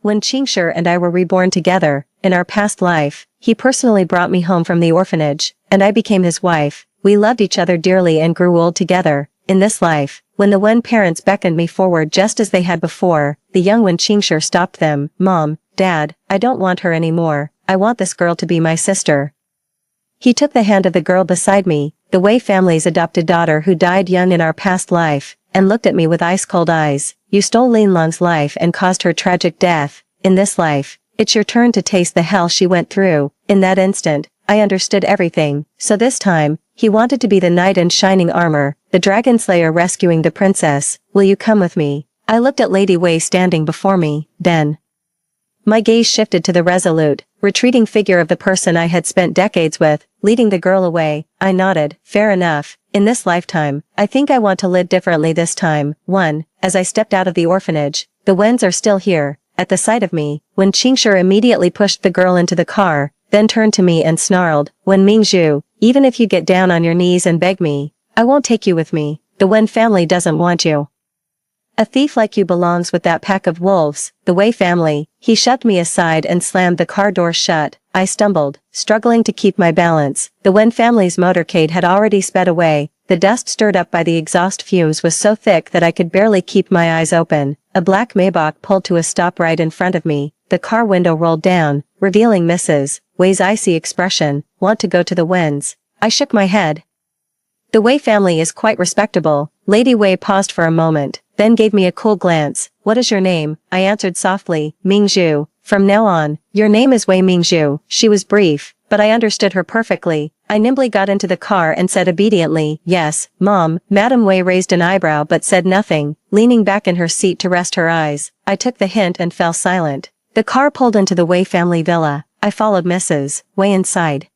when Qingshi and I were reborn together, in our past life, he personally brought me home from the orphanage, and I became his wife. We loved each other dearly and grew old together. In this life, when the Wen parents beckoned me forward just as they had before, the young Wen Qingshi stopped them. Mom, Dad, I don't want her anymore. I want this girl to be my sister. He took the hand of the girl beside me, the Wei family's adopted daughter who died young in our past life, and looked at me with ice-cold eyes. You stole Lin Long's life and caused her tragic death. In this life, it's your turn to taste the hell she went through. In that instant, I understood everything. So this time, he wanted to be the knight in shining armor, the dragon slayer rescuing the princess. Will you come with me? I looked at Lady Wei standing before me, then my gaze shifted to the resolute, retreating figure of the person I had spent decades with, leading the girl away. I nodded. Fair enough. In this lifetime, I think I want to live differently this time. 1. As I stepped out of the orphanage, the Wens are still here. At the sight of me, Wen Qingshi immediately pushed the girl into the car, then turned to me and snarled, Wen Mingzhu, even if you get down on your knees and beg me, I won't take you with me. The Wen family doesn't want you. A thief like you belongs with that pack of wolves, the Wei family. He shoved me aside and slammed the car door shut. I stumbled, struggling to keep my balance. The Wen family's motorcade had already sped away. The dust stirred up by the exhaust fumes was so thick that I could barely keep my eyes open. A black Maybach pulled to a stop right in front of me. The car window rolled down, revealing Mrs. Wei's icy expression. Want to go to the Wens? I shook my head. The Wei family is quite respectable. Lady Wei paused for a moment, then gave me a cool glance. What is your name? I answered softly, Mingzhu. From now on, your name is Wei Mingzhu. She was brief, but I understood her perfectly. I nimbly got into the car and said obediently, yes, Mom. Madame Wei raised an eyebrow but said nothing, leaning back in her seat to rest her eyes. I took the hint and fell silent. The car pulled into the Wei family villa. I followed Mrs. Wei inside.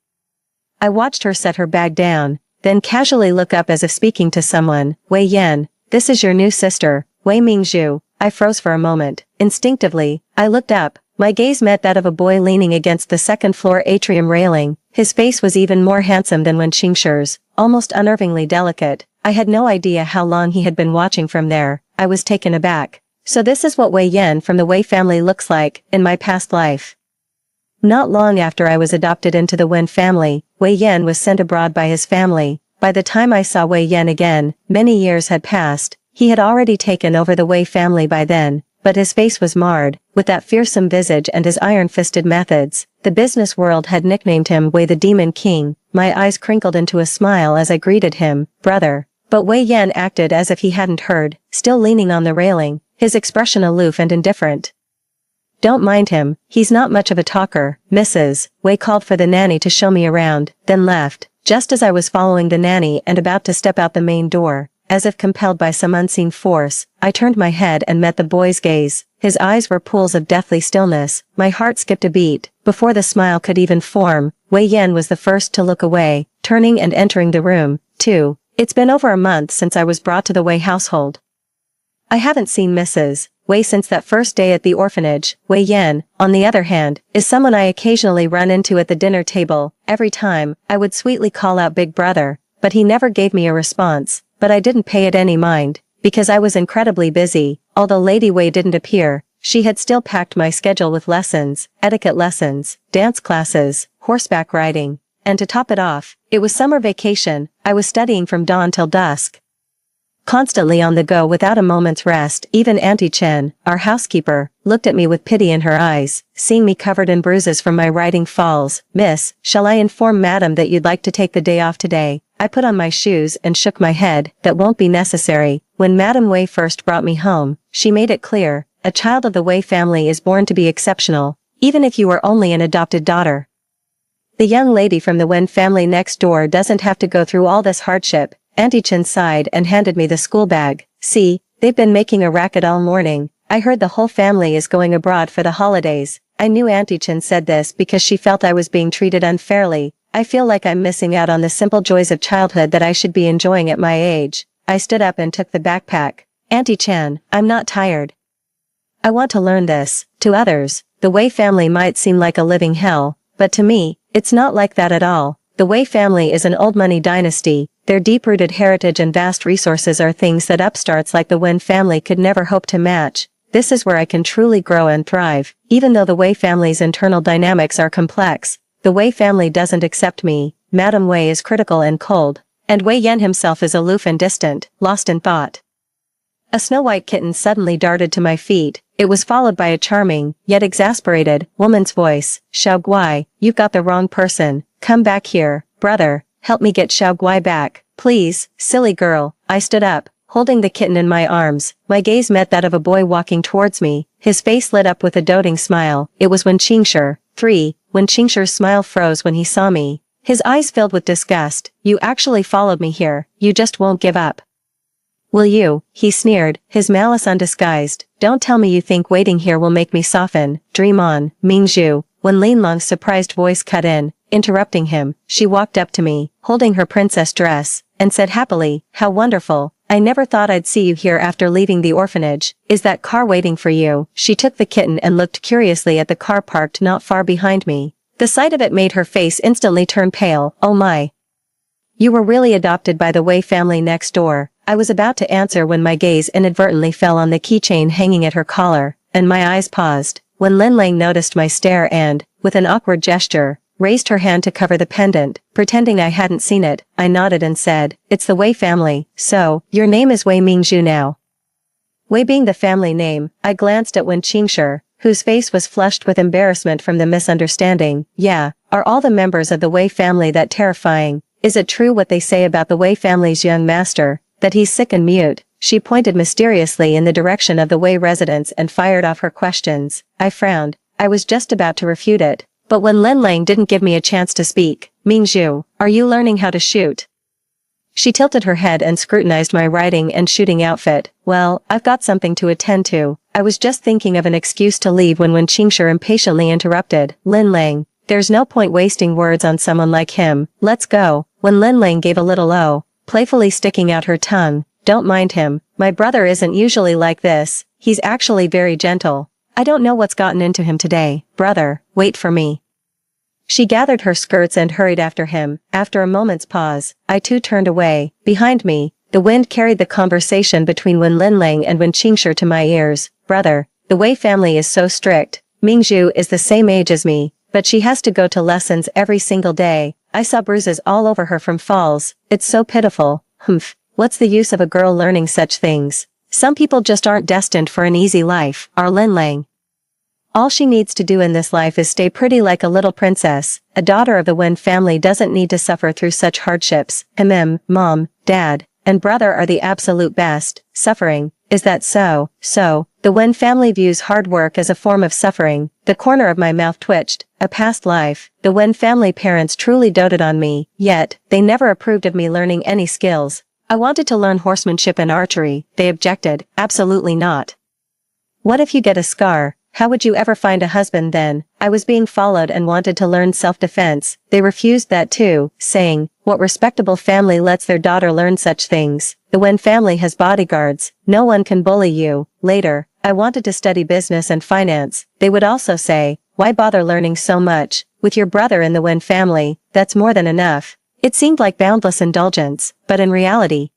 I watched her set her bag down, then casually look up as if speaking to someone. Wei Yan, this is your new sister, Wei Mingzhu. I froze for a moment. Instinctively, I looked up. My gaze met that of a boy leaning against the second-floor atrium railing. His face was even more handsome than Wen Qingshi's, almost unnervingly delicate. I had no idea how long he had been watching from there. I was taken aback. So this is what Wei Yan from the Wei family looks like, in my past life. Not long after I was adopted into the Wen family, Wei Yan was sent abroad by his family. By the time I saw Wei Yan again, many years had passed. He had already taken over the Wei family by then, but his face was marred, with that fearsome visage and his iron-fisted methods. The business world had nicknamed him Wei the Demon King. My eyes crinkled into a smile as I greeted him, brother. But Wei Yan acted as if he hadn't heard, still leaning on the railing, his expression aloof and indifferent. Don't mind him, he's not much of a talker. Mrs. Wei called for the nanny to show me around, then left. Just as I was following the nanny and about to step out the main door, as if compelled by some unseen force, I turned my head and met the boy's gaze. His eyes were pools of deathly stillness. My heart skipped a beat. Before the smile could even form, Wei Yan was the first to look away, turning and entering the room. 2. It's been over a month since I was brought to the Wei household. I haven't seen Mrs. Wei since that first day at the orphanage. Wei Yan, on the other hand, is someone I occasionally run into at the dinner table. Every time, I would sweetly call out Big Brother, but he never gave me a response. But I didn't pay it any mind, because I was incredibly busy. Although Lady Wei didn't appear, she had still packed my schedule with lessons, etiquette lessons, dance classes, horseback riding. And to top it off, it was summer vacation. I was studying from dawn till dusk. Constantly on the go without a moment's rest. Even Auntie Chen, our housekeeper, looked at me with pity in her eyes, seeing me covered in bruises from my riding falls. Miss, shall I inform Madam that you'd like to take the day off today? I put on my shoes and shook my head. That won't be necessary. When Madame Wei first brought me home, she made it clear, a child of the Wei family is born to be exceptional, even if you were only an adopted daughter. The young lady from the Wen family next door doesn't have to go through all this hardship. Auntie Chen sighed and handed me the school bag. See, they've been making a racket all morning. I heard the whole family is going abroad for the holidays. I knew Auntie Chen said this because she felt I was being treated unfairly. I feel like I'm missing out on the simple joys of childhood that I should be enjoying at my age. I stood up and took the backpack. Auntie Chen, I'm not tired. I want to learn this. To others, the Wei family might seem like a living hell, but to me, it's not like that at all. The Wei family is an old money dynasty. Their deep-rooted heritage and vast resources are things that upstarts like the Wen family could never hope to match. this is where I can truly grow and thrive. Even though the Wei family's internal dynamics are complex, the Wei family doesn't accept me. Madame Wei is critical and cold, and Wei Yan himself is aloof and distant, lost in thought. A snow-white kitten suddenly darted to my feet. It was followed by a charming, yet exasperated, woman's voice. Xiao Guai, you've got the wrong person. Come back here, brother. Help me get Xiao Guai back, please, silly girl. I stood up, holding the kitten in my arms. My gaze met that of a boy walking towards me. His face lit up with a doting smile. It was Wen Qingshi. 3. Wen Qingshi's smile froze when he saw me. His eyes filled with disgust. You actually followed me here. You just won't give up. Will you? He sneered, his malice undisguised. Don't tell me you think waiting here will make me soften. Dream on, Mingzhu. When Linlong's surprised voice cut in, interrupting him, she walked up to me, holding her princess dress, and said happily, how wonderful. I never thought I'd see you here after leaving the orphanage. Is that car waiting for you? She took the kitten and looked curiously at the car parked not far behind me. The sight of it made her face instantly turn pale. Oh my. You were really adopted by the Wei family next door. I was about to answer when my gaze inadvertently fell on the keychain hanging at her collar, and my eyes paused. When Linlang noticed my stare and, with an awkward gesture, raised her hand to cover the pendant, pretending I hadn't seen it, I nodded and said, it's the Wei family, so, your name is Wei Mingzhu now. Wei being the family name, I glanced at Wen Qingshi, whose face was flushed with embarrassment from the misunderstanding. Yeah, are all the members of the Wei family that terrifying? Is it true what they say about the Wei family's young master, that he's sick and mute? She pointed mysteriously in the direction of the Wei residence and fired off her questions. I frowned. I was just about to refute it. But when Linlang didn't give me a chance to speak, Mingzhu, are you learning how to shoot? She tilted her head and scrutinized my riding and shooting outfit. Well, I've got something to attend to. I was just thinking of an excuse to leave when Wen Qingshi impatiently interrupted. Linlang, there's no point wasting words on someone like him. Let's go. When Linlang gave a little "oh," playfully sticking out her tongue. Don't mind him. My brother isn't usually like this. He's actually very gentle. I don't know what's gotten into him today. Brother, wait for me. She gathered her skirts and hurried after him. After a moment's pause, I too turned away. Behind me, the wind carried the conversation between Wen Linlang and Wen Qingshi to my ears. Brother, the Wei family is so strict. Mingzhu is the same age as me, but she has to go to lessons every single day. I saw bruises all over her from falls. It's so pitiful. Humph. What's the use of a girl learning such things? Some people just aren't destined for an easy life, are Linlang. All she needs to do in this life is stay pretty like a little princess. A daughter of the Wen family doesn't need to suffer through such hardships. Mom, Dad, and brother are the absolute best. Suffering, is that so? So, the Wen family views hard work as a form of suffering. The corner of my mouth twitched. A past life. The Wen family parents truly doted on me, yet, they never approved of me learning any skills. I wanted to learn horsemanship and archery. They objected. Absolutely not. What if you get a scar? How would you ever find a husband then? I was being followed and wanted to learn self-defense. They refused that too, saying, what respectable family lets their daughter learn such things? The Wen family has bodyguards. No one can bully you. Later, I wanted to study business and finance. They would also say, why bother learning so much? With your brother in the Wen family, that's more than enough. It seemed like boundless indulgence, but in reality,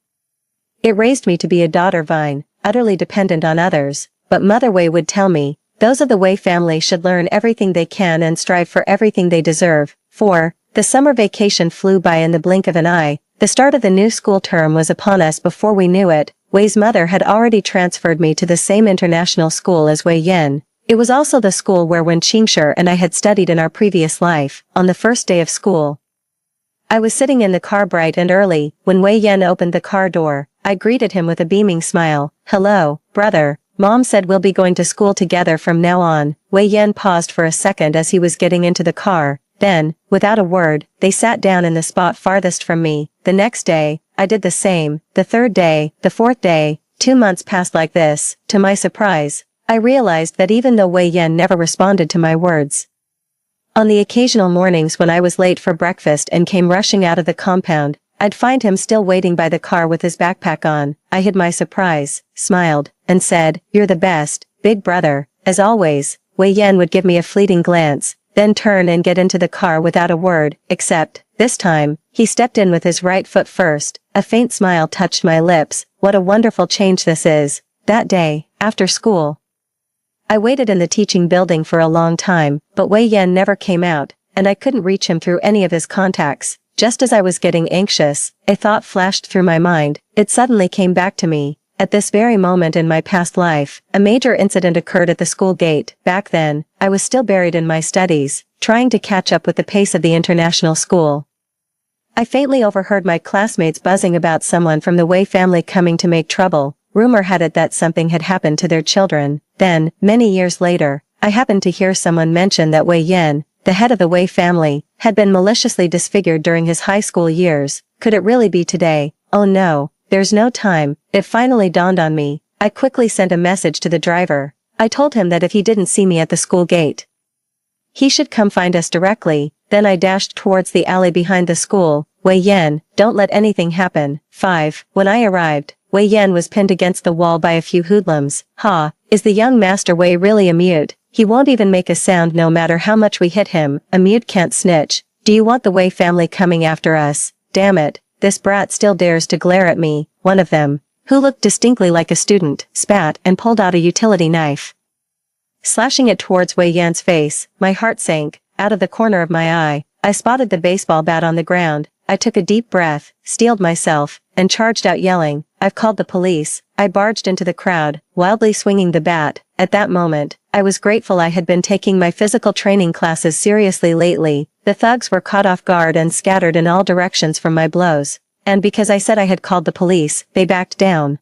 it raised me to be a daughter vine, utterly dependent on others. But Mother Wei would tell me, those of the Wei family should learn everything they can and strive for everything they deserve. 4. The summer vacation flew by in the blink of an eye. The start of the new school term was upon us before we knew it. Wei's mother had already transferred me to the same international school as Wei Yan. It was also the school where Wen Qingshi and I had studied in our previous life. On the first day of school, I was sitting in the car bright and early. When Wei Yan opened the car door, I greeted him with a beaming smile. Hello, brother. Mom said we'll be going to school together from now on. Wei Yan paused for a second as he was getting into the car. Then, without a word, they sat down in the spot farthest from me. The next day, I did the same. The third day, the fourth day, 2 months passed like this. To my surprise, I realized that even though Wei Yan never responded to my words, on the occasional mornings when I was late for breakfast and came rushing out of the compound, I'd find him still waiting by the car with his backpack on. I hid my surprise, smiled, and said, you're the best, big brother. As always, Wei Yan would give me a fleeting glance, then turn and get into the car without a word, except, this time, he stepped in with his right foot first. A faint smile touched my lips. What a wonderful change this is. That day, after school, I waited in the teaching building for a long time, but Wei Yan never came out, and I couldn't reach him through any of his contacts. Just as I was getting anxious, a thought flashed through my mind. It suddenly came back to me. At this very moment in my past life, a major incident occurred at the school gate. Back then, I was still buried in my studies, trying to catch up with the pace of the international school. I faintly overheard my classmates buzzing about someone from the Wei family coming to make trouble. Rumor had it that something had happened to their children. Then, many years later, I happened to hear someone mention that Wei Yan, the head of the Wei family, had been maliciously disfigured during his high school years. Could it really be today? Oh no, there's no time. It finally dawned on me. I quickly sent a message to the driver. I told him that if he didn't see me at the school gate, he should come find us directly. Then I dashed towards the alley behind the school. Wei Yan, don't let anything happen. 5. When I arrived, Wei Yan was pinned against the wall by a few hoodlums. Ha, is the young Master Wei really a mute? He won't even make a sound no matter how much we hit him. A mute can't snitch. Do you want the Wei family coming after us? Damn it, this brat still dares to glare at me. One of them, who looked distinctly like a student, spat and pulled out a utility knife. Slashing it towards Wei Yan's face, my heart sank. Out of the corner of my eye, I spotted the baseball bat on the ground. I took a deep breath, steeled myself, and charged out yelling, I've called the police. I barged into the crowd, wildly swinging the bat. At that moment, I was grateful I had been taking my physical training classes seriously lately. The thugs were caught off guard and scattered in all directions from my blows. And because I said I had called the police, they backed down.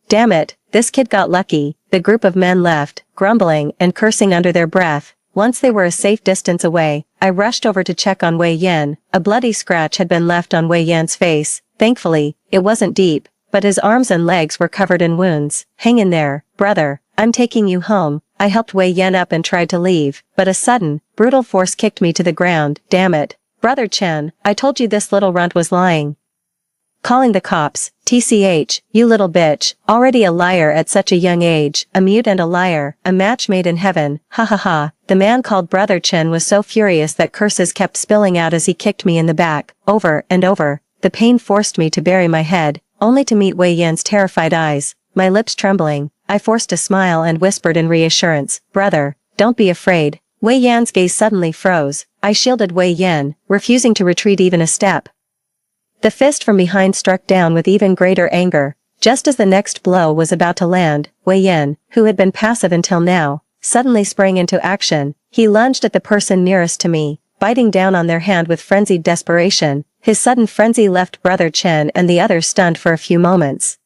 Damn it, this kid got lucky. The group of men left, grumbling and cursing under their breath. Once they were a safe distance away, I rushed over to check on Wei Yan. A bloody scratch had been left on Wei Yan's face. Thankfully, it wasn't deep, but his arms and legs were covered in wounds. Hang in there, brother. I'm taking you home. I helped Wei Yan up and tried to leave, but a sudden, brutal force kicked me to the ground. Damn it. Brother Chen, I told you this little runt was lying. Calling the cops. TCH, you little bitch, already a liar at such a young age, a mute and a liar, a match made in heaven. Ha ha ha. The man called Brother Chen was so furious that curses kept spilling out as he kicked me in the back, over and over. The pain forced me to bury my head, only to meet Wei Yan's terrified eyes. My lips trembling, I forced a smile and whispered in reassurance, brother, don't be afraid. Wei Yan's gaze suddenly froze. I shielded Wei Yan, refusing to retreat even a step. The fist from behind struck down with even greater anger. Just as the next blow was about to land, Wei Yan, who had been passive until now, suddenly sprang into action. He lunged at the person nearest to me, biting down on their hand with frenzied desperation. His sudden frenzy left Brother Chen and the others stunned for a few moments.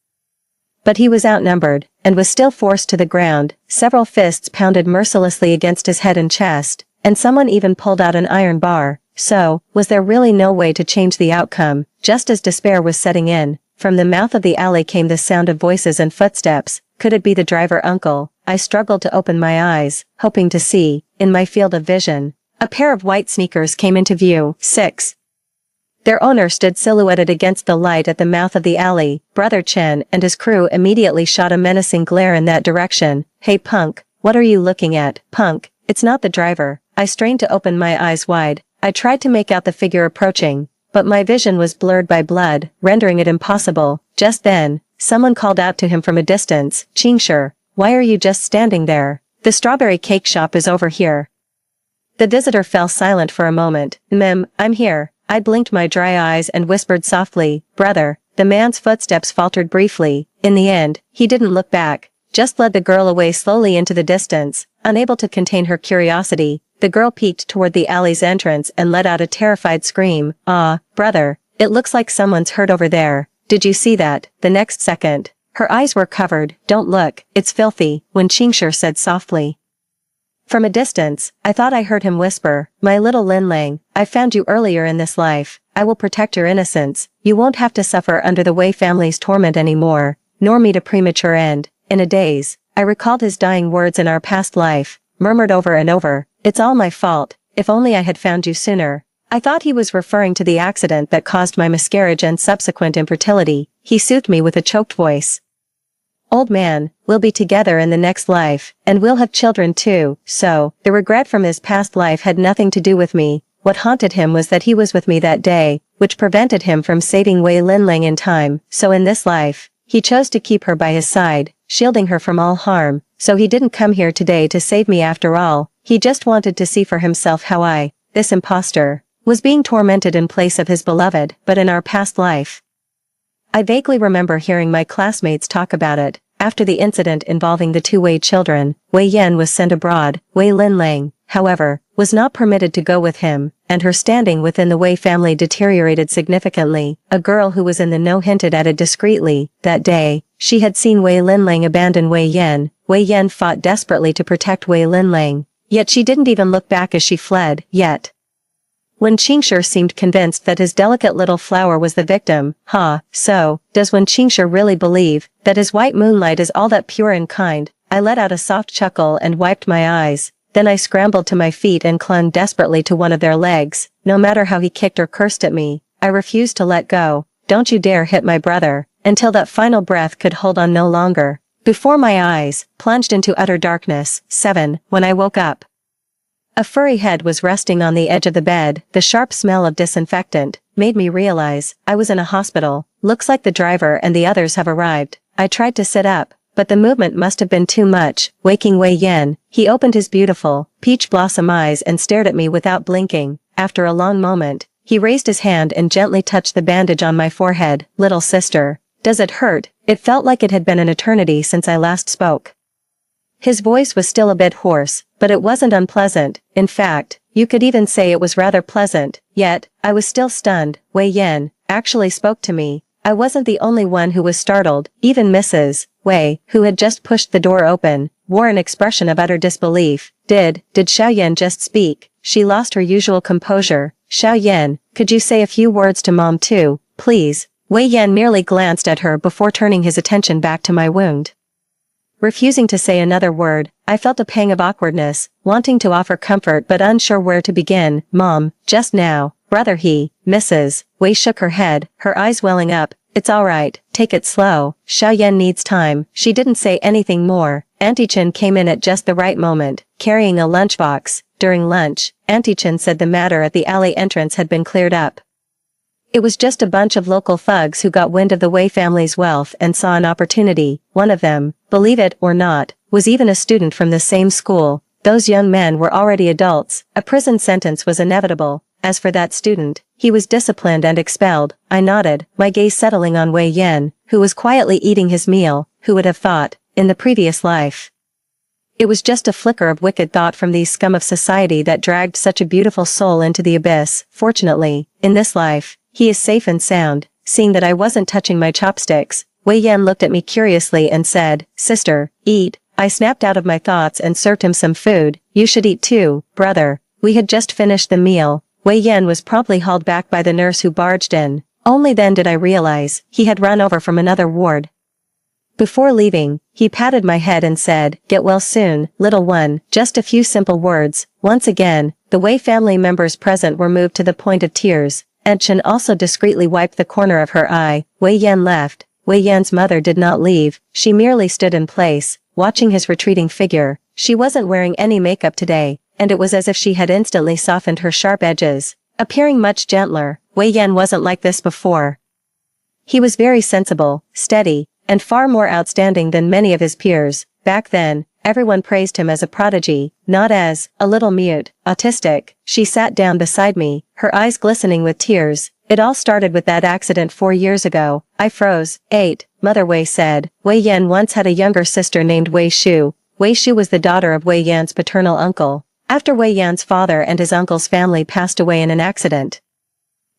But he was outnumbered, and was still forced to the ground. Several fists pounded mercilessly against his head and chest, and someone even pulled out an iron bar. So, was there really no way to change the outcome? Just as despair was setting in, from the mouth of the alley came the sound of voices and footsteps. Could it be the driver uncle? I struggled to open my eyes, hoping to see, in my field of vision, a pair of white sneakers came into view. 6. Their owner stood silhouetted against the light at the mouth of the alley. Brother Chen and his crew immediately shot a menacing glare in that direction. Hey punk, what are you looking at? Punk, it's not the driver. I strained to open my eyes wide. I tried to make out the figure approaching, but my vision was blurred by blood, rendering it impossible. Just then, someone called out to him from a distance, Qingshi, why are you just standing there? The strawberry cake shop is over here. The visitor fell silent for a moment. I'm here. I blinked my dry eyes and whispered softly, brother. The man's footsteps faltered briefly. In the end, he didn't look back, just led the girl away slowly into the distance. Unable to contain her curiosity, the girl peeked toward the alley's entrance and let out a terrified scream. Ah, brother, it looks like someone's hurt over there. Did you see that? The next second, her eyes were covered. Don't look, it's filthy, when Qingshi said softly. From a distance, I thought I heard him whisper, my little Lin Lang, I found you earlier in this life. I will protect your innocence. You won't have to suffer under the Wei family's torment anymore, nor meet a premature end. In a daze, I recalled his dying words in our past life, murmured over and over, it's all my fault, if only I had found you sooner. I thought he was referring to the accident that caused my miscarriage and subsequent infertility. He soothed me with a choked voice. Old man, we'll be together in the next life, and we'll have children too. So, the regret from his past life had nothing to do with me. What haunted him was that he was with me that day, which prevented him from saving Wei Linling in time. So in this life, he chose to keep her by his side. shielding her from all harm, so he didn't come here today to save me after all, he just wanted to see for himself how I, this imposter, was being tormented in place of his beloved, but in our past life. I vaguely remember hearing my classmates talk about it. After the incident involving the two Wei children, Wei Yan was sent abroad. Wei Linlang, however, was not permitted to go with him, and her standing within the Wei family deteriorated significantly. A girl who was in the know hinted at it discreetly. That day, she had seen Wei Linlang abandon Wei Yan. Wei Yan fought desperately to protect Wei Linlang, yet she didn't even look back as she fled. Yet, Wen Qingshi seemed convinced that his delicate little flower was the victim. So, does Wen Qingshi really believe that his white moonlight is all that pure and kind? I let out a soft chuckle and wiped my eyes. Then I scrambled to my feet and clung desperately to one of their legs. No matter how he kicked or cursed at me, I refused to let go. Don't you dare hit my brother, until that final breath could hold on no longer. Before my eyes, plunged into utter darkness. 7. When I woke up, a furry head was resting on the edge of the bed. The sharp smell of disinfectant made me realize I was in a hospital. Looks like the driver and the others have arrived. I tried to sit up, but the movement must have been too much. Waking Wei Yan, he opened his beautiful, peach blossom eyes and stared at me without blinking. After a long moment, he raised his hand and gently touched the bandage on my forehead. Little sister, does it hurt? It felt like it had been an eternity since I last spoke. His voice was still a bit hoarse, but it wasn't unpleasant. In fact, you could even say it was rather pleasant. Yet, I was still stunned. Wei Yan actually spoke to me. I wasn't the only one who was startled. Even Mrs. Wei, who had just pushed the door open, wore an expression of utter disbelief. Did Xiaoyan just speak? She lost her usual composure. Xiaoyan, could you say a few words to Mom too, please? Wei Yan merely glanced at her before turning his attention back to my wound. Refusing to say another word, I felt a pang of awkwardness, wanting to offer comfort but unsure where to begin. Mom, just now, brother Mrs. Wei shook her head, her eyes welling up. It's alright, take it slow. Xiaoyan needs time. She didn't say anything more. Auntie Chen came in at just the right moment, carrying a lunchbox. During lunch, Auntie Chen said the matter at the alley entrance had been cleared up. It was just a bunch of local thugs who got wind of the Wei family's wealth and saw an opportunity. One of them, believe it or not, was even a student from the same school. Those young men were already adults. A prison sentence was inevitable. As for that student, he was disciplined and expelled. I nodded, my gaze settling on Wei Yan, who was quietly eating his meal. Who would have thought, in the previous life? It was just a flicker of wicked thought from these scum of society that dragged such a beautiful soul into the abyss. Fortunately, in this life, he is safe and sound. Seeing that I wasn't touching my chopsticks, Wei Yan looked at me curiously and said, Sister, eat. I snapped out of my thoughts and served him some food. You should eat too, brother. We had just finished the meal. Wei Yan was promptly hauled back by the nurse who barged in. Only then did I realize he had run over from another ward. Before leaving, he patted my head and said, Get well soon, little one. Just a few simple words. Once again, the Wei family members present were moved to the point of tears. Aunt Chen also discreetly wiped the corner of her eye. Wei Yan left. Wei Yan's mother did not leave. She merely stood in place, watching his retreating figure. She wasn't wearing any makeup today, and it was as if she had instantly softened her sharp edges, appearing much gentler. Wei Yan wasn't like this before. He was very sensible, steady, and far more outstanding than many of his peers. Back then, everyone praised him as a prodigy, not as a little mute, autistic. She sat down beside me, her eyes glistening with tears. It all started with that accident 4 years ago. I froze. 8. Mother Wei said. Wei Yan once had a younger sister named Wei Shu. Wei Shu was the daughter of Wei Yan's paternal uncle. After Wei Yan's father and his uncle's family passed away in an accident,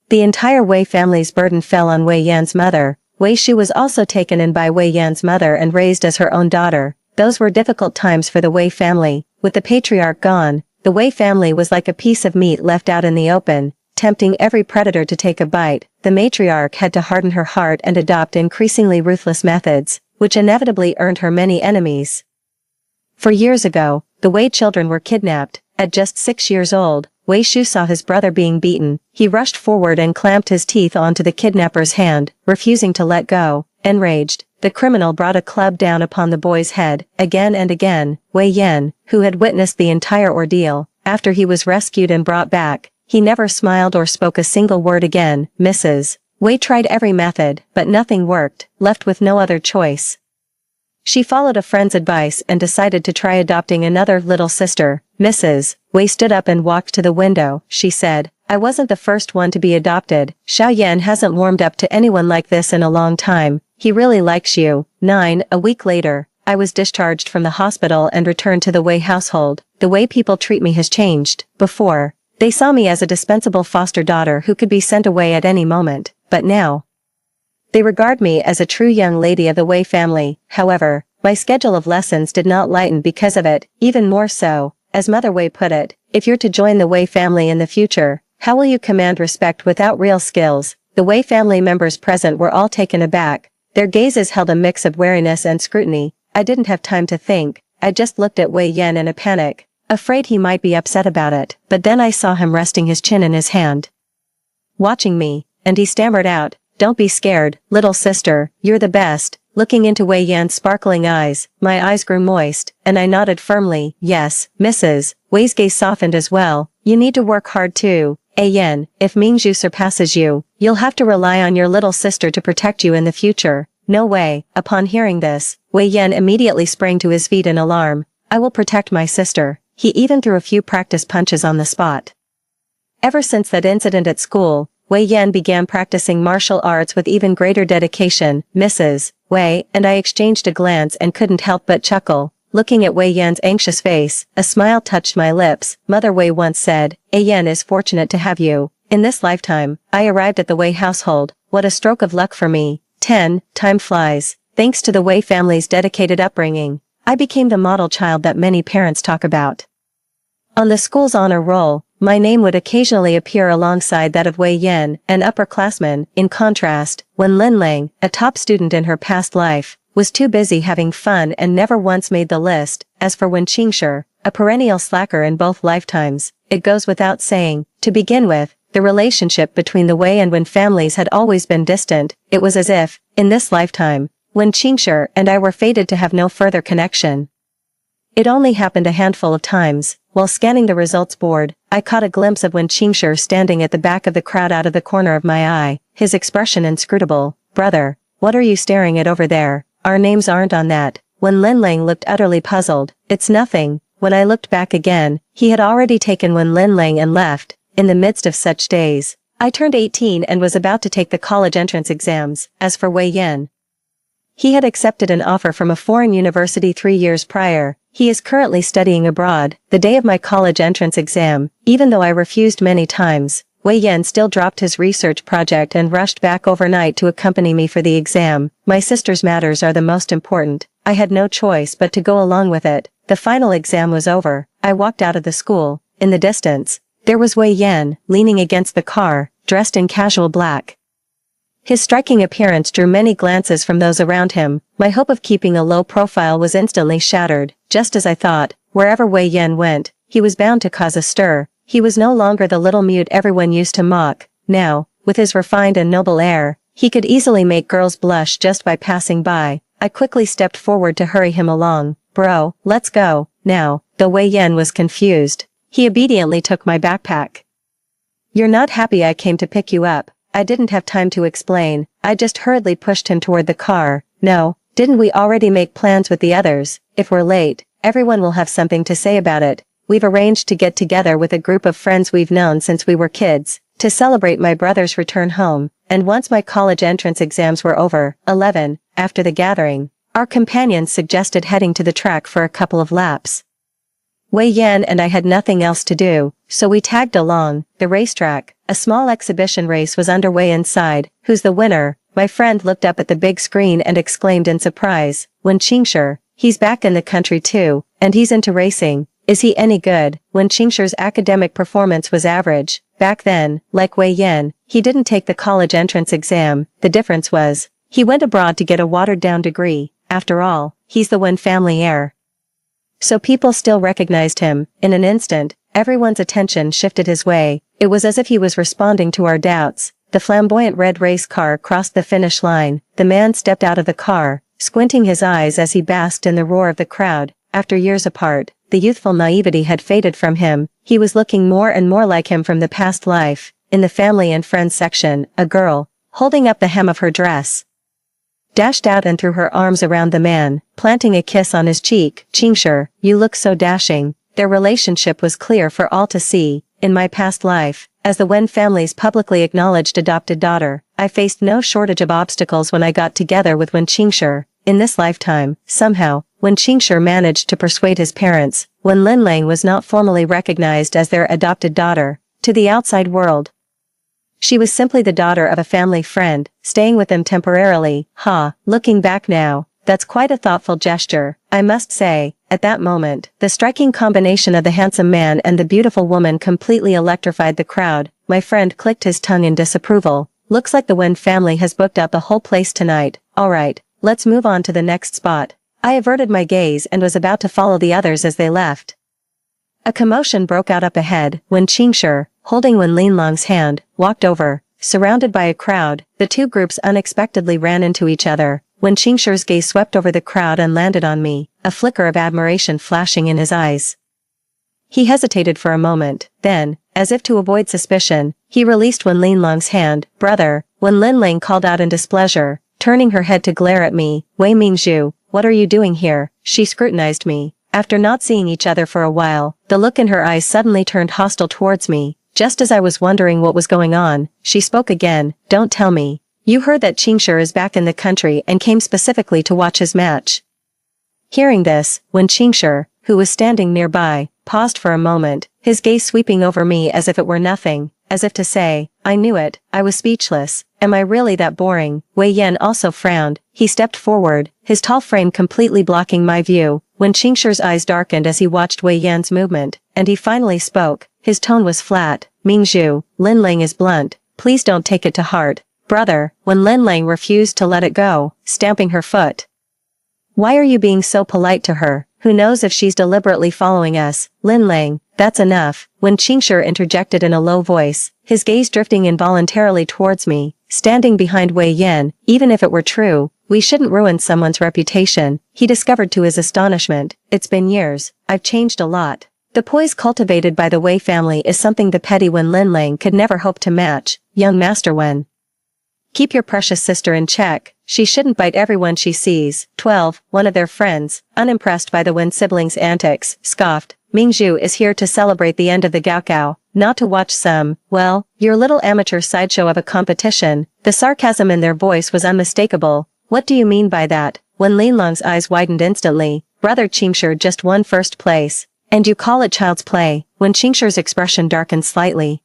the entire Wei family's burden fell on Wei Yan's mother. Wei Shu was also taken in by Wei Yan's mother and raised as her own daughter. Those were difficult times for the Wei family. With the patriarch gone, the Wei family was like a piece of meat left out in the open, tempting every predator to take a bite. The matriarch had to harden her heart and adopt increasingly ruthless methods, which inevitably earned her many enemies. 4 years ago, the Wei children were kidnapped. At just 6 years old, Wei Shu saw his brother being beaten. He rushed forward and clamped his teeth onto the kidnapper's hand, refusing to let go. Enraged, the criminal brought a club down upon the boy's head. Again and again, Wei Yan, who had witnessed the entire ordeal, after he was rescued and brought back, he never smiled or spoke a single word again. Mrs. Wei tried every method, but nothing worked, left with no other choice. She followed a friend's advice and decided to try adopting another little sister. Mrs. Wei stood up and walked to the window. She said, "I wasn't the first one to be adopted. Xiao Yan hasn't warmed up to anyone like this in a long time. He really likes you." 9. A week later, I was discharged from the hospital and returned to the Wei household. The way people treat me has changed. Before, they saw me as a dispensable foster daughter who could be sent away at any moment, but now, they regard me as a true young lady of the Wei family. However, my schedule of lessons did not lighten because of it, even more so. As Mother Wei put it, if you're to join the Wei family in the future, how will you command respect without real skills? The Wei family members present were all taken aback. Their gazes held a mix of wariness and scrutiny. I didn't have time to think. I just looked at Wei Yan in a panic, afraid he might be upset about it. But then I saw him resting his chin in his hand, watching me, and he stammered out, "Don't be scared, little sister, you're the best." Looking into Wei Yan's sparkling eyes, my eyes grew moist, and I nodded firmly. "Yes, Mrs. Wei's gaze softened as well. You need to work hard too. Yan, if Mingzhu surpasses you, you'll have to rely on your little sister to protect you in the future." "No way." Upon hearing this, Wei Yan immediately sprang to his feet in alarm. "I will protect my sister." He even threw a few practice punches on the spot. Ever since that incident at school, Wei Yan began practicing martial arts with even greater dedication. Mrs. Wei and I exchanged a glance and couldn't help but chuckle. Looking at Wei Yan's anxious face, a smile touched my lips. Mother Wei once said, "Yan is fortunate to have you." In this lifetime, I arrived at the Wei household. What a stroke of luck for me. 10. Time flies. Thanks to the Wei family's dedicated upbringing, I became the model child that many parents talk about. On the school's honor roll, my name would occasionally appear alongside that of Wei Yan, an upperclassman. In contrast, when Lin Lang, a top student in her past life, was too busy having fun and never once made the list. As for Wen Qingshi, a perennial slacker in both lifetimes, it goes without saying, to begin with, the relationship between the Wei and Wen families had always been distant. It was as if, in this lifetime, Wen Qingshi and I were fated to have no further connection. It only happened a handful of times. While scanning the results board, I caught a glimpse of Wen Qingshi standing at the back of the crowd out of the corner of my eye, his expression inscrutable. "Brother, what are you staring at over there? Our names aren't on that." When Lin Lang looked utterly puzzled, "It's nothing." When I looked back again, he had already taken Wen Lin Lang and left. In the midst of such days, I turned 18 and was about to take the college entrance exams. As for Wei Yan, he had accepted an offer from a foreign university 3 years prior. He is currently studying abroad. The day of my college entrance exam, even though I refused many times, Wei Yan still dropped his research project and rushed back overnight to accompany me for the exam. My sister's matters are the most important. I had no choice but to go along with it. The final exam was over. I walked out of the school. In the distance, there was Wei Yan, leaning against the car, dressed in casual black. His striking appearance drew many glances from those around him. My hope of keeping a low profile was instantly shattered. Just as I thought, wherever Wei Yan went, he was bound to cause a stir. He was no longer the little mute everyone used to mock. Now, with his refined and noble air, he could easily make girls blush just by passing by. I quickly stepped forward to hurry him along. "Bro, let's go." Now, though Wei Yan was confused, he obediently took my backpack. "You're not happy I came to pick you up?" I didn't have time to explain. I just hurriedly pushed him toward the car. "No, didn't we already make plans with the others? If we're late, everyone will have something to say about it. We've arranged to get together with a group of friends we've known since we were kids, to celebrate my brother's return home, and once my college entrance exams were over." 11. After the gathering, our companions suggested heading to the track for a couple of laps. Wei Yan and I had nothing else to do, so we tagged along. The racetrack, a small exhibition race, was underway inside. "Who's the winner?" My friend looked up at the big screen and exclaimed in surprise. "Wen Qingshi. He's back in the country too, and he's into racing." "Is he any good?" Wen Qingshi's academic performance was average. Back then, like Wei Yan, he didn't take the college entrance exam. The difference was, he went abroad to get a watered-down degree. After all, he's the Wen family heir. So people still recognized him. In an instant, everyone's attention shifted his way. It was as if he was responding to our doubts. The flamboyant red race car crossed the finish line. The man stepped out of the car, squinting his eyes as he basked in the roar of the crowd. After years apart, the youthful naivety had faded from him. He was looking more and more like him from the past life. In the family and friends section, a girl, holding up the hem of her dress, dashed out and threw her arms around the man, planting a kiss on his cheek. "Qingshi, you look so dashing." Their relationship was clear for all to see. In my past life, as the Wen family's publicly acknowledged adopted daughter, I faced no shortage of obstacles when I got together with Wen Qingshi. In this lifetime, somehow, Wen Qingshi managed to persuade his parents, when Linlang was not formally recognized as their adopted daughter, to the outside world. She was simply the daughter of a family friend, staying with them temporarily. Looking back now, that's quite a thoughtful gesture, I must say. At that moment, the striking combination of the handsome man and the beautiful woman completely electrified the crowd. My friend clicked his tongue in disapproval. "Looks like the Wen family has booked out the whole place tonight. Alright, let's move on to the next spot." I averted my gaze and was about to follow the others as they left. A commotion broke out up ahead when Qingshi, holding Wen Linlong's hand, walked over. Surrounded by a crowd, the two groups unexpectedly ran into each other. When Qingshi's gaze swept over the crowd and landed on me, a flicker of admiration flashing in his eyes. He hesitated for a moment, then, as if to avoid suspicion, he released Wen Linlong's hand. "Brother," Wen Linlang called out in displeasure, turning her head to glare at me. "Wei Mingzhu, what are you doing here?" She scrutinized me. After not seeing each other for a while, the look in her eyes suddenly turned hostile towards me. Just as I was wondering what was going on, she spoke again. "Don't tell me. You heard that Qingshi is back in the country and came specifically to watch his match." Hearing this, Wen Qingshi, who was standing nearby, paused for a moment, his gaze sweeping over me as if it were nothing, as if to say, "I knew it." I was speechless. Am I really that boring? Wei Yan also frowned. He stepped forward, his tall frame completely blocking my view. Wen Qingshi's eyes darkened as he watched Wei Yan's movement, and he finally spoke. His tone was flat. "Mingzhu, Linlang is blunt. Please don't take it to heart." "Brother," Wen Linlang refused to let it go, stamping her foot. "Why are you being so polite to her? Who knows if she's deliberately following us?" "Linlang, that's enough," Wen Qingshi interjected in a low voice, his gaze drifting involuntarily towards me. Standing behind Wei Yan, even if it were true, we shouldn't ruin someone's reputation, he discovered to his astonishment. "It's been years, I've changed a lot." The poise cultivated by the Wei family is something the petty Wen Linlang could never hope to match. Young Master Wen, keep your precious sister in check. She shouldn't bite everyone she sees. 12. One of their friends, unimpressed by the Wen siblings' antics, scoffed. "Mingzhu is here to celebrate the end of the Gaokao, not to watch some, well, your little amateur sideshow of a competition." The sarcasm in their voice was unmistakable. "What do you mean by that?" Wen Linlong's eyes widened instantly. "Brother Qingshi just won first place. And you call it child's play?" Wen Qingshi's expression darkened slightly.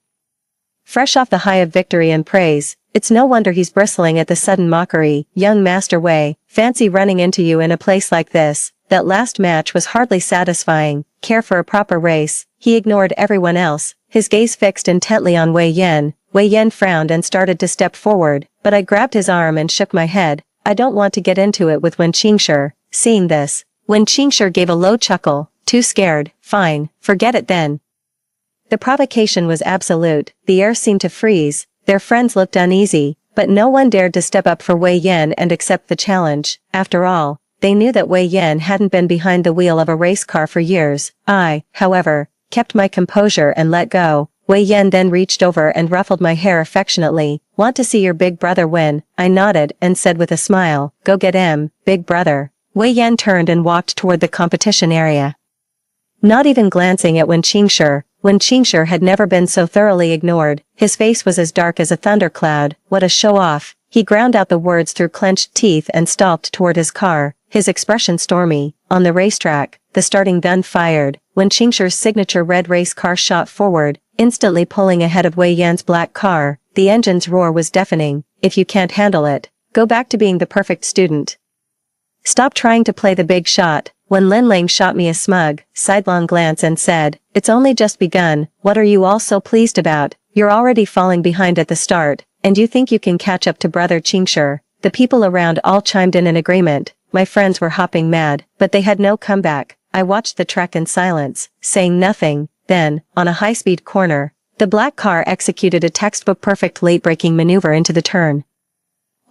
Fresh off the high of victory and praise, it's no wonder he's bristling at the sudden mockery. "Young Master Wei, fancy running into you in a place like this. That last match was hardly satisfying. Care for a proper race?" He ignored everyone else, his gaze fixed intently on Wei Yan. Wei Yan frowned and started to step forward, but I grabbed his arm and shook my head. "I don't want to get into it with Wen Qingshi." Seeing this, Wen Qingshi gave a low chuckle. "Too scared? Fine, forget it then." The provocation was absolute. The air seemed to freeze. Their friends looked uneasy, but no one dared to step up for Wei Yan and accept the challenge. After all, they knew that Wei Yan hadn't been behind the wheel of a race car for years. I, however, kept my composure and let go. Wei Yan then reached over and ruffled my hair affectionately. "Want to see your big brother win?" I nodded and said with a smile, "Go get him, big brother." Wei Yan turned and walked toward the competition area, not even glancing at Wen Qingshi. Wen Qingshi had never been so thoroughly ignored. His face was as dark as a thundercloud. What a show-off. He ground out the words through clenched teeth and stalked toward his car, his expression stormy. On the racetrack, the starting gun fired. Wen Qingshi's signature red race car shot forward, instantly pulling ahead of Wei Yan's black car. The engine's roar was deafening. "If you can't handle it, go back to being the perfect student. Stop trying to play the big shot." Wen Linlang shot me a smug, sidelong glance and said, "It's only just begun. What are you all so pleased about? You're already falling behind at the start, and you think you can catch up to brother Qingshi." The people around all chimed in agreement. My friends were hopping mad, but they had no comeback. I watched the trek in silence, saying nothing. Then, on a high-speed corner, the black car executed a textbook-perfect late-braking maneuver into the turn,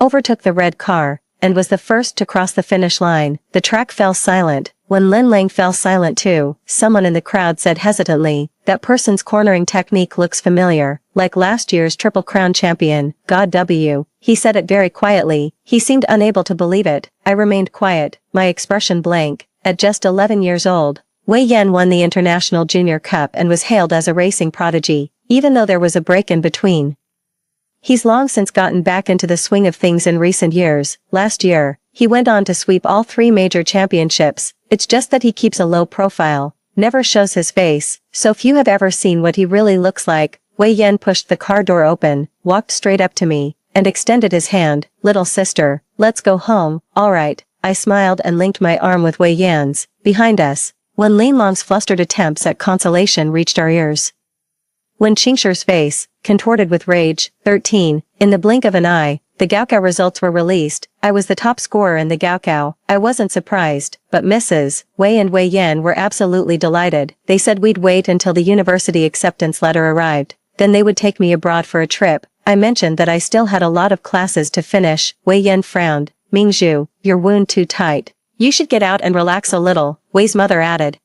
overtook the red car, and was the first to cross the finish line. The track fell silent. Wen Linlang fell silent too. Someone in the crowd said hesitantly, "That person's cornering technique looks familiar, like last year's Triple Crown champion, God W." He said it very quietly. He seemed unable to believe it. I remained quiet, my expression blank. At just 11 years old, Wei Yan won the International Junior Cup and was hailed as a racing prodigy, even though there was a break in between. He's long since gotten back into the swing of things in recent years. Last year, he went on to sweep all 3 major championships. It's just that he keeps a low profile, never shows his face, so few have ever seen what he really looks like. Wei Yan pushed the car door open, walked straight up to me, and extended his hand. Little sister, let's go home. All right. I smiled and linked my arm with Wei Yan's. Behind us, when Linlong's flustered attempts at consolation reached our ears. When Qingshi's face, contorted with rage, 13, in the blink of an eye, the Gaokao results were released. I was the top scorer in the Gaokao. I wasn't surprised, but Mrs. Wei and Wei Yan were absolutely delighted. They said we'd wait until the university acceptance letter arrived. Then they would take me abroad for a trip. I mentioned that I still had a lot of classes to finish. Wei Yan frowned. Mingzhu, your wound too tight. You should get out and relax a little, Wei's mother added.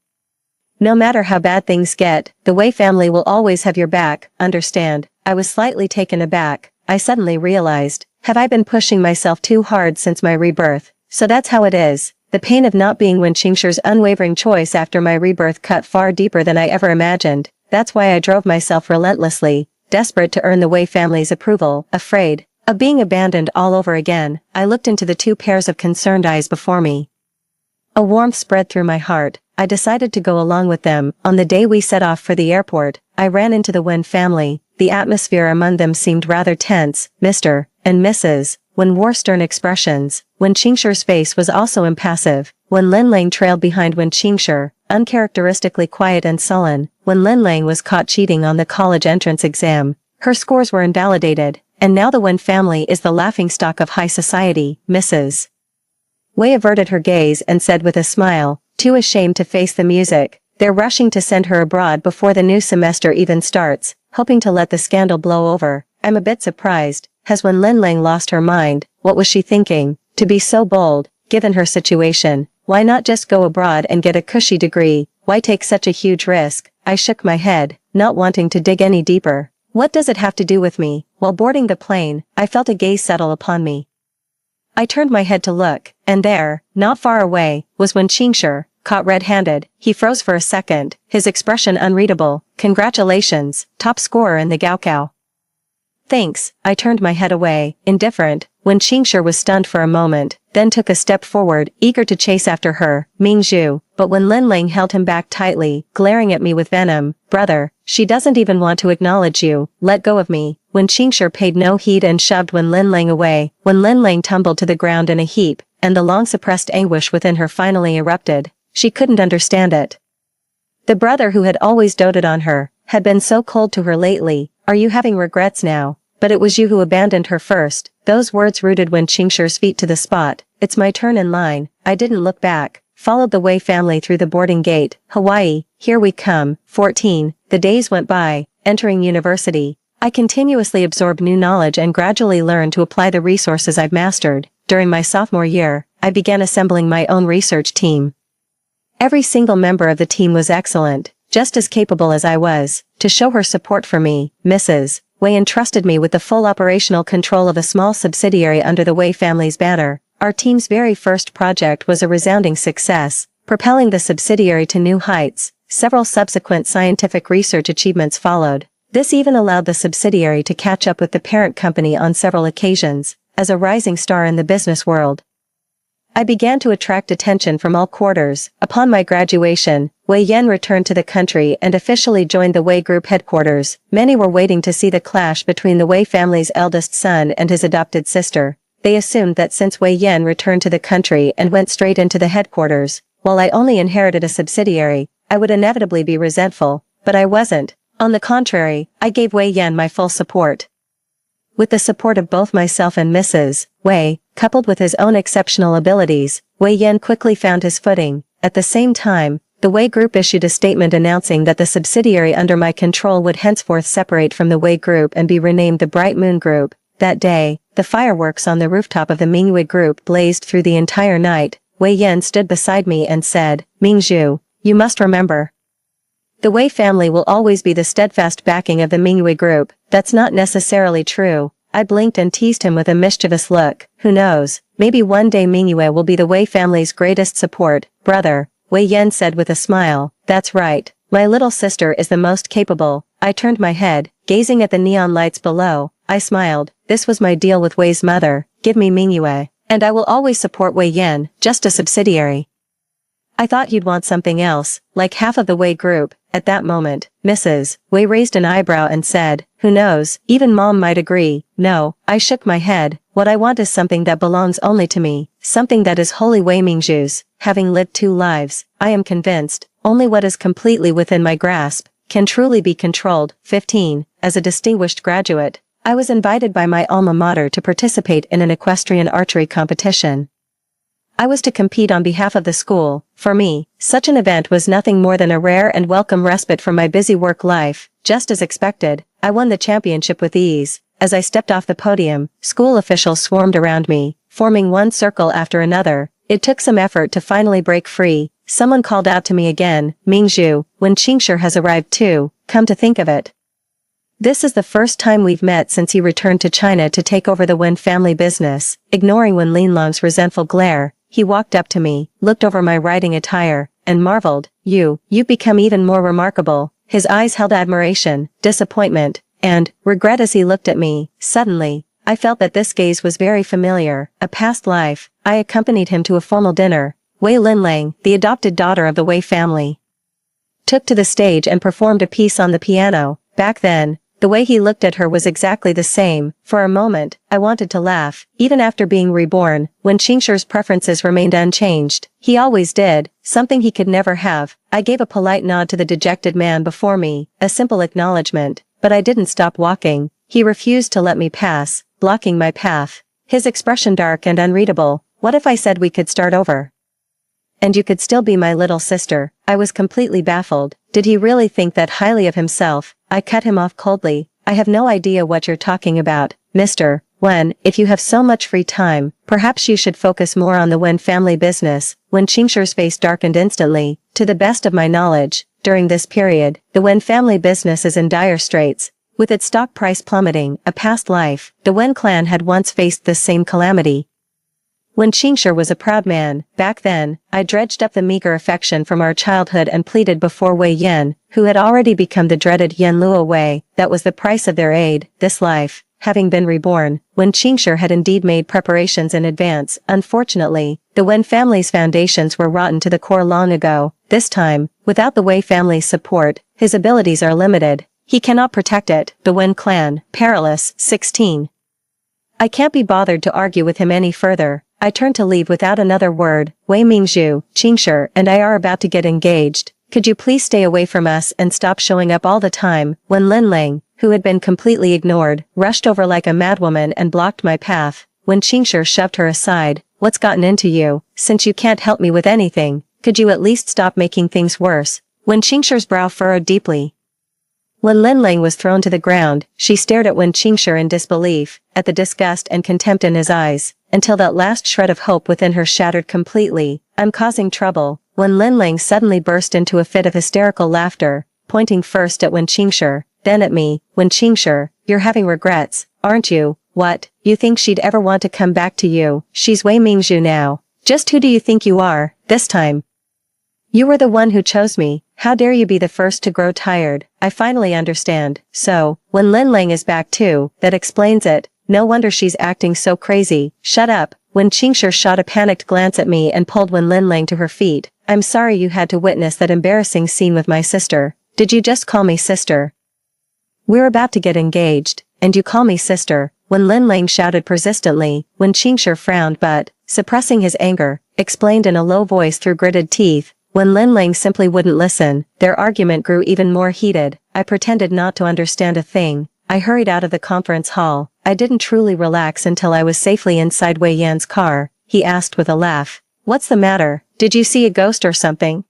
No matter how bad things get, the Wei family will always have your back, understand? I was slightly taken aback. I suddenly realized, have I been pushing myself too hard since my rebirth? So that's how it is. The pain of not being Wen Qingshi's unwavering choice after my rebirth cut far deeper than I ever imagined. That's why I drove myself relentlessly, desperate to earn the Wei family's approval, afraid of being abandoned all over again. I looked into the 2 pairs of concerned eyes before me. A warmth spread through my heart. I decided to go along with them. On the day we set off for the airport, I ran into the Wen family. The atmosphere among them seemed rather tense. Mr. and Mrs. Wen wore stern expressions. Wen Qingshi's face was also impassive. Wen Linlang trailed behind Wen Qingshi, uncharacteristically quiet and sullen. Wen Linlang was caught cheating on the college entrance exam. Her scores were invalidated, and now the Wen family is the laughingstock of high society. Mrs. Wei averted her gaze and said with a smile, too ashamed to face the music. They're rushing to send her abroad before the new semester even starts, hoping to let the scandal blow over. I'm a bit surprised. Has Wen Linlang lost her mind? What was she thinking? To be so bold, given her situation. Why not just go abroad and get a cushy degree? Why take such a huge risk? I shook my head, not wanting to dig any deeper. What does it have to do with me? While boarding the plane, I felt a gaze settle upon me. I turned my head to look, and there, not far away, was Wen Qingshi, caught red-handed. He froze for a second, his expression unreadable. Congratulations, top scorer in the Gaokao. Thanks. I turned my head away, indifferent. Wen Qingshi was stunned for a moment, then took a step forward, eager to chase after her, Mingzhu, but Wen Linlang held him back tightly, glaring at me with venom. Brother, she doesn't even want to acknowledge you. Let go of me. Wen Qingshi paid no heed and shoved Wen Linlang away. Wen Linlang tumbled to the ground in a heap, and the long-suppressed anguish within her finally erupted. She couldn't understand it. The brother who had always doted on her, had been so cold to her lately. Are you having regrets now? But it was you who abandoned her first. Those words rooted Wen Qingshi's feet to the spot. It's my turn in line. I didn't look back. Followed the Wei family through the boarding gate. Hawaii, here we come. 14. The days went by, entering university. I continuously absorbed new knowledge and gradually learned to apply the resources I've mastered. During my sophomore year, I began assembling my own research team. Every single member of the team was excellent, just as capable as I was. To show her support for me, Mrs. Wei entrusted me with the full operational control of a small subsidiary under the Wei family's banner. Our team's very first project was a resounding success, propelling the subsidiary to new heights. Several subsequent scientific research achievements followed. This even allowed the subsidiary to catch up with the parent company on several occasions. As a rising star in the business world, I began to attract attention from all quarters. Upon my graduation, Wei Yan returned to the country and officially joined the Wei Group headquarters. Many were waiting to see the clash between the Wei family's eldest son and his adopted sister. They assumed that since Wei Yan returned to the country and went straight into the headquarters, while I only inherited a subsidiary, I would inevitably be resentful, but I wasn't. On the contrary, I gave Wei Yan my full support. With the support of both myself and Mrs. Wei, coupled with his own exceptional abilities, Wei Yan quickly found his footing. At the same time, the Wei Group issued a statement announcing that the subsidiary under my control would henceforth separate from the Wei Group and be renamed the Bright Moon Group. That day, the fireworks on the rooftop of the Mingwei Group blazed through the entire night. Wei Yan stood beside me and said, Mingzhu, you must remember. The Wei family will always be the steadfast backing of the Mingwei Group. That's not necessarily true. I blinked and teased him with a mischievous look. Who knows, maybe one day Mingyue will be the Wei family's greatest support, brother, Wei Yan said with a smile. That's right, my little sister is the most capable. I turned my head, gazing at the neon lights below. I smiled. This was my deal with Wei's mother. Give me Mingyue, and I will always support Wei Yan, just a subsidiary. I thought you'd want something else, like half of the Wei group. At that moment, Mrs. Wei raised an eyebrow and said, who knows, even mom might agree. No, I shook my head. What I want is something that belongs only to me, something that is wholly Wei Mingzhu's. Having lived 2 lives, I am convinced, only what is completely within my grasp can truly be controlled. 15. As a distinguished graduate, I was invited by my alma mater to participate in an equestrian archery competition. I was to compete on behalf of the school. For me, such an event was nothing more than a rare and welcome respite from my busy work life. Just as expected, I won the championship with ease. As I stepped off the podium, school officials swarmed around me, forming one circle after another. It took some effort to finally break free. Someone called out to me again, Mingzhu, when Qingshi has arrived too. Come to think of it, this is the first time we've met since he returned to China to take over the Wen family business. Ignoring Wen Linlong's resentful glare, he walked up to me, looked over my riding attire, and marveled. You've become even more remarkable. His eyes held admiration, disappointment, and regret as he looked at me. Suddenly, I felt that this gaze was very familiar. A past life. I accompanied him to a formal dinner. Wei Linlang, the adopted daughter of the Wei family, took to the stage and performed a piece on the piano. Back then, the way he looked at her was exactly the same. For a moment, I wanted to laugh. Even after being reborn, when Qingshi's preferences remained unchanged, he always did, something he could never have. I gave a polite nod to the dejected man before me, a simple acknowledgement, but I didn't stop walking. He refused to let me pass, blocking my path. His expression dark and unreadable. What if I said we could start over? And you could still be my little sister? I was completely baffled. Did he really think that highly of himself? I cut him off coldly. I have no idea what you're talking about, Mr. Wen. If you have so much free time, perhaps you should focus more on the Wen family business. When Qingshi's face darkened instantly, to the best of my knowledge, during this period, the Wen family business is in dire straits. With its stock price plummeting, a past life, the Wen clan had once faced this same calamity. When Qingshi was a proud man, back then, I dredged up the meager affection from our childhood and pleaded before Wei Yan, who had already become the dreaded Yan Luo Wei. That was the price of their aid. This life, having been reborn, when Qingshi had indeed made preparations in advance. Unfortunately, the Wen family's foundations were rotten to the core long ago. This time, without the Wei family's support, his abilities are limited. He cannot protect it. The Wen clan, perilous. 16. I can't be bothered to argue with him any further. I turned to leave without another word. Wei Mingzhu, Qingshi, and I are about to get engaged. Could you please stay away from us and stop showing up all the time? When Linlang, who had been completely ignored, rushed over like a madwoman and blocked my path. When Qingshi shoved her aside, what's gotten into you? Since you can't help me with anything, could you at least stop making things worse? When Qingshi's brow furrowed deeply. When Linlang was thrown to the ground, she stared at Wen Qingshi in disbelief, at the disgust and contempt in his eyes, until that last shred of hope within her shattered completely. I'm causing trouble. When Linlang suddenly burst into a fit of hysterical laughter, pointing first at Wen Qingshi, then at me. Wen Qingshi, you're having regrets, aren't you? What? You think she'd ever want to come back to you? She's Wei Mingzhu now. Just who do you think you are, this time? You were the one who chose me. How dare you be the first to grow tired? I finally understand. So, when Linlang is back too, that explains it. No wonder she's acting so crazy. Shut up. When Qingshi shot a panicked glance at me and pulled Wen Linlang to her feet. I'm sorry you had to witness that embarrassing scene with my sister. Did you just call me sister? We're about to get engaged, and you call me sister. When Linlang shouted persistently, when Qingshi frowned but, suppressing his anger, explained in a low voice through gritted teeth. When Linlang simply wouldn't listen, their argument grew even more heated. I pretended not to understand a thing. I hurried out of the conference hall. I didn't truly relax until I was safely inside Wei Yan's car. He asked with a laugh. What's the matter? Did you see a ghost or something?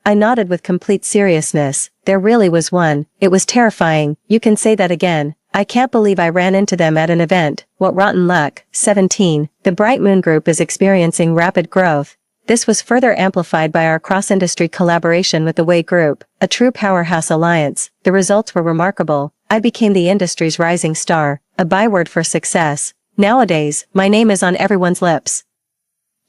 I nodded with complete seriousness. There really was one. It was terrifying. You can say that again. I can't believe I ran into them at an event. What rotten luck. 17. The Bright Moon Group is experiencing rapid growth. This was further amplified by our cross-industry collaboration with the Wei Group, a true powerhouse alliance. The results were remarkable. I became the industry's rising star. a byword for success. Nowadays, my name is on everyone's lips.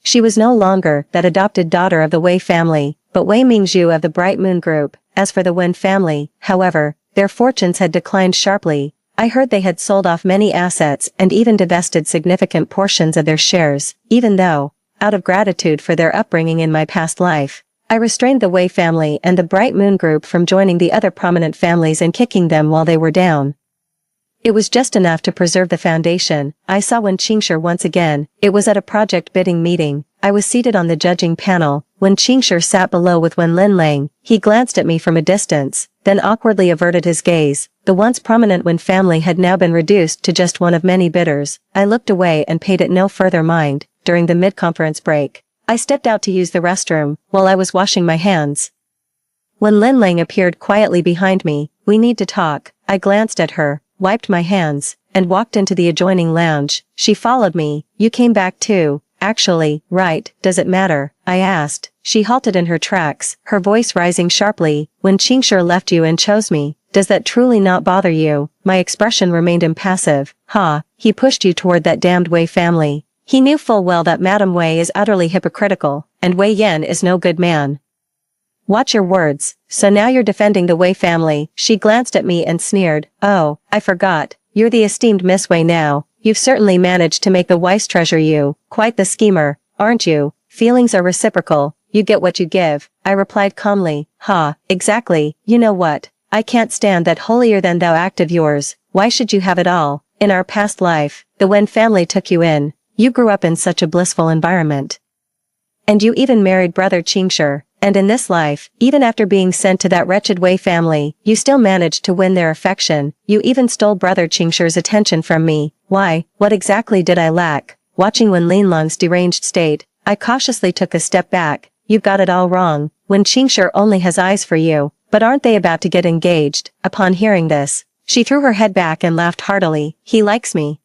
She was no longer that adopted daughter of the Wei family, but Wei Mingzhu of the Bright Moon Group. As for the Wen family, however, their fortunes had declined sharply. I heard they had sold off many assets and even divested significant portions of their shares, even though, out of gratitude for their upbringing in my past life, I restrained the Wei family and the Bright Moon Group from joining the other prominent families and kicking them while they were down. It was just enough to preserve the foundation. I saw Wen Qingshi once again. It was at a project bidding meeting. I was seated on the judging panel. Wen Qingshi sat below with Wen Linlang. He glanced at me from a distance, then awkwardly averted his gaze. The once prominent Wen family had now been reduced to just one of many bidders. I looked away and paid it no further mind. During the mid-conference break, I stepped out to use the restroom while I was washing my hands. Wen Linlang appeared quietly behind me. "We need to talk." I glanced at her, wiped my hands, and walked into the adjoining lounge. She followed me. "You came back too." "Actually, right, does it matter?" I asked. She halted in her tracks, her voice rising sharply. "When Qingshi left you and chose me, does that truly not bother you?" My expression remained impassive. "Ha, he pushed you toward that damned Wei family." He knew full well that Madame Wei is utterly hypocritical, and Wei Yan is no good man. "Watch your words. So now you're defending the Wei family." She glanced at me and sneered. "Oh, I forgot. You're the esteemed Miss Wei now. You've certainly managed to make the Weiss treasure you. Quite the schemer, aren't you? Feelings are reciprocal. You get what you give." I replied calmly. "Ha, exactly. You know what? I can't stand that holier-than-thou act of yours. Why should you have it all? In our past life, the Wen family took you in. You grew up in such a blissful environment. And you even married brother Qingshi. And in this life, even after being sent to that wretched Wei family, you still managed to win their affection. You even stole brother Qingshi's attention from me. Why, what exactly did I lack?" Watching Wen Linlang's deranged state, I cautiously took a step back. "You've got it all wrong. Wen Qingshi only has eyes for you. But aren't they about to get engaged?" Upon hearing this, she threw her head back and laughed heartily. "He likes me.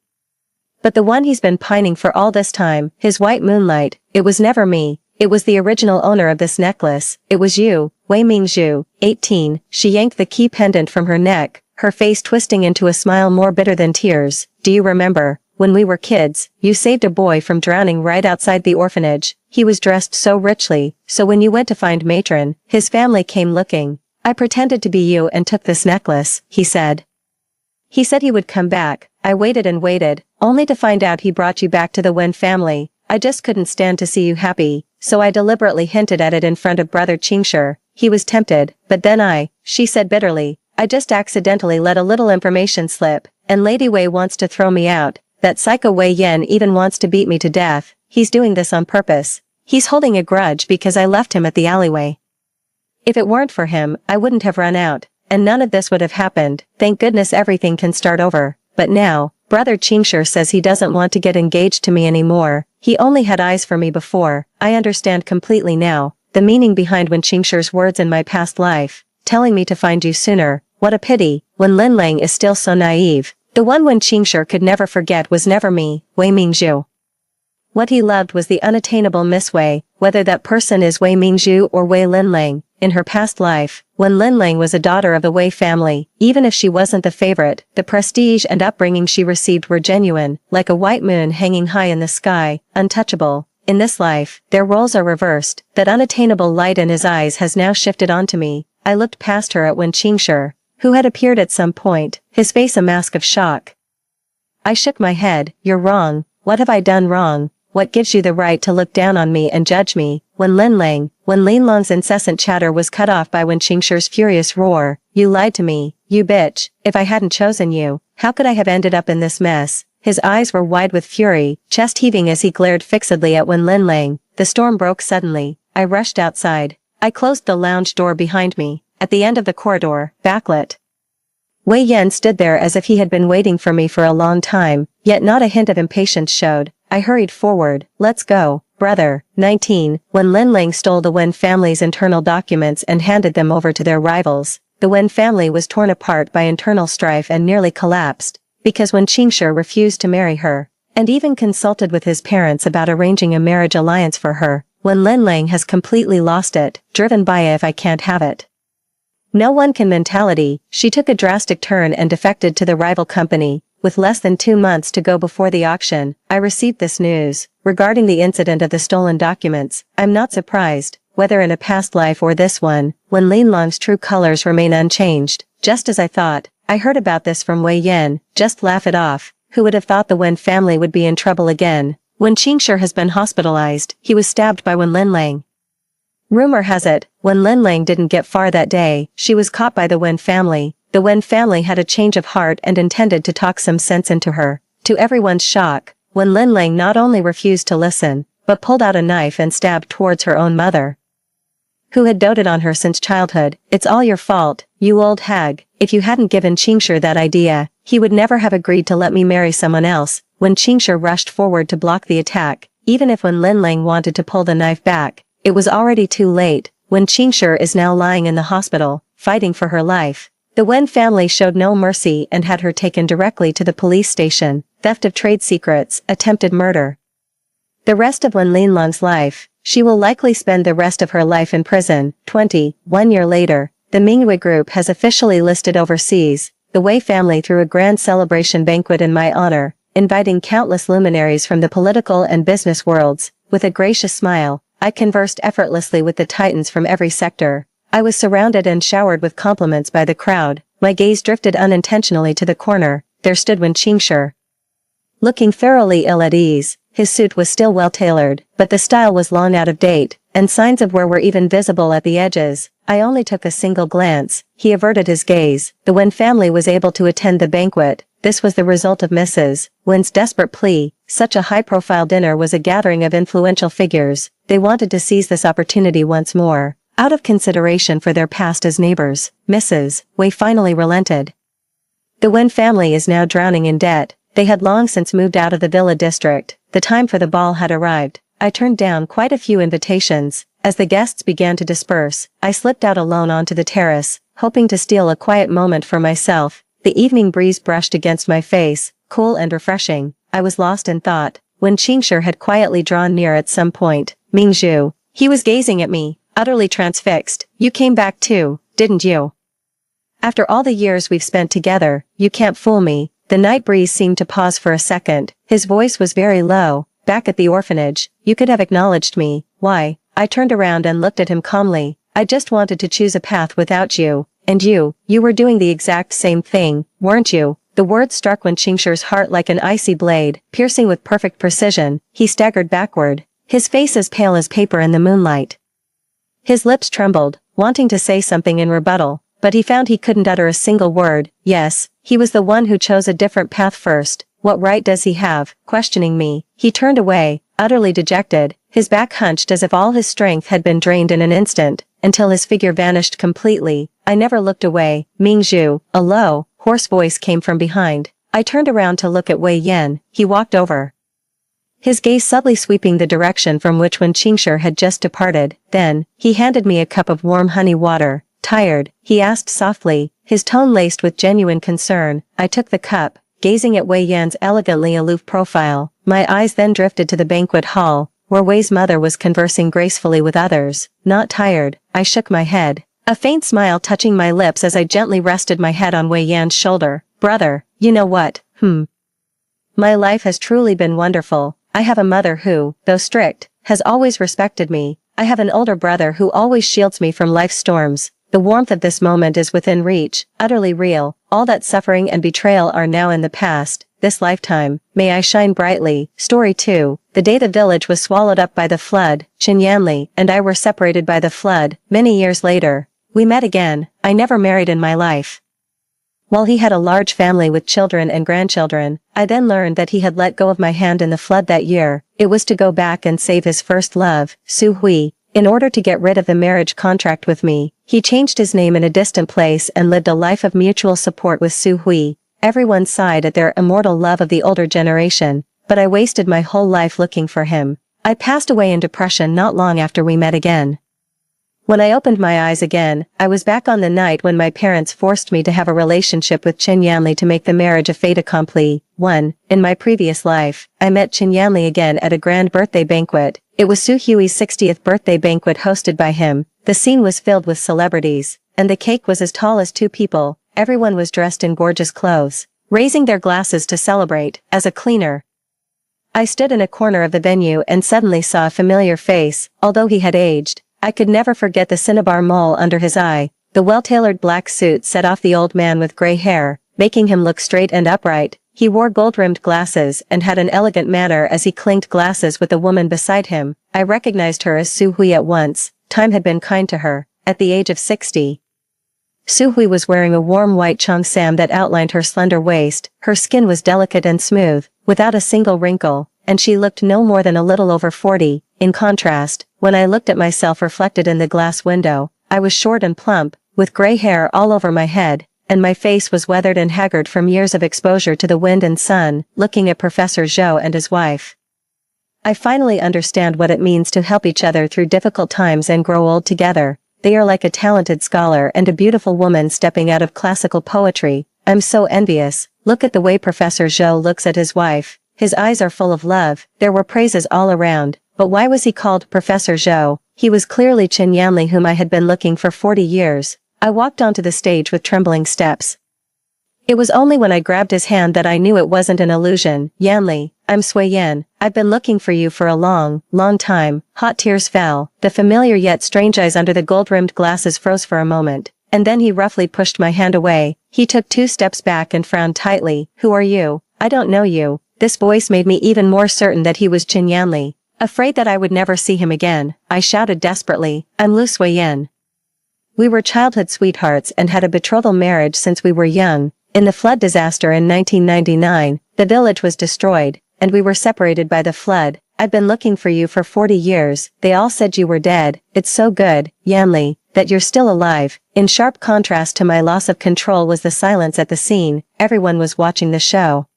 But the one he's been pining for all this time, his white moonlight, it was never me. It was the original owner of this necklace. It was you, Wei Mingzhu, 18. She yanked the key pendant from her neck, her face twisting into a smile more bitter than tears. "Do you remember, when we were kids, you saved a boy from drowning right outside the orphanage? He was dressed so richly, so when you went to find matron, his family came looking. I pretended to be you and took this necklace," he said. "He said he would come back. I waited and waited, only to find out he brought you back to the Wen family. I just couldn't stand to see you happy, so I deliberately hinted at it in front of brother Qingshi. He was tempted, but then she said bitterly, I just accidentally let a little information slip, and Lady Wei wants to throw me out. That psycho Wei Yan even wants to beat me to death. He's doing this on purpose. He's holding a grudge because I left him at the alleyway. If it weren't for him, I wouldn't have run out, and none of this would have happened. Thank goodness everything can start over. But now, brother Qingshi says he doesn't want to get engaged to me anymore. He only had eyes for me before. I understand completely now, the meaning behind Wen Qingshi's words in my past life, telling me to find you sooner. What a pity, Wen Linlang is still so naive. The one Wen Qingshi could never forget was never me, Wei Mingzhu. What he loved was the unattainable Miss Wei, whether that person is Wei Mingzhu or Wei Linlang. In her past life, Wen Linlang was a daughter of the Wei family. Even if she wasn't the favorite, the prestige and upbringing she received were genuine, like a white moon hanging high in the sky, untouchable. In this life, their roles are reversed. That unattainable light in his eyes has now shifted onto me. I looked past her at Wen Qingshi, who had appeared at some point, his face a mask of shock. I shook my head. You're wrong. What have I done wrong? What gives you the right to look down on me and judge me? Wen Linlang's incessant chatter was cut off by Wen Qingshi's furious roar. You lied to me, you bitch. If I hadn't chosen you, how could I have ended up in this mess? His eyes were wide with fury, chest heaving as he glared fixedly at Wen Linlang. The storm broke suddenly. I rushed outside. I closed the lounge door behind me. At the end of the corridor, backlit, Wei Yan stood there as if he had been waiting for me for a long time, yet not a hint of impatience showed. I hurried forward. Let's go, brother. 19. Wen Linlang stole the Wen family's internal documents and handed them over to their rivals. The Wen family was torn apart by internal strife and nearly collapsed, because Wen Qingshi refused to marry her, and even consulted with his parents about arranging a marriage alliance for her. Wen Linlang has completely lost it, driven by if I can't have it. No one can mentality. She took a drastic turn and defected to the rival company, with less than 2 months to go before the auction, I received this news. Regarding the incident of the stolen documents, I'm not surprised, whether in a past life or this one, when Lin Long's true colors remain unchanged. Just as I thought, I heard about this from Wei Yan. Just laugh it off. Who would have thought the Wen family would be in trouble again? Wen Qingshi has been hospitalized. He was stabbed by Wen Linlang. Rumor has it, Wen Linlang didn't get far that day. She was caught by the Wen family. The Wen family had a change of heart and intended to talk some sense into her. To everyone's shock, Wen Linlang not only refused to listen, but pulled out a knife and stabbed towards her own mother, who had doted on her since childhood. It's all your fault, you old hag. If you hadn't given Qingshi that idea, he would never have agreed to let me marry someone else. When Qingshi rushed forward to block the attack, even if Wen Linlang wanted to pull the knife back, it was already too late. When Qingshi is now lying in the hospital, fighting for her life. The Wen family showed no mercy and had her taken directly to the police station. Theft of trade secrets, attempted murder. The rest of Wen Linlang's life, she will likely spend the rest of her life in prison. 1 year later, the Minghui Group has officially listed overseas. The Wei family threw a grand celebration banquet in my honor, inviting countless luminaries from the political and business worlds. With a gracious smile, I conversed effortlessly with the titans from every sector. I was surrounded and showered with compliments by the crowd. My gaze drifted unintentionally to the corner. There stood Wen Qingshi, looking thoroughly ill at ease. His suit was still well tailored, but the style was long out of date, and signs of wear were even visible at the edges. I only took a single glance. He averted his gaze. The Wen family was able to attend the banquet. This was the result of Mrs. Wen's desperate plea. Such a high-profile dinner was a gathering of influential figures. They wanted to seize this opportunity once more. Out of consideration for their past as neighbors, Mrs. Wei finally relented. The Wen family is now drowning in debt. They had long since moved out of the villa district. The time for the ball had arrived. I turned down quite a few invitations. As the guests began to disperse, I slipped out alone onto the terrace, hoping to steal a quiet moment for myself. The evening breeze brushed against my face, cool and refreshing. I was lost in thought. When Qingshi had quietly drawn near at some point, Mingzhu, he was gazing at me, utterly transfixed. You came back too, didn't you? After all the years we've spent together, you can't fool me. The night breeze seemed to pause for a second. His voice was very low. Back at the orphanage, you could have acknowledged me. Why? I turned around and looked at him calmly. I just wanted to choose a path without you. And you were doing the exact same thing, weren't you? The words struck Wen Qingshi's heart like an icy blade, piercing with perfect precision. He staggered backward, his face as pale as paper in the moonlight. His lips trembled, wanting to say something in rebuttal, but he found he couldn't utter a single word. Yes, he was the one who chose a different path first. What right does he have? Questioning me. He turned away, utterly dejected, his back hunched as if all his strength had been drained in an instant, until his figure vanished completely. I never looked away. Mingzhu, a low, hoarse voice came from behind. I turned around to look at Wei Yan. He walked over, his gaze subtly sweeping the direction from which Wen Qingshi had just departed. Then, he handed me a cup of warm honey water. Tired? He asked softly, his tone laced with genuine concern. I took the cup, gazing at Wei Yan's elegantly aloof profile. My eyes then drifted to the banquet hall, where Wei's mother was conversing gracefully with others. Not tired, I shook my head, a faint smile touching my lips as I gently rested my head on Wei Yan's shoulder. Brother, you know what? My life has truly been wonderful. I have a mother who, though strict, has always respected me. I have an older brother who always shields me from life's storms. The warmth of this moment is within reach, utterly real. All that suffering and betrayal are now in the past. This lifetime, may I shine brightly. Story 2. The day the village was swallowed up by the flood, Chen Yanli and I were separated by the flood. Many years later, we met again. I never married in my life. While he had a large family with children and grandchildren, I then learned that he had let go of my hand in the flood that year. It was to go back and save his first love, Su Hui. In order to get rid of the marriage contract with me, he changed his name in a distant place and lived a life of mutual support with Su Hui. Everyone sighed at their immortal love of the older generation, but I wasted my whole life looking for him. I passed away in depression not long after we met again. When I opened my eyes again, I was back on the night when my parents forced me to have a relationship with Chen Yanli to make the marriage a fait accompli. 1. In my previous life, I met Chen Yanli again at a grand birthday banquet. It was Su Hui's 60th birthday banquet hosted by him. The scene was filled with celebrities, and the cake was as tall as 2 people. Everyone was dressed in gorgeous clothes. raising their glasses to celebrate. As a cleaner, I stood in a corner of the venue and suddenly saw a familiar face. Although he had aged, I could never forget the cinnabar mole under his eye. The well-tailored black suit set off the old man with gray hair, making him look straight and upright. He wore gold-rimmed glasses and had an elegant manner as he clinked glasses with the woman beside him. I recognized her as Su Hui at once. Time had been kind to her. At the age of 60, Su Hui was wearing a warm white cheongsam that outlined her slender waist. Her skin was delicate and smooth, without a single wrinkle, and she looked no more than a little over 40. In contrast, when I looked at myself reflected in the glass window, I was short and plump, with gray hair all over my head, and my face was weathered and haggard from years of exposure to the wind and sun. Looking at Professor Zhou and his wife, I finally understand what it means to help each other through difficult times and grow old together. They are like a talented scholar and a beautiful woman stepping out of classical poetry. I'm so envious. Look at the way Professor Zhou looks at his wife. His eyes are full of love. There were praises all around. But why was he called Professor Zhou? He was clearly Qin Yanli, whom I had been looking for 40 years. I walked onto the stage with trembling steps. It was only when I grabbed his hand that I knew it wasn't an illusion. Yanli, I'm Sui Yan. I've been looking for you for a long, long time. Hot tears fell. The familiar yet strange eyes under the gold-rimmed glasses froze for a moment, and then he roughly pushed my hand away. He took 2 steps back and frowned tightly. Who are you? I don't know you. This voice made me even more certain that he was Qin Yanli. Afraid that I would never see him again, I shouted desperately, I'm Lu Sui Yan. We were childhood sweethearts and had a betrothal marriage since we were young. In the flood disaster in 1999, the village was destroyed, and we were separated by the flood. I've been looking for you for 40 years. They all said you were dead. It's so good, Yanli, that you're still alive. In sharp contrast to my loss of control was the silence at the scene. Everyone was watching the show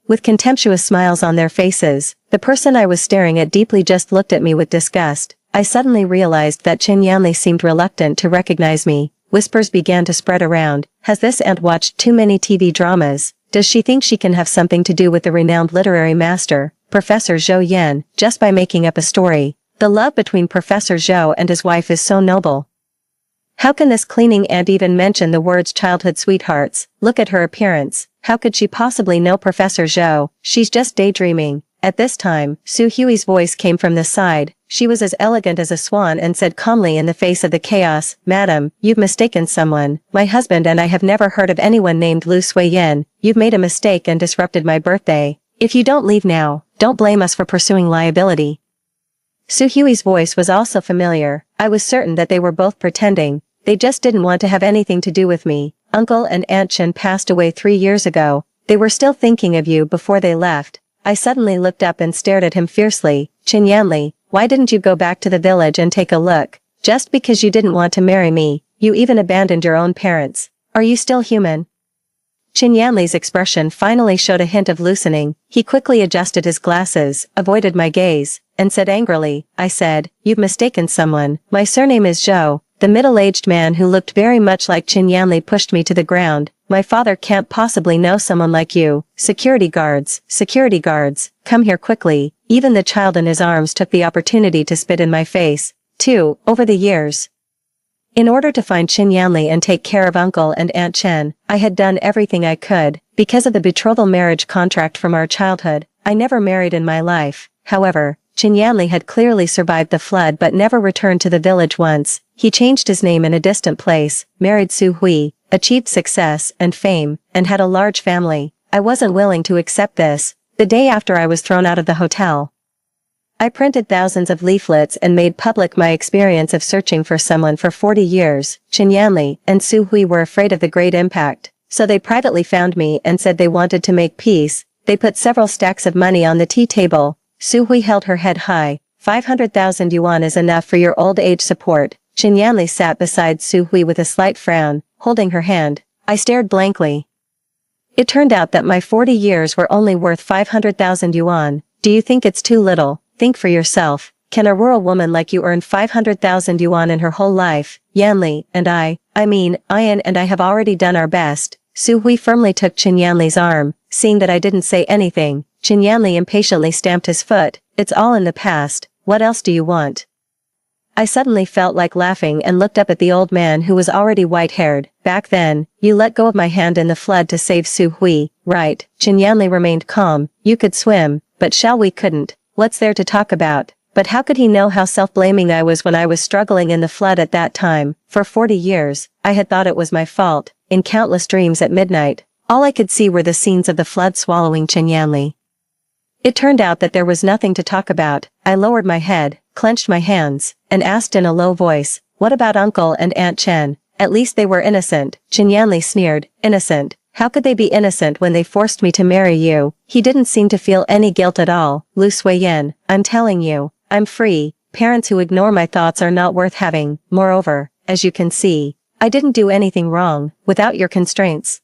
with contemptuous smiles on their faces. The person I was staring at deeply just looked at me with disgust. I suddenly realized that Qin Yanli seemed reluctant to recognize me. Whispers began to spread around. Has this aunt watched too many TV dramas? Does she think she can have something to do with the renowned literary master, Professor Zhou Yan, just by making up a story? The love between Professor Zhou and his wife is so noble. How can this cleaning aunt even mention the words childhood sweethearts? Look at her appearance. How could she possibly know Professor Zhou? She's just daydreaming. At this time, Su Hui's voice came from the side. She was as elegant as a swan and said calmly in the face of the chaos, Madam, you've mistaken someone. My husband and I have never heard of anyone named Lu Sui Yan. You've made a mistake and disrupted my birthday. If you don't leave now, don't blame us for pursuing liability. Su Hui's voice was also familiar. I was certain that they were both pretending. They just didn't want to have anything to do with me. Uncle and Aunt Chen passed away 3 years ago. They were still thinking of you before they left. I suddenly looked up and stared at him fiercely. Qin Yanli, why didn't you go back to the village and take a look? Just because you didn't want to marry me, you even abandoned your own parents. Are you still human? Qin Yanli's expression finally showed a hint of loosening. He quickly adjusted his glasses, avoided my gaze, and said angrily, I said, you've mistaken someone. My surname is Zhou. The middle-aged man who looked very much like Qin Yanli pushed me to the ground. My father can't possibly know someone like you. Security guards, come here quickly. Even the child in his arms took the opportunity to spit in my face. 2. Over the years, in order to find Qin Yanli and take care of Uncle and Aunt Chen, I had done everything I could. Because of the betrothal marriage contract from our childhood, I never married in my life. However, Qin Yanli had clearly survived the flood but never returned to the village once. He changed his name in a distant place, married Su Hui, achieved success and fame, and had a large family. I wasn't willing to accept this. The day after I was thrown out of the hotel, I printed thousands of leaflets and made public my experience of searching for someone for 40 years. Qin Yanli and Su Hui were afraid of the great impact, so they privately found me and said they wanted to make peace. They put several stacks of money on the tea table. Su Hui held her head high. 500,000 yuan is enough for your old age support. Qin Yanli sat beside Su Hui with a slight frown, holding her hand. I stared blankly. It turned out that my 40 years were only worth 500,000 yuan. Do you think it's too little? Think for yourself. Can a rural woman like you earn 500,000 yuan in her whole life? Yanli and Ian and I have already done our best. Su Hui firmly took Qin Yanli's arm. Seeing that I didn't say anything, Qin Yanli impatiently stamped his foot. It's all in the past. What else do you want? I suddenly felt like laughing and looked up at the old man who was already white-haired. Back then, you let go of my hand in the flood to save Su Hui, right? Qin Yanli remained calm. You could swim, but Shao Wei couldn't. What's there to talk about? But how could he know how self-blaming I was when I was struggling in the flood at that time? For 40 years, I had thought it was my fault. In countless dreams at midnight, all I could see were the scenes of the flood swallowing Qin Yanli. It turned out that there was nothing to talk about. I lowered my head, clenched my hands, and asked in a low voice, "What about Uncle and Aunt Chen? At least they were innocent." Qin Yanli sneered, "Innocent? How could they be innocent when they forced me to marry you?" He didn't seem to feel any guilt at all. "Lu Suiyan, I'm telling you, I'm free. Parents who ignore my thoughts are not worth having. Moreover, as you can see, I didn't do anything wrong. Without your constraints,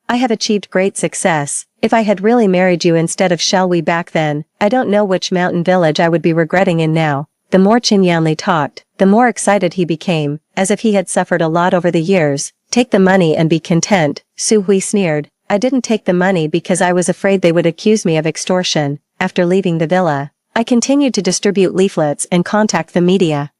I have achieved great success. If I had really married you instead of Shao Wei back then, I don't know which mountain village I would be regretting in now." The more Qin Yanli talked, the more excited he became, as if he had suffered a lot over the years. "Take the money and be content," Su Hui sneered. "I didn't take the money because I was afraid they would accuse me of extortion." After leaving the villa, I continued to distribute leaflets and contact the media.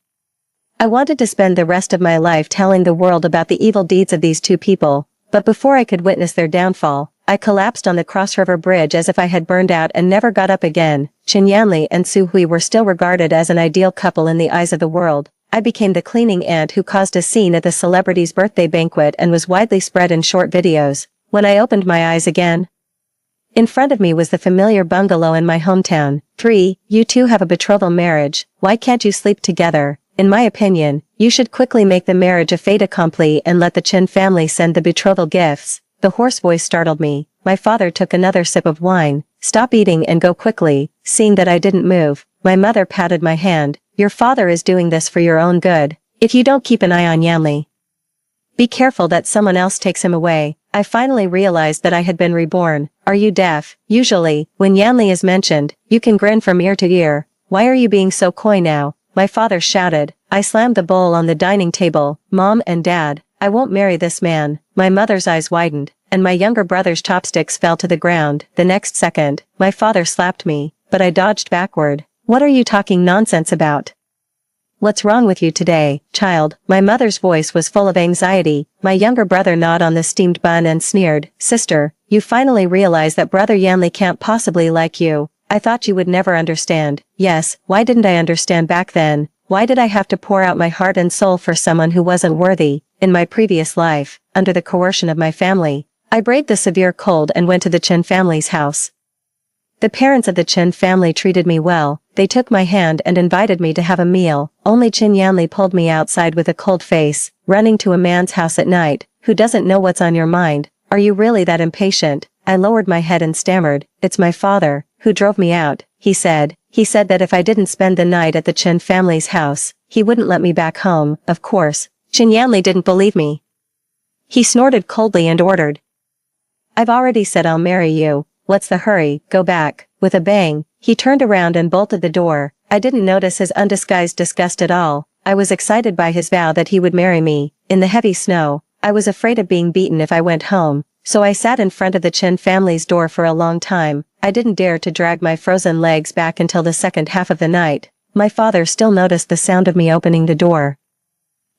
I wanted to spend the rest of my life telling the world about the evil deeds of these two people, but before I could witness their downfall, I collapsed on the Cross River Bridge as if I had burned out and never got up again. Qin Yanli and Su Hui were still regarded as an ideal couple in the eyes of the world. I became the cleaning aunt who caused a scene at the celebrity's birthday banquet and was widely spread in short videos. When I opened my eyes again, in front of me was the familiar bungalow in my hometown. 3. You two have a betrothal marriage. Why can't you sleep together? In my opinion, you should quickly make the marriage a fait accompli and let the Chen family send the betrothal gifts. The hoarse voice startled me. My father took another sip of wine. "Stop eating and go quickly." Seeing that I didn't move, my mother patted my hand. "Your father is doing this for your own good. If you don't keep an eye on Yanli, be careful that someone else takes him away." I finally realized that I had been reborn. "Are you deaf? Usually, when Yanli is mentioned, you can grin from ear to ear. Why are you being so coy now?" my father shouted. I slammed the bowl on the dining table. "Mom and Dad, I won't marry this man." My mother's eyes widened, and my younger brother's chopsticks fell to the ground. The next second, my father slapped me, but I dodged backward. "What are you talking nonsense about? What's wrong with you today, child?" My mother's voice was full of anxiety. My younger brother gnawed on the steamed bun and sneered. "Sister, you finally realize that Brother Yanli can't possibly like you. I thought you would never understand." "Yes, why didn't I understand back then? Why did I have to pour out my heart and soul for someone who wasn't worthy?" In my previous life, under the coercion of my family, I braved the severe cold and went to the Chen family's house. The parents of the Chen family treated me well. They took my hand and invited me to have a meal. Only Qin Yanli pulled me outside with a cold face. "Running to a man's house at night, who doesn't know what's on your mind? Are you really that impatient?" I lowered my head and stammered. "It's my father, who drove me out," he said. "He said that if I didn't spend the night at the Chen family's house, he wouldn't let me back home." Of course, Qin Yanli didn't believe me. He snorted coldly and ordered, "I've already said I'll marry you. What's the hurry? Go back." With a bang, he turned around and bolted the door. I didn't notice his undisguised disgust at all. I was excited by his vow that he would marry me. In the heavy snow, I was afraid of being beaten if I went home, so I sat in front of the Chen family's door for a long time. I didn't dare to drag my frozen legs back until the second half of the night. My father still noticed the sound of me opening the door.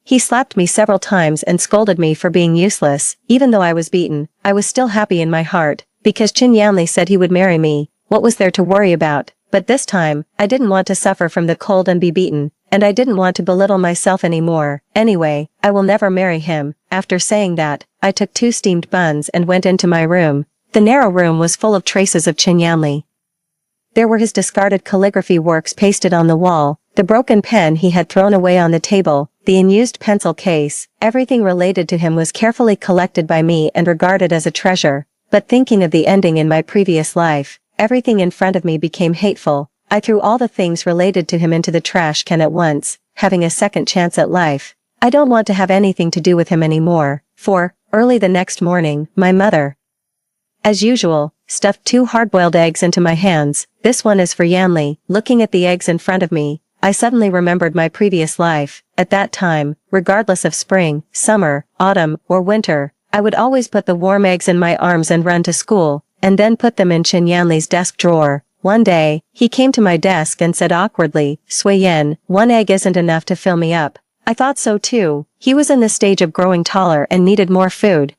He slapped me several times and scolded me for being useless. Even though I was beaten, I was still happy in my heart, because Qin Yanli said he would marry me. What was there to worry about? But this time, I didn't want to suffer from the cold and be beaten, and I didn't want to belittle myself anymore. Anyway, I will never marry him. After saying that, I took 2 steamed buns and went into my room. The narrow room was full of traces of Qin Yanli. There were his discarded calligraphy works pasted on the wall, the broken pen he had thrown away on the table, the unused pencil case. Everything related to him was carefully collected by me and regarded as a treasure. But thinking of the ending in my previous life, everything in front of me became hateful. I threw all the things related to him into the trash can at once, having a second chance at life. I don't want to have anything to do with him anymore. 4. Early the next morning, my mother, as usual, stuffed 2 hard-boiled eggs into my hands. "This one is for Yanli." Looking at the eggs in front of me, I suddenly remembered my previous life. At that time, regardless of spring, summer, autumn, or winter, I would always put the warm eggs in my arms and run to school, and then put them in Qin Yanli's desk drawer. One day, he came to my desk and said awkwardly, "Suyen, 1 egg isn't enough to fill me up." I thought so too. He was in the stage of growing taller and needed more food.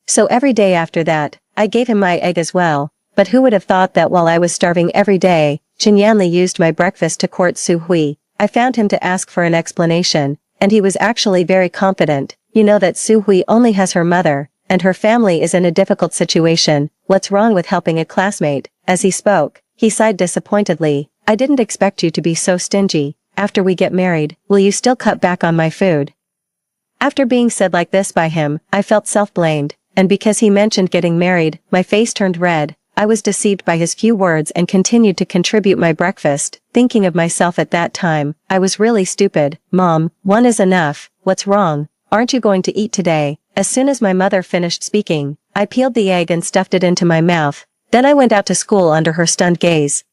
So every day after that, I gave him my egg as well. But who would have thought that while I was starving every day, Chen Yanli used my breakfast to court Su Hui. I found him to ask for an explanation, and he was actually very confident. You know that Su Hui only has her mother, and her family is in a difficult situation. What's wrong with helping a classmate? As he spoke, he sighed disappointedly. I didn't expect you to be so stingy. After we get married, will you still cut back on my food? After being said like this by him, I felt self-blamed, and because he mentioned getting married, my face turned red. I was deceived by his few words and continued to contribute my breakfast, thinking of myself at that time. I was really stupid. Mom, 1 is enough. What's wrong? Aren't you going to eat today? As soon as my mother finished speaking, I peeled the egg and stuffed it into my mouth. Then I went out to school under her stunned gaze.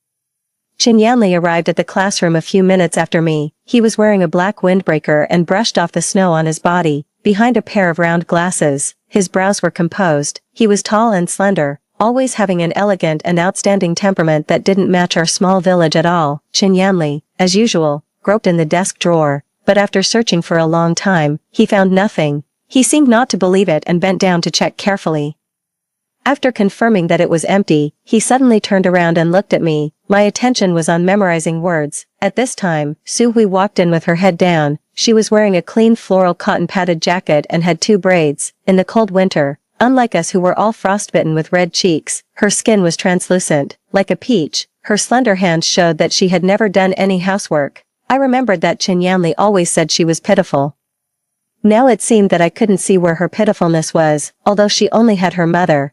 Chen Yanli arrived at the classroom a few minutes after me. He was wearing a black windbreaker and brushed off the snow on his body, behind a pair of round glasses. His brows were composed. He was tall and slender, always having an elegant and outstanding temperament that didn't match our small village at all. Chen Yanli, as usual, groped in the desk drawer, but after searching for a long time, he found nothing. He seemed not to believe it and bent down to check carefully. After confirming that it was empty, he suddenly turned around and looked at me. My attention was on memorizing words. At this time, Su Hui walked in with her head down. She was wearing a clean floral cotton padded jacket and had 2 braids. In the cold winter, unlike us who were all frostbitten with red cheeks, her skin was translucent, like a peach. Her slender hands showed that she had never done any housework. I remembered that Chen Yanli always said she was pitiful. Now it seemed that I couldn't see where her pitifulness was. Although she only had her mother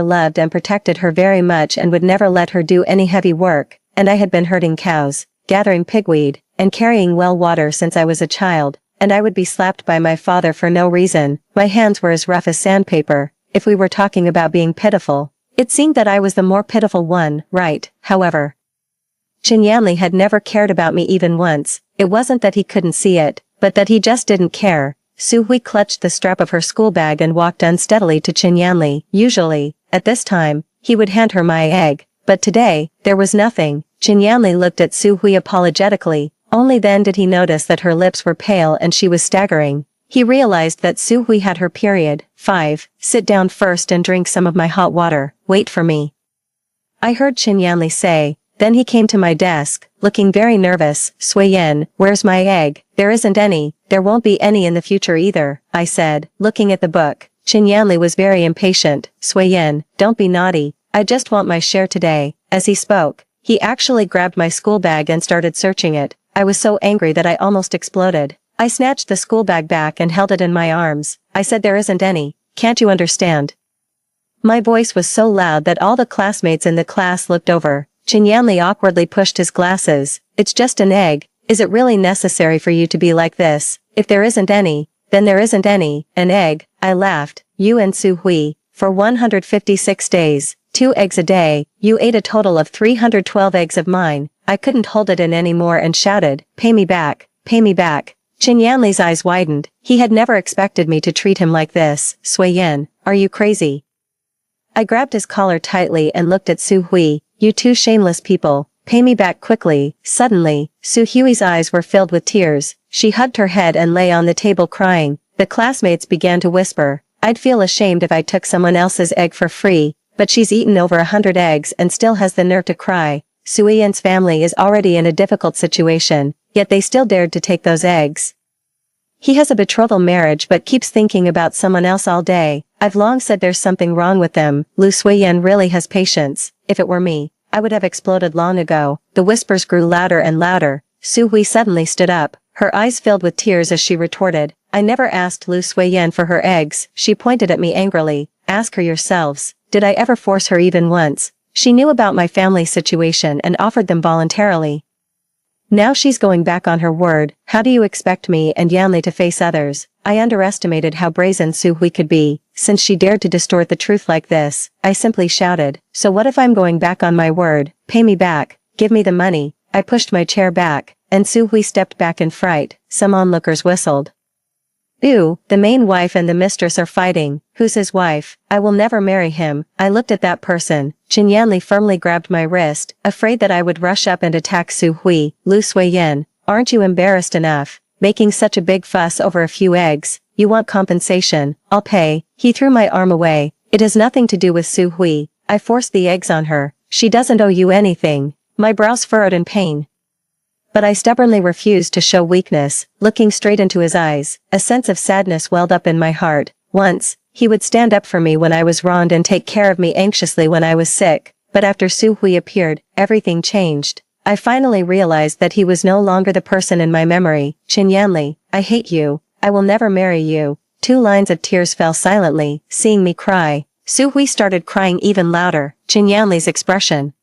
loved and protected her very much and would never let her do any heavy work, and I had been herding cows, gathering pigweed, and carrying well water since I was a child, and I would be slapped by my father for no reason. My hands were as rough as sandpaper. If we were talking about being pitiful, it seemed that I was the more pitiful one, right? However, Chen Yanli had never cared about me even once. It wasn't that he couldn't see it, but that he just didn't care. Su Hui clutched the strap of her school bag and walked unsteadily to Chen Yanli. Usually, at this time, he would hand her my egg, but today, there was nothing. Chen Yanli looked at Su Hui apologetically. Only then did he notice that her lips were pale and she was staggering. He realized that Su Hui had her period. 5. Sit down first and drink some of my hot water. Wait for me, I heard Chen Yanli say. Then he came to my desk, looking very nervous. "Suyen, where's my egg?" "There isn't any. There won't be any in the future either," I said, looking at the book. Chen Yanli was very impatient. "Suyen, don't be naughty. I just want my share today." As he spoke, he actually grabbed my school bag and started searching it. I was so angry that I almost exploded. I snatched the school bag back and held it in my arms. I said, "There isn't any. Can't you understand?" My voice was so loud that all the classmates in the class looked over. Chen Yanli awkwardly pushed his glasses. "It's just an egg. Is it really necessary for you to be like this? If there isn't any, then there isn't any." "An egg?" I laughed. "You and Su Hui, for 156 days, 2 eggs a day, you ate a total of 312 eggs of mine." I couldn't hold it in anymore and shouted, "Pay me back, pay me back." Chen Yanli's eyes widened. He had never expected me to treat him like this. "Suyen, are you crazy?" I grabbed his collar tightly and looked at Su Hui. "You 2 shameless people, pay me back quickly." Suddenly, Su Hui's eyes were filled with tears. She hugged her head and lay on the table crying. The classmates began to whisper, "I'd feel ashamed if I took someone else's egg for free, but she's eaten over 100 eggs and still has the nerve to cry." Suyen's family is already in a difficult situation, yet they still dared to take those eggs. He has a betrothal marriage but keeps thinking about someone else all day. I've long said there's something wrong with them. Lu Suyen really has patience. If it were me, I would have exploded long ago. The whispers grew louder and louder. Su Hui suddenly stood up, her eyes filled with tears as she retorted, "I never asked Lu Suyen for her eggs." She pointed at me angrily. "Ask her yourselves. Did I ever force her even once? She knew about my family situation and offered them voluntarily. Now she's going back on her word. How do you expect me and Yanli to face others?" I underestimated how brazen Su Hui could be, since she dared to distort the truth like this. I simply shouted, "So what if I'm going back on my word? Pay me back. Give me the money." I pushed my chair back, and Su Hui stepped back in fright. Some onlookers whistled. Ooh, the main wife and the mistress are fighting. Who's his wife? I will never marry him. I looked at that person. Qin Yanli firmly grabbed my wrist, afraid that I would rush up and attack Su Hui. Lu Suiyin, aren't you embarrassed enough? Making such a big fuss over a few eggs. You want compensation. I'll pay. He threw my arm away. It has nothing to do with Su Hui. I forced the eggs on her. She doesn't owe you anything. My brows furrowed in pain. But I stubbornly refused to show weakness, looking straight into his eyes. A sense of sadness welled up in my heart. Once, he would stand up for me when I was wronged and take care of me anxiously when I was sick. But after Su Hui appeared, everything changed. I finally realized that he was no longer the person in my memory. Qin Yanli, I hate you. I will never marry you. 2 lines of tears fell silently, seeing me cry. Su Hui started crying even louder. Qin Yanli's expression,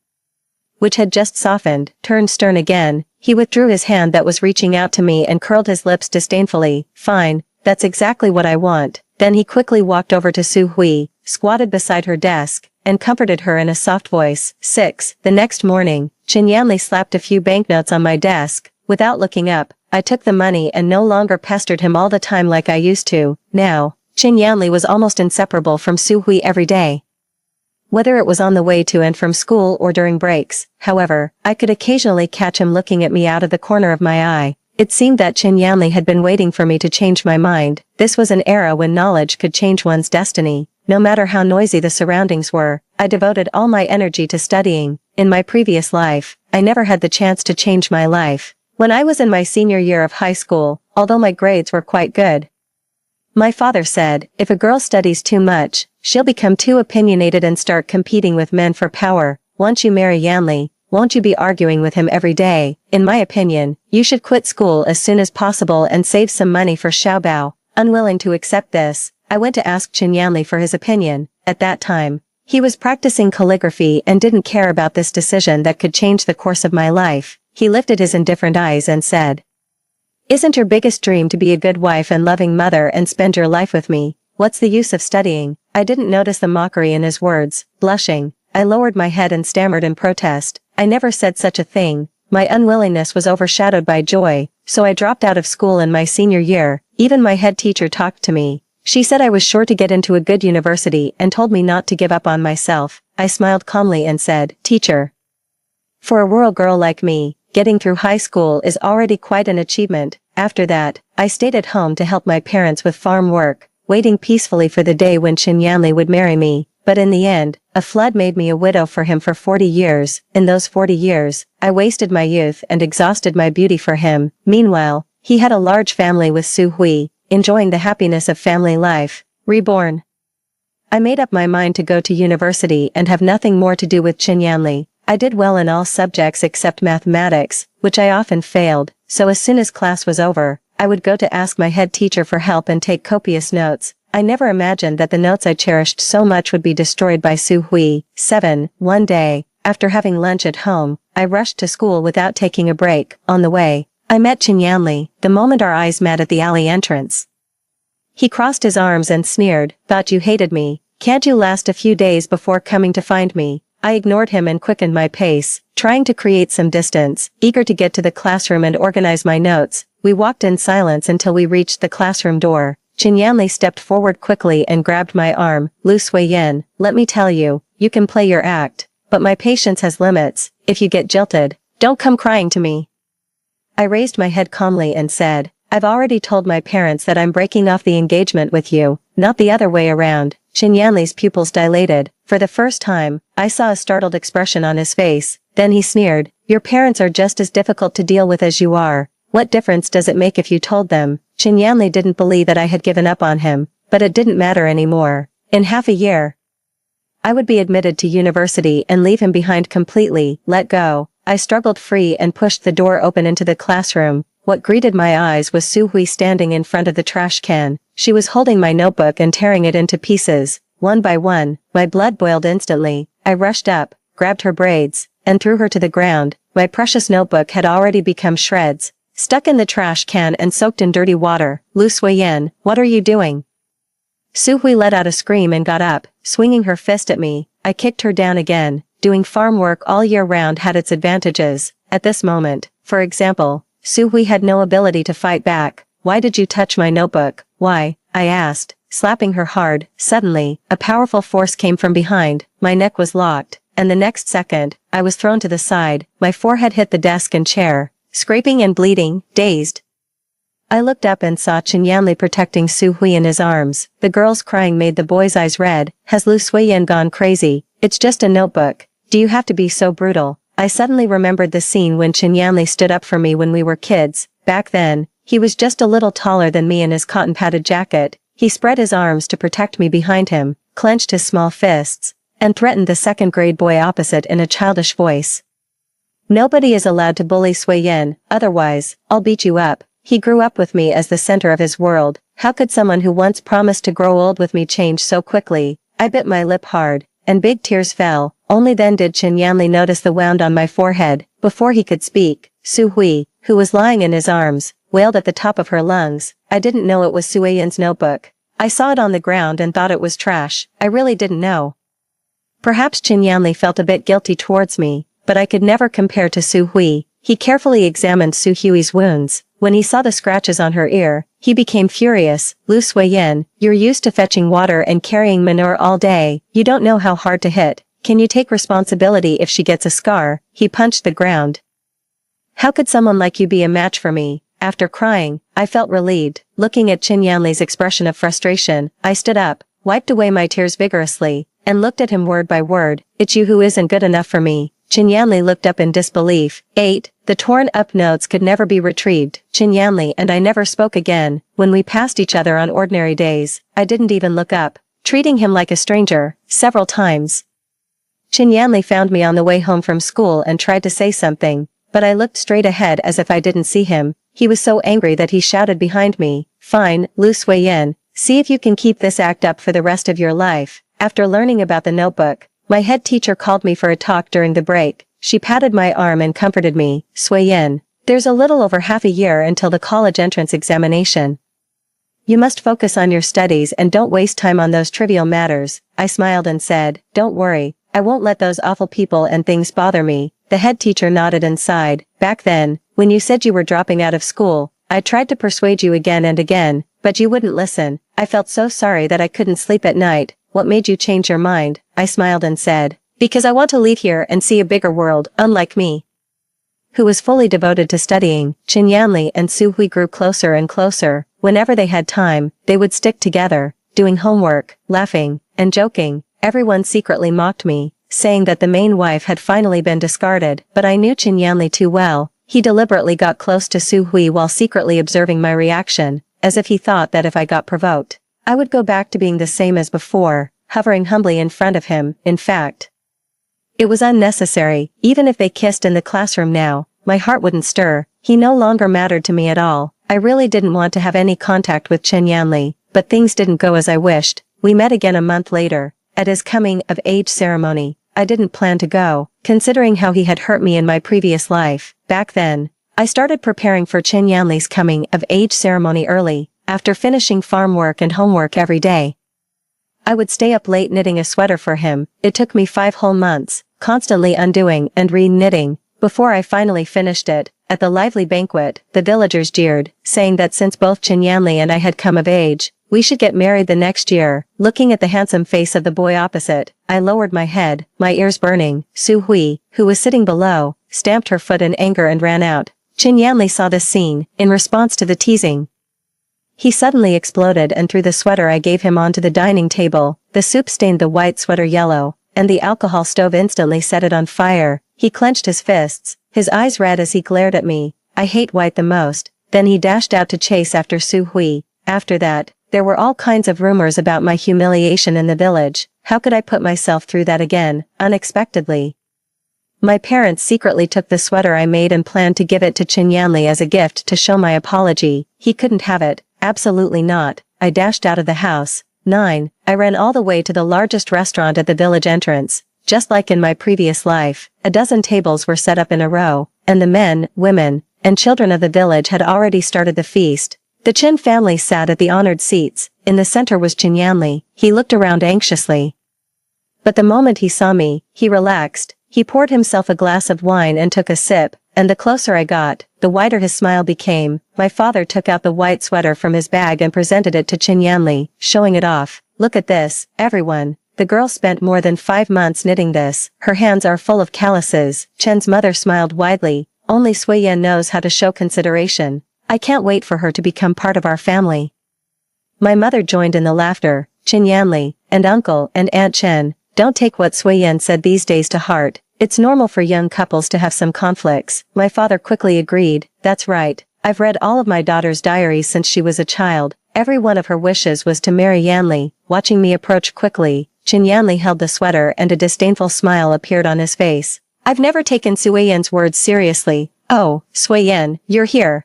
which had just softened, turned stern again. He withdrew his hand that was reaching out to me and curled his lips disdainfully. Fine, that's exactly what I want. Then he quickly walked over to Su Hui, squatted beside her desk, and comforted her in a soft voice. 6. The next morning, Qin Yanli slapped a few banknotes on my desk. Without looking up, I took the money and no longer pestered him all the time like I used to. Now, Qin Yanli was almost inseparable from Su Hui every day. Whether it was on the way to and from school or during breaks, however, I could occasionally catch him looking at me out of the corner of my eye. It seemed that Qin Yanli had been waiting for me to change my mind. This was an era when knowledge could change one's destiny. No matter how noisy the surroundings were, I devoted all my energy to studying. In my previous life, I never had the chance to change my life. When I was in my senior year of high school, although my grades were quite good, my father said, if a girl studies too much, she'll become too opinionated and start competing with men for power. Once you marry Yanli, won't you be arguing with him every day? In my opinion, you should quit school as soon as possible and save some money for Xiaobao. Unwilling to accept this, I went to ask Qin Yanli for his opinion. At that time, he was practicing calligraphy and didn't care about this decision that could change the course of my life. He lifted his indifferent eyes and said, isn't your biggest dream to be a good wife and loving mother and spend your life with me? What's the use of studying? I didn't notice the mockery in his words. Blushing, I lowered my head and stammered in protest. I never said such a thing. My unwillingness was overshadowed by joy, so I dropped out of school in my senior year. Even my head teacher talked to me. She said I was sure to get into a good university and told me not to give up on myself. I smiled calmly and said, Teacher, for a rural girl like me, getting through high school is already quite an achievement. After that, I stayed at home to help my parents with farm work, waiting peacefully for the day when Qin Yanli would marry me. But in the end, a flood made me a widow for him for 40 years. In those 40 years, I wasted my youth and exhausted my beauty for him. Meanwhile, he had a large family with Su Hui, enjoying the happiness of family life. Reborn. I made up my mind to go to university and have nothing more to do with Qin Yanli. I did well in all subjects except mathematics, which I often failed, so as soon as class was over, I would go to ask my head teacher for help and take copious notes. I never imagined that the notes I cherished so much would be destroyed by Su Hui. 7. One day, after having lunch at home, I rushed to school without taking a break. On the way, I met Qin Yanli, the moment our eyes met at the alley entrance. He crossed his arms and sneered, thought you hated me. Can't you last a few days before coming to find me? I ignored him and quickened my pace, trying to create some distance, eager to get to the classroom and organize my notes. We walked in silence until we reached the classroom door. Qin Yanli stepped forward quickly and grabbed my arm. Lu Suiyin, let me tell you, you can play your act, but my patience has limits. If you get jilted, don't come crying to me. I raised my head calmly and said, I've already told my parents that I'm breaking off the engagement with you, not the other way around. Qin Yanli's pupils dilated. For the first time, I saw a startled expression on his face. Then he sneered, your parents are just as difficult to deal with as you are. What difference does it make if you told them? Qin Yanli didn't believe that I had given up on him, but it didn't matter anymore. In half a year, I would be admitted to university and leave him behind completely. Let go. I struggled free and pushed the door open into the classroom. What greeted my eyes was Su Hui standing in front of the trash can. She was holding my notebook and tearing it into pieces. One by one, my blood boiled instantly. I rushed up, grabbed her braids, and threw her to the ground. My precious notebook had already become shreds, stuck in the trash can and soaked in dirty water. Lu Suiyin, what are you doing? Su Hui let out a scream and got up, swinging her fist at me. I kicked her down again. Doing farm work all year round had its advantages. At this moment, for example, Su Hui had no ability to fight back. why did you touch my notebook? Why? I asked, slapping her hard. Suddenly, a powerful force came from behind, my neck was locked, and the next second, I was thrown to the side, my forehead hit the desk and chair, scraping and bleeding, dazed. I looked up and saw Chen Yanli protecting Su Hui in his arms. The girl's crying made the boy's eyes red. Has Lu Suiyan gone crazy? It's just a notebook. Do you have to be so brutal? I suddenly remembered the scene when Chen Yanli stood up for me when we were kids. Back then, he was just a little taller than me in his cotton-padded jacket. He spread his arms to protect me behind him, clenched his small fists, and threatened the second-grade boy opposite in a childish voice. Nobody is allowed to bully Suiyan, otherwise, I'll beat you up. He grew up with me as the center of his world. How could someone who once promised to grow old with me change so quickly? I bit my lip hard, and big tears fell. Only then did Chen Yanli notice the wound on my forehead. Before he could speak, Su Hui, who was lying in his arms, wailed at the top of her lungs. I didn't know it was Suiyan's notebook. I saw it on the ground and thought it was trash. I really didn't know. Perhaps Chen Yanli felt a bit guilty towards me, but I could never compare to Su Hui. He carefully examined Su Hui's wounds. When he saw the scratches on her ear, he became furious. Lu Suiyan, you're used to fetching water and carrying manure all day. You don't know how hard to hit. Can you take responsibility if she gets a scar? He punched the ground. How could someone like you be a match for me? After crying, I felt relieved. Looking at Chen Yanli's expression of frustration, I stood up, wiped away my tears vigorously, and looked at him word by word. It's you who isn't good enough for me. Chen Yanli looked up in disbelief. 8. The torn-up notes could never be retrieved. Chen Yanli and I never spoke again. When we passed each other on ordinary days, I didn't even look up, treating him like a stranger, several times. Chen Yanli found me on the way home from school and tried to say something, but I looked straight ahead as if I didn't see him. He was so angry that he shouted behind me, "Fine, Lu Suiyan, see if you can keep this act up for the rest of your life." After learning about the notebook, my head teacher called me for a talk during the break. She patted my arm and comforted me. Suiyan, there's a little over half a year until the college entrance examination. You must focus on your studies and don't waste time on those trivial matters. I smiled and said, don't worry, I won't let those awful people and things bother me. The head teacher nodded and sighed. Back then, when you said you were dropping out of school, I tried to persuade you again and again, but you wouldn't listen. I felt so sorry that I couldn't sleep at night. What made you change your mind? I smiled and said, because I want to leave here and see a bigger world, unlike me, who was fully devoted to studying. Chen Yanli and Su Hui grew closer and closer. Whenever they had time, they would stick together, doing homework, laughing, and joking. Everyone secretly mocked me, saying that the main wife had finally been discarded, but I knew Chen Yanli too well. He deliberately got close to Su Hui while secretly observing my reaction, as if he thought that if I got provoked, I would go back to being the same as before, hovering humbly in front of him. In fact, it was unnecessary. Even if they kissed in the classroom now, my heart wouldn't stir. He no longer mattered to me at all. I really didn't want to have any contact with Chen Yanli, but things didn't go as I wished. We met again a month later, at his coming-of-age ceremony. I didn't plan to go, considering how he had hurt me in my previous life. Back then, I started preparing for Chen Yanli's coming-of-age ceremony early. After finishing farm work and homework every day, I would stay up late knitting a sweater for him. It took me 5 whole months, constantly undoing and re-knitting, before I finally finished it. At the lively banquet, the villagers jeered, saying that since both Chen Yanli and I had come of age, we should get married the next year. Looking at the handsome face of the boy opposite, I lowered my head, my ears burning. Su Hui, who was sitting below, stamped her foot in anger and ran out. Chen Yanli saw this scene. In response to the teasing, he suddenly exploded and threw the sweater I gave him onto the dining table. The soup stained the white sweater yellow, and the alcohol stove instantly set it on fire. He clenched his fists, his eyes red as he glared at me. I hate white the most. Then he dashed out to chase after Su Hui. After that, there were all kinds of rumors about my humiliation in the village. How could I put myself through that again, unexpectedly? My parents secretly took the sweater I made and planned to give it to Chen Yanli as a gift to show my apology. He couldn't have it. Absolutely not. I dashed out of the house. 9. I ran all the way to the largest restaurant at the village entrance. Just like in my previous life, a dozen tables were set up in a row, and the men, women, and children of the village had already started the feast. The Chen family sat at the honored seats. In the center was Chen Yanli. He looked around anxiously, but the moment he saw me, he relaxed. He poured himself a glass of wine and took a sip. and the closer I got, the wider his smile became. My father took out the white sweater from his bag and presented it to Chen Yanli, showing it off. "Look at this, everyone. The girl spent more than 5 months knitting this. Her hands are full of calluses." Chen's mother smiled widely. "Only Sui Yan knows how to show consideration. I can't wait for her to become part of our family." My mother joined in the laughter. Chen Yanli, and Uncle and Aunt Chen, don't take what Sui Yan said these days to heart. It's normal for young couples to have some conflicts. My father quickly agreed. "That's right. I've read all of my daughter's diaries since she was a child. Every one of her wishes was to marry Yanli." Watching me approach quickly, Chen Yanli held the sweater and a disdainful smile appeared on his face. "I've never taken Sui Yan's words seriously." "Oh, Sui Yan, you're here.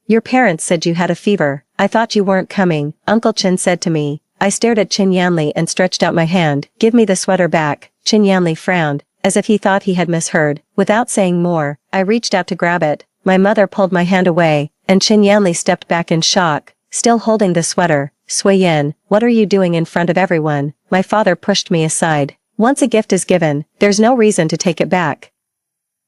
Your parents said you had a fever. I thought you weren't coming," Uncle Chen said to me. I stared at Chen Yanli and stretched out my hand. "Give me the sweater back." Chen Yanli frowned, as if he thought he had misheard. Without saying more, I reached out to grab it. My mother pulled my hand away, and Chen Yanli stepped back in shock, still holding the sweater. "Sui Yan, what are you doing in front of everyone?" My father pushed me aside. "Once a gift is given, there's no reason to take it back."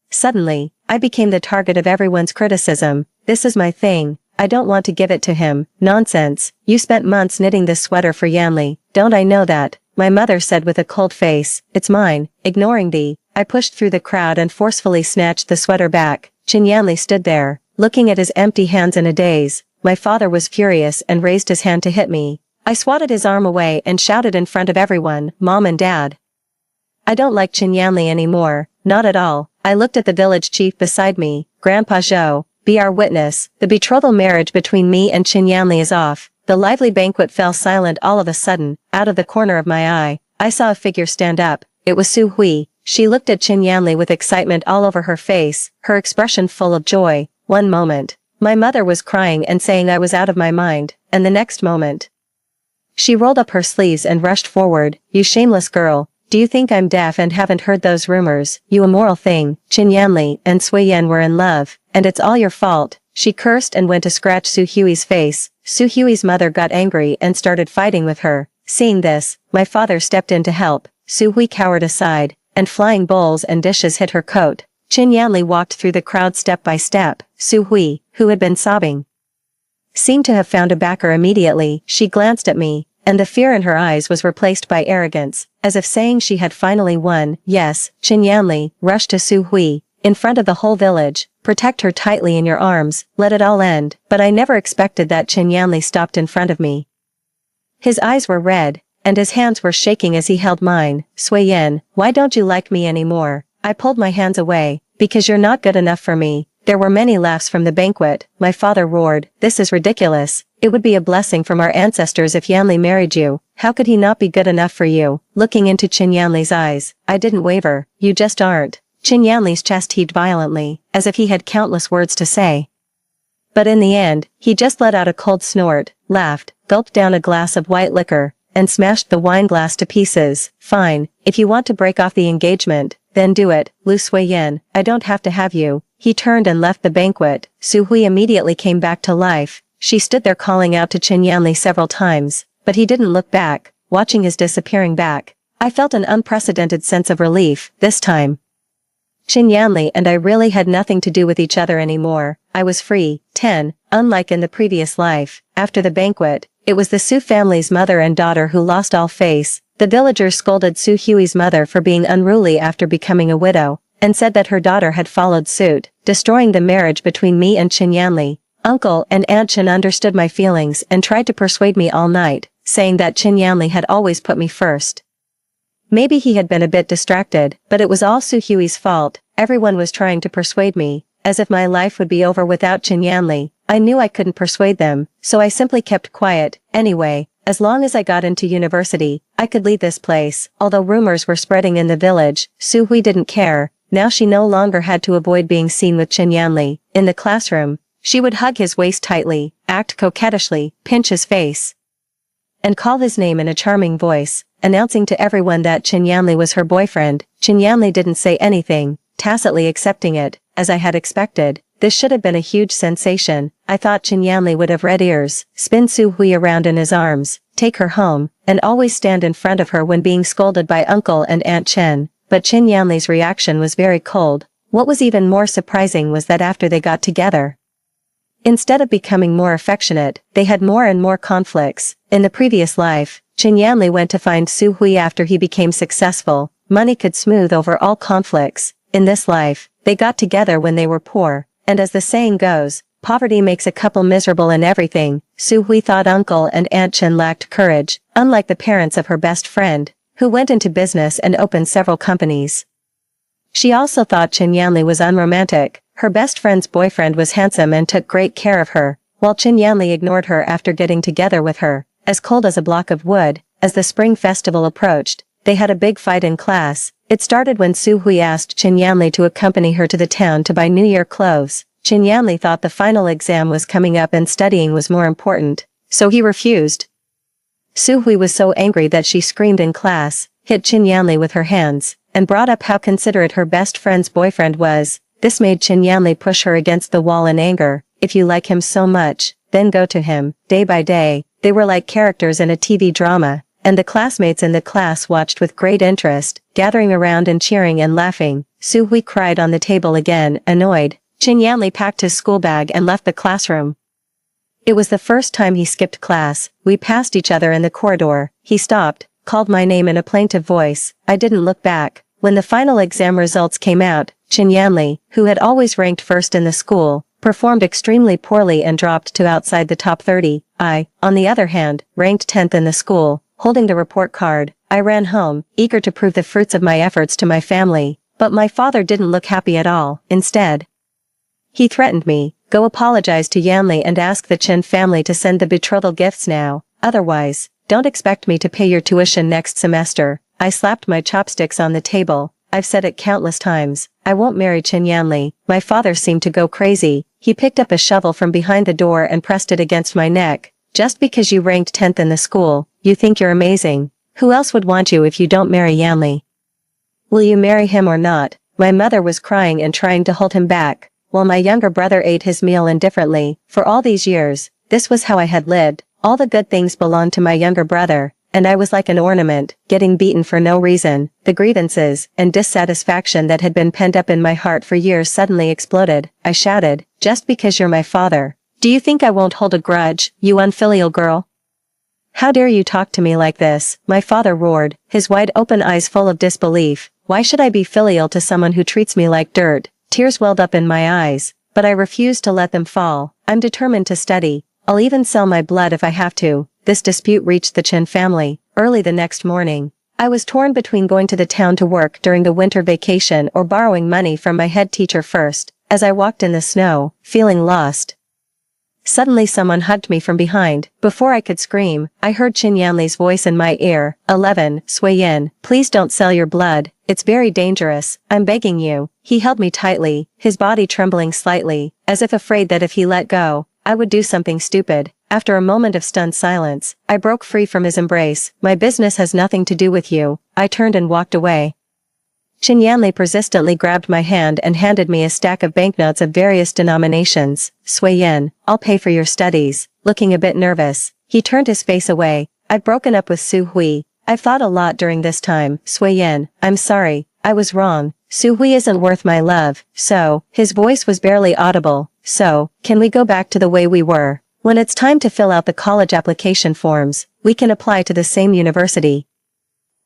Suddenly, I became the target of everyone's criticism. "This is my thing. I don't want to give it to him." "Nonsense. You spent months knitting this sweater for Yanli. Don't I know that?" My mother said with a cold face. "It's mine." Ignoring the, I pushed through the crowd and forcefully snatched the sweater back. Chen Yanli stood there, looking at his empty hands in a daze. My father was furious and raised his hand to hit me. I swatted his arm away and shouted in front of everyone, "Mom and Dad, I don't like Chen Yanli anymore." Not at all. I looked at the village chief beside me. "Grandpa Zhou, be our witness. The betrothal marriage between me and Chen Yanli is off." The lively banquet fell silent all of a sudden. Out of the corner of my eye, I saw a figure stand up. It was Su Hui. She looked at Chen Yanli with excitement all over her face, her expression full of joy. One moment, my mother was crying and saying I was out of my mind, and the next moment, she rolled up her sleeves and rushed forward. "You shameless girl. Do you think I'm deaf and haven't heard those rumors? You immoral thing. Chen Yanli and Sui Yan were in love, and it's all your fault." She cursed and went to scratch Su Hui's face. Su Hui's mother got angry and started fighting with her. Seeing this, my father stepped in to help. Su Hui cowered aside, and flying bowls and dishes hit her coat. Chen Yanli walked through the crowd step by step. Su Hui, who had been sobbing, seemed to have found a backer immediately. She glanced at me, and the fear in her eyes was replaced by arrogance, as if saying she had finally won. "Yes." Chen Yanli rushed to Su Hui, in front of the whole village. "Protect her tightly in your arms, let it all end." But I never expected that. Chen Yanli stopped in front of me. His eyes were red, and his hands were shaking as he held mine. "Sui Yan, why don't you like me anymore?" I pulled my hands away. "Because you're not good enough for me." There were many laughs from the banquet. My father roared, "This is ridiculous. It would be a blessing from our ancestors if Yanli married you. How could he not be good enough for you?" Looking into Chen Yanli's eyes, I didn't waver. "You just aren't." Chen Yanli's chest heaved violently, as if he had countless words to say. But in the end, he just let out a cold snort, laughed, gulped down a glass of white liquor, and smashed the wine glass to pieces. "Fine, if you want to break off the engagement, then do it, Lu Sui Yan. I don't have to have you." He turned and left the banquet. Su Hui immediately came back to life. She stood there calling out to Chen Yanli several times, but he didn't look back. Watching his disappearing back, I felt an unprecedented sense of relief. This time, Chen Yanli and I really had nothing to do with each other anymore. I was free. 10. Unlike in the previous life, after the banquet, it was the Su family's mother and daughter who lost all face. The villagers scolded Su Hui's mother for being unruly after becoming a widow, and said that her daughter had followed suit, destroying the marriage between me and Chen Yanli. Uncle and Aunt Chen understood my feelings and tried to persuade me all night, saying that Chen Yanli had always put me first. Maybe he had been a bit distracted, but it was all Su Hui's fault. Everyone was trying to persuade me, as if my life would be over without Chen Yanli. I knew I couldn't persuade them, so I simply kept quiet. Anyway, as long as I got into university, I could leave this place. Although rumors were spreading in the village, Su Hui didn't care. Now she no longer had to avoid being seen with Chen Yanli. In the classroom, she would hug his waist tightly, act coquettishly, pinch his face, and call his name in a charming voice, announcing to everyone that Chen Yanli was her boyfriend. Chen Yanli didn't say anything, tacitly accepting it, as I had expected. This should have been a huge sensation. I thought Chen Yanli would have red ears, spin Su Hui around in his arms, take her home, and always stand in front of her when being scolded by Uncle and Aunt Chen. But Chen Yanli's reaction was very cold. What was even more surprising was that after they got together, instead of becoming more affectionate, they had more and more conflicts. In the previous life, Chen Yanli went to find Su Hui after he became successful. Money could smooth over all conflicts. In this life, they got together when they were poor, and as the saying goes, poverty makes a couple miserable in everything. Su Hui thought Uncle and Aunt Chen lacked courage, unlike the parents of her best friend, who went into business and opened several companies. She also thought Chen Yanli was unromantic. Her best friend's boyfriend was handsome and took great care of her, while Chen Yanli ignored her after getting together with her, as cold as a block of wood. As the spring festival approached, they had a big fight in class. It started when Su Hui asked Chen Yanli to accompany her to the town to buy New Year clothes. Chen Yanli thought the final exam was coming up and studying was more important, so he refused. Su Hui was so angry that she screamed in class, hit Chen Yanli with her hands, and brought up how considerate her best friend's boyfriend was. This made Chen Yanli push her against the wall in anger. If you like him so much, then go to him. Day by day, they were like characters in a TV drama, and the classmates in the class watched with great interest, gathering around and cheering and laughing. Su Hui cried on the table again, annoyed. Chen Yanli packed his school bag and left the classroom. It was the first time he skipped class. We passed each other in the corridor. He stopped, called my name in a plaintive voice. I didn't look back. When the final exam results came out, Chen Yanli, who had always ranked first in the school, performed extremely poorly and dropped to outside the top 30. I, on the other hand, ranked 10th in the school. Holding the report card, I ran home, eager to prove the fruits of my efforts to my family, but my father didn't look happy at all. Instead, he threatened me, go apologize to Yanli and ask the Chen family to send the betrothal gifts now, otherwise, don't expect me to pay your tuition next semester. I slapped my chopsticks on the table. I've said it countless times, I won't marry Chen Yanli. My father seemed to go crazy. He picked up a shovel from behind the door and pressed it against my neck. Just because you ranked 10th in the school, you think you're amazing. Who else would want you if you don't marry Yanli? Will you marry him or not? My mother was crying and trying to hold him back, while my younger brother ate his meal indifferently. For all these years, this was how I had lived. All the good things belonged to my younger brother, and I was like an ornament, getting beaten for no reason. The grievances and dissatisfaction that had been pent up in my heart for years suddenly exploded. I shouted, just because you're my father, do you think I won't hold a grudge, you unfilial girl? How dare you talk to me like this? My father roared, his wide-open eyes full of disbelief. Why should I be filial to someone who treats me like dirt? Tears welled up in my eyes, but I refused to let them fall. I'm determined to study. I'll even sell my blood if I have to. This dispute reached the Chen family. Early the next morning, I was torn between going to the town to work during the winter vacation or borrowing money from my head teacher first. As I walked in the snow, feeling lost, suddenly someone hugged me from behind. Before I could scream, I heard Chen Yanli's voice in my ear. 11, Sui Yin, please don't sell your blood. It's very dangerous. I'm begging you. He held me tightly, his body trembling slightly, as if afraid that if he let go, I would do something stupid. After a moment of stunned silence, I broke free from his embrace. My business has nothing to do with you. I turned and walked away. Chen Yanli persistently grabbed my hand and handed me a stack of banknotes of various denominations. Sui Yin, I'll pay for your studies. Looking a bit nervous, he turned his face away. I'd broken up with Su Hui. I've thought a lot during this time. Sui Yin, I'm sorry. I was wrong. Su Hui isn't worth my love. So, his voice was barely audible. So, can we go back to the way we were? When it's time to fill out the college application forms, we can apply to the same university.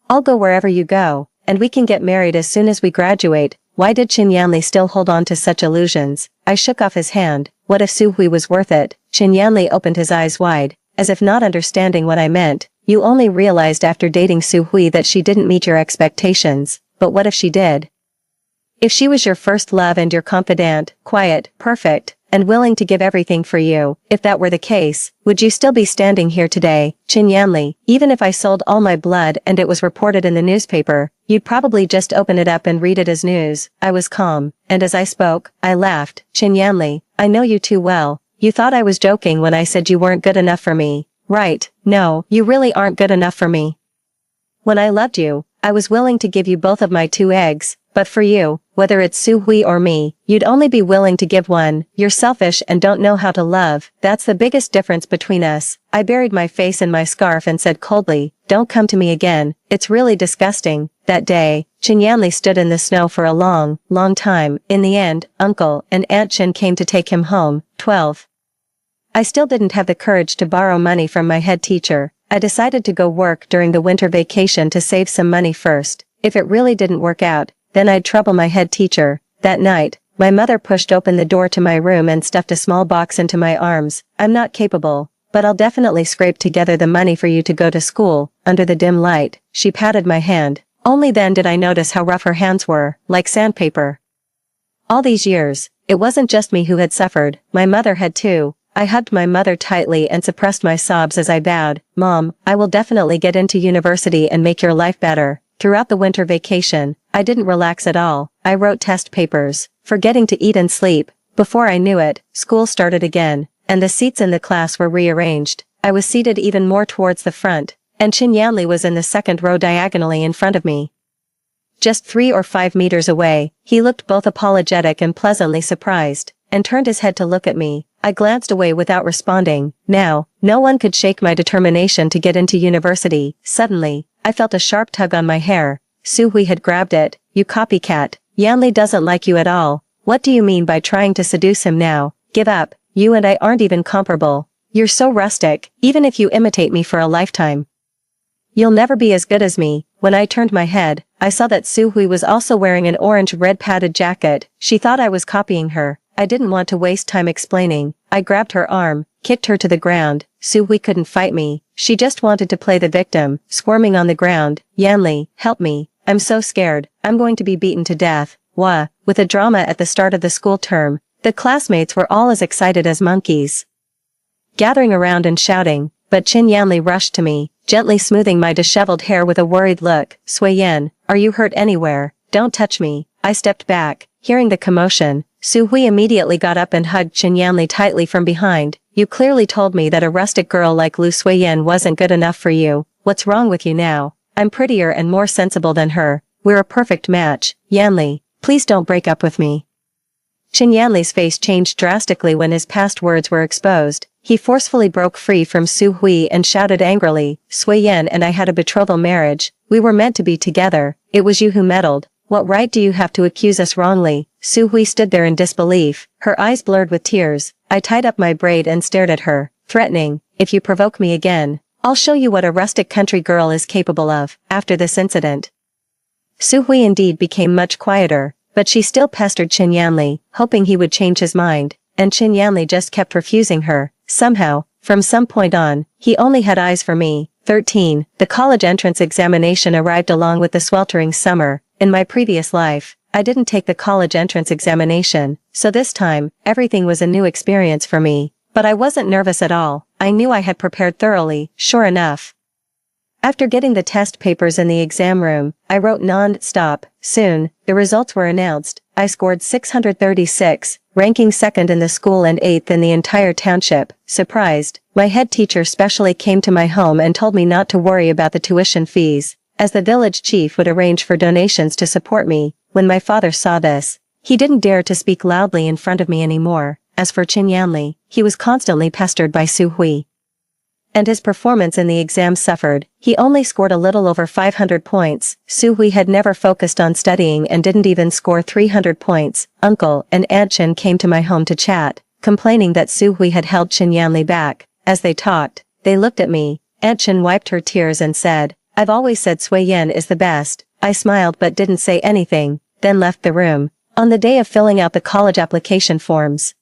I'll go wherever you go, and we can get married as soon as we graduate. Why did Chen Yanli still hold on to such illusions? I shook off his hand. What if Su Hui was worth it? Chen Yanli opened his eyes wide, as if not understanding what I meant. You only realized after dating Su Hui that she didn't meet your expectations, but what if she did? If she was your first love and your confidant, quiet, perfect, and willing to give everything for you, if that were the case, would you still be standing here today? Chen Yanli, even if I sold all my blood and it was reported in the newspaper, you'd probably just open it up and read it as news. I was calm, and as I spoke, I laughed. Chen Yanli, I know you too well. You thought I was joking when I said you weren't good enough for me. Right, no, you really aren't good enough for me. When I loved you, I was willing to give you both of my 2 eggs, But for you, whether it's Su Hui or me, you'd only be willing to give one. You're selfish and don't know how to love. That's the biggest difference between us. I buried my face in my scarf and said coldly, don't come to me again. It's really disgusting. That day, Chen Yanli stood in the snow for a long, long time. In the end, Uncle and Aunt Chen came to take him home. 12. I still didn't have the courage to borrow money from my head teacher. I decided to go work during the winter vacation to save some money first. If it really didn't work out, then I'd trouble my head teacher. That night, my mother pushed open the door to my room and stuffed a small box into my arms. I'm not capable, but I'll definitely scrape together the money for you to go to school. Under the dim light, she patted my hand. Only then did I notice how rough her hands were, like sandpaper. All these years, it wasn't just me who had suffered, my mother had too. I hugged my mother tightly and suppressed my sobs as I vowed, Mom, I will definitely get into university and make your life better. Throughout the winter vacation, I didn't relax at all. I wrote test papers, forgetting to eat and sleep. Before I knew it, school started again, and the seats in the class were rearranged. I was seated even more towards the front, and Chen Yanli was in the second row diagonally in front of me. Just 3 or 5 meters away, he looked both apologetic and pleasantly surprised, and turned his head to look at me. I glanced away without responding. Now, no one could shake my determination to get into university. Suddenly, I felt a sharp tug on my hair. Su Hui had grabbed it. You copycat. Yanli doesn't like you at all. What do you mean by trying to seduce him now? Give up. You and I aren't even comparable. You're so rustic, even if you imitate me for a lifetime. You'll never be as good as me. When I turned my head, I saw that Su Hui was also wearing an orange-red padded jacket. She thought I was copying her. I didn't want to waste time explaining. I grabbed her arm, kicked her to the ground. Su Hui couldn't fight me. She just wanted to play the victim, squirming on the ground. Yanli, help me. I'm so scared. I'm going to be beaten to death. Wah. With a drama at the start of the school term, the classmates were all as excited as monkeys, gathering around and shouting, but Chen Yanli rushed to me, gently smoothing my disheveled hair with a worried look. Sui Yan, are you hurt anywhere? Don't touch me. I stepped back, hearing the commotion. Su Hui immediately got up and hugged Chen Yanli tightly from behind. You clearly told me that a rustic girl like Lu Suiyan wasn't good enough for you. What's wrong with you now? I'm prettier and more sensible than her. We're a perfect match. Yanli, please don't break up with me. Chen Yanli's face changed drastically when his past words were exposed. He forcefully broke free from Su Hui and shouted angrily, Suiyan and I had a betrothal marriage. We were meant to be together. It was you who meddled. What right do you have to accuse us wrongly? Su Hui stood there in disbelief, her eyes blurred with tears. I tied up my braid and stared at her, threatening, if you provoke me again, I'll show you what a rustic country girl is capable of. After this incident, Su Hui indeed became much quieter, but she still pestered Chen Yanli, hoping he would change his mind, and Chen Yanli just kept refusing her. Somehow, from some point on, he only had eyes for me. 13. The college entrance examination arrived along with the sweltering summer. In my previous life, I didn't take the college entrance examination, so this time, everything was a new experience for me. But I wasn't nervous at all. I knew I had prepared thoroughly. Sure enough, after getting the test papers in the exam room, I wrote non-stop. Soon, the results were announced. I scored 636, ranking second in the school and 8th in the entire township. Surprised, my head teacher specially came to my home and told me not to worry about the tuition fees, as the village chief would arrange for donations to support me. When my father saw this, he didn't dare to speak loudly in front of me anymore. As for Chen Yanli, he was constantly pestered by Su Hui, and his performance in the exam suffered. He only scored a little over 500 points. Su Hui had never focused on studying and didn't even score 300 points. Uncle and Aunt Chen came to my home to chat, complaining that Su Hui had held Chen Yanli back. As they talked, they looked at me. Aunt Chen wiped her tears and said, I've always said Sui Yan is the best. I smiled but didn't say anything, then left the room. On the day of filling out the college application forms,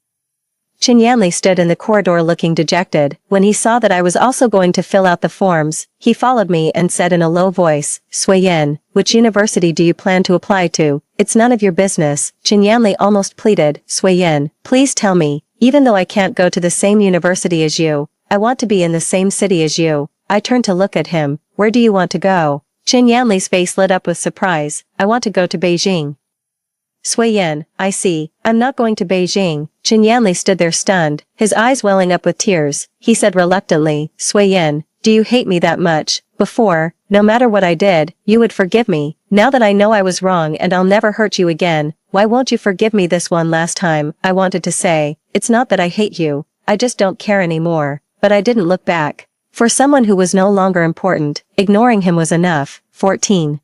Chen Yanli stood in the corridor looking dejected. When he saw that I was also going to fill out the forms, he followed me and said in a low voice, Sui Yan, which university do you plan to apply to? It's none of your business. Chen Yanli almost pleaded, Sui Yan, please tell me, even though I can't go to the same university as you, I want to be in the same city as you. I turned to look at him. Where do you want to go? Chen Yanli's face lit up with surprise. I want to go to Beijing. Sui Yan, I see. I'm not going to Beijing. Chen Yanli stood there stunned, his eyes welling up with tears. He said reluctantly, Sui Yan, do you hate me that much? Before, no matter what I did, you would forgive me. Now that I know I was wrong and I'll never hurt you again, why won't you forgive me this one last time? I wanted to say, it's not that I hate you, I just don't care anymore, but I didn't look back. For someone who was no longer important, ignoring him was enough. 14.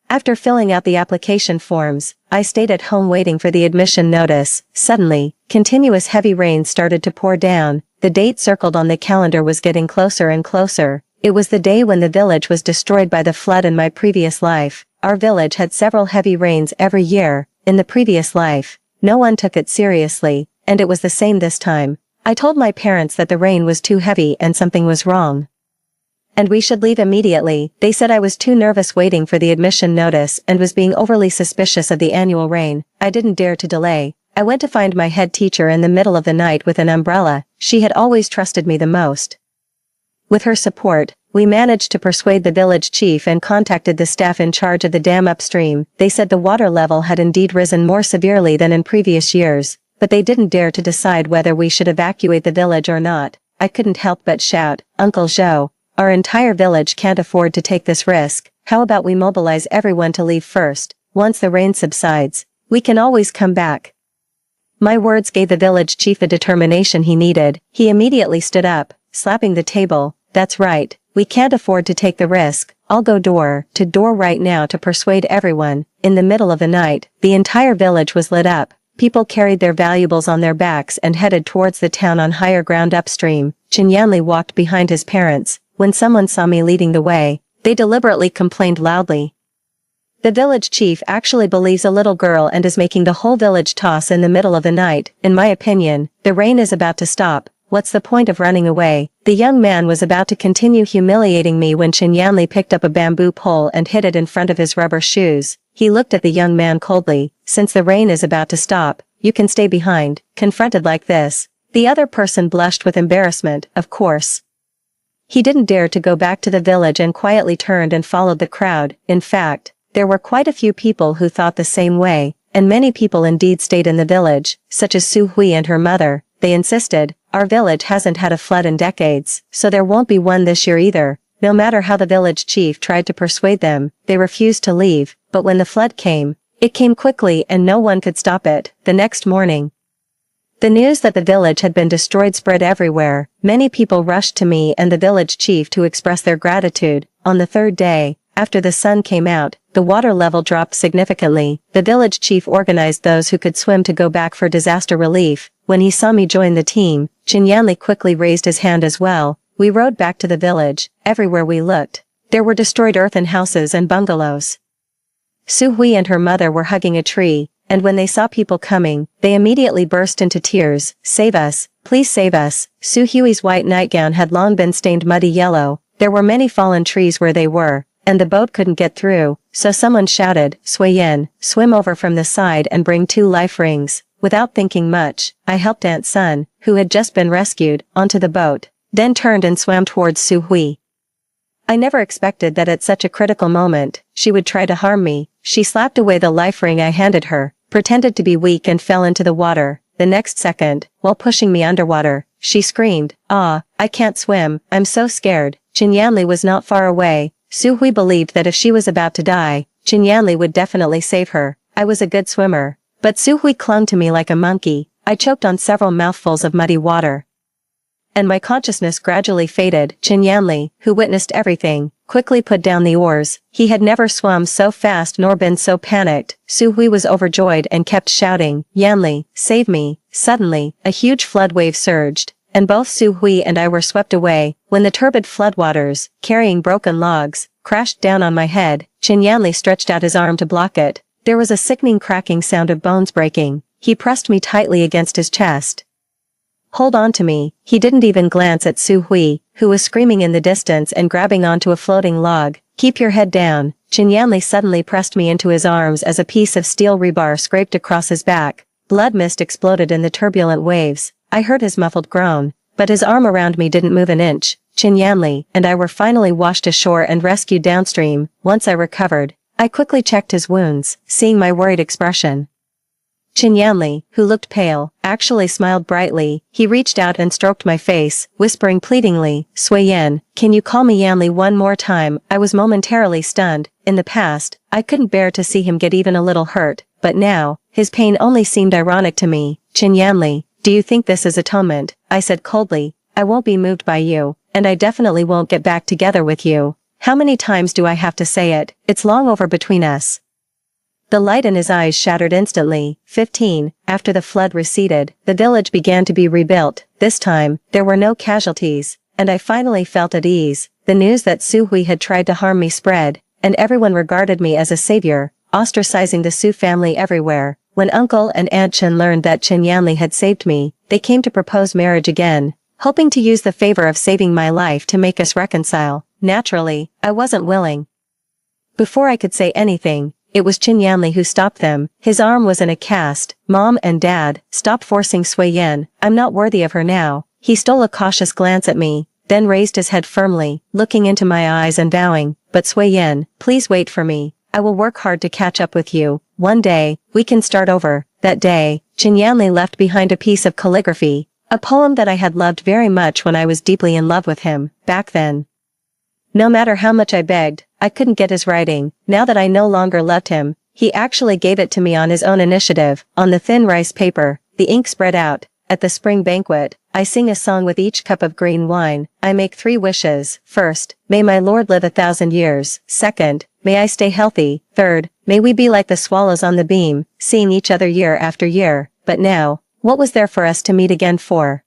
After filling out the application forms, I stayed at home waiting for the admission notice. Suddenly, continuous heavy rain started to pour down. The date circled on the calendar was getting closer and closer. It was the day when the village was destroyed by the flood in my previous life. Our village had several heavy rains every year. In the previous life, no one took it seriously, and it was the same this time. I told my parents that the rain was too heavy and something was wrong, and we should leave immediately. They said I was too nervous waiting for the admission notice and was being overly suspicious of the annual rain. I didn't dare to delay. I went to find my head teacher in the middle of the night with an umbrella. She had always trusted me the most. With her support, we managed to persuade the village chief and contacted the staff in charge of the dam upstream. They said the water level had indeed risen more severely than in previous years, but they didn't dare to decide whether we should evacuate the village or not. I couldn't help but shout, "Uncle Joe, our entire village can't afford to take this risk. How about we mobilize everyone to leave first? Once the rain subsides, we can always come back." My words gave the village chief the determination he needed. He immediately stood up, slapping the table. "That's right, we can't afford to take the risk. I'll go door to door right now to persuade everyone." In the middle of the night, the entire village was lit up. People carried their valuables on their backs and headed towards the town on higher ground upstream. Chinyanli walked behind his parents. When someone saw me leading the way, they deliberately complained loudly. The village chief actually believes a little girl and is making the whole village toss in the middle of the night. In my opinion, the rain is about to stop. What's the point of running away? The young man was about to continue humiliating me when Chinyanli picked up a bamboo pole and hid it in front of his rubber shoes. He looked at the young man coldly. "Since the rain is about to stop, you can stay behind." Confronted like this, the other person blushed with embarrassment. Of course, he didn't dare to go back to the village and quietly turned and followed the crowd. In fact, there were quite a few people who thought the same way, and many people indeed stayed in the village, such as Su Hui and her mother. They insisted, "Our village hasn't had a flood in decades, so there won't be one this year either." No matter how the village chief tried to persuade them, they refused to leave. But when the flood came, it came quickly and no one could stop it. The next morning, the news that the village had been destroyed spread everywhere. Many people rushed to me and the village chief to express their gratitude. On the third day, after the sun came out, the water level dropped significantly. The village chief organized those who could swim to go back for disaster relief. When he saw me join the team, Chinyanli quickly raised his hand as well. We rode back to the village. Everywhere we looked, there were destroyed earthen houses and bungalows. Su Hui and her mother were hugging a tree, and when they saw people coming, they immediately burst into tears. "Save us, please save us." Su Hui's white nightgown had long been stained muddy yellow. There were many fallen trees where they were, and the boat couldn't get through, so someone shouted, "Sui Yin, swim over from the side and bring 2 life rings." Without thinking much, I helped Aunt Sun, who had just been rescued, onto the boat, then turned and swam towards Su Hui. I never expected that at such a critical moment, she would try to harm me. She slapped away the life ring I handed her, pretended to be weak and fell into the water. The next second, while pushing me underwater, she screamed, "Ah, I can't swim, I'm so scared." Chinyanli was not far away. Su Hui believed that if she was about to die, Chinyanli would definitely save her. I was a good swimmer, but Su Hui clung to me like a monkey. I choked on several mouthfuls of muddy water, and my consciousness gradually faded. Chinyanli, who witnessed everything, quickly put down the oars. He had never swum so fast nor been so panicked. Su Hui was overjoyed and kept shouting, "Yanli, save me." Suddenly, a huge flood wave surged, and both Su Hui and I were swept away. When the turbid floodwaters, carrying broken logs, crashed down on my head, Chinyanli stretched out his arm to block it. There was a sickening cracking sound of bones breaking. He pressed me tightly against his chest. "Hold on to me." He didn't even glance at Su Hui, who was screaming in the distance and grabbing onto a floating log. "Keep your head down." Chinyanli suddenly pressed me into his arms as a piece of steel rebar scraped across his back. Blood mist exploded in the turbulent waves. I heard his muffled groan, but his arm around me didn't move an inch. Chinyanli and I were finally washed ashore and rescued downstream. Once I recovered, I quickly checked his wounds, seeing my worried expression. Chin Yanli, who looked pale, actually smiled brightly. He reached out and stroked my face, whispering pleadingly, "Sui Yan, can you call me Yanli one more time?" I was momentarily stunned. In the past, I couldn't bear to see him get even a little hurt, but now, his pain only seemed ironic to me. "Chin Yanli, do you think this is atonement?" I said coldly. "I won't be moved by you, and I definitely won't get back together with you. How many times do I have to say it? It's long over between us." The light in his eyes shattered instantly. 15. After the flood receded, the village began to be rebuilt. This time, there were no casualties, and I finally felt at ease. The news that Su Hui had tried to harm me spread, and everyone regarded me as a savior, ostracizing the Su family everywhere. When Uncle and Aunt Chen learned that Chin Yanli had saved me, they came to propose marriage again, hoping to use the favor of saving my life to make us reconcile. Naturally, I wasn't willing. Before I could say anything, it was Chin Yanli who stopped them. His arm was in a cast. "Mom and Dad, stop forcing Sui Yan. I'm not worthy of her now." He stole a cautious glance at me, then raised his head firmly, looking into my eyes and vowing, "But Sui Yan, please wait for me. I will work hard to catch up with you. One day, we can start over." That day, Chin Yanli left behind a piece of calligraphy, a poem that I had loved very much when I was deeply in love with him, back then. No matter how much I begged, I couldn't get his writing. Now that I no longer loved him, he actually gave it to me on his own initiative. On the thin rice paper, the ink spread out. "At the spring banquet, I sing a song with each cup of green wine. I make 3 wishes. First, may my Lord live 1,000 years. Second, may I stay healthy. Third, may we be like the swallows on the beam, seeing each other year after year." But now, what was there for us to meet again for?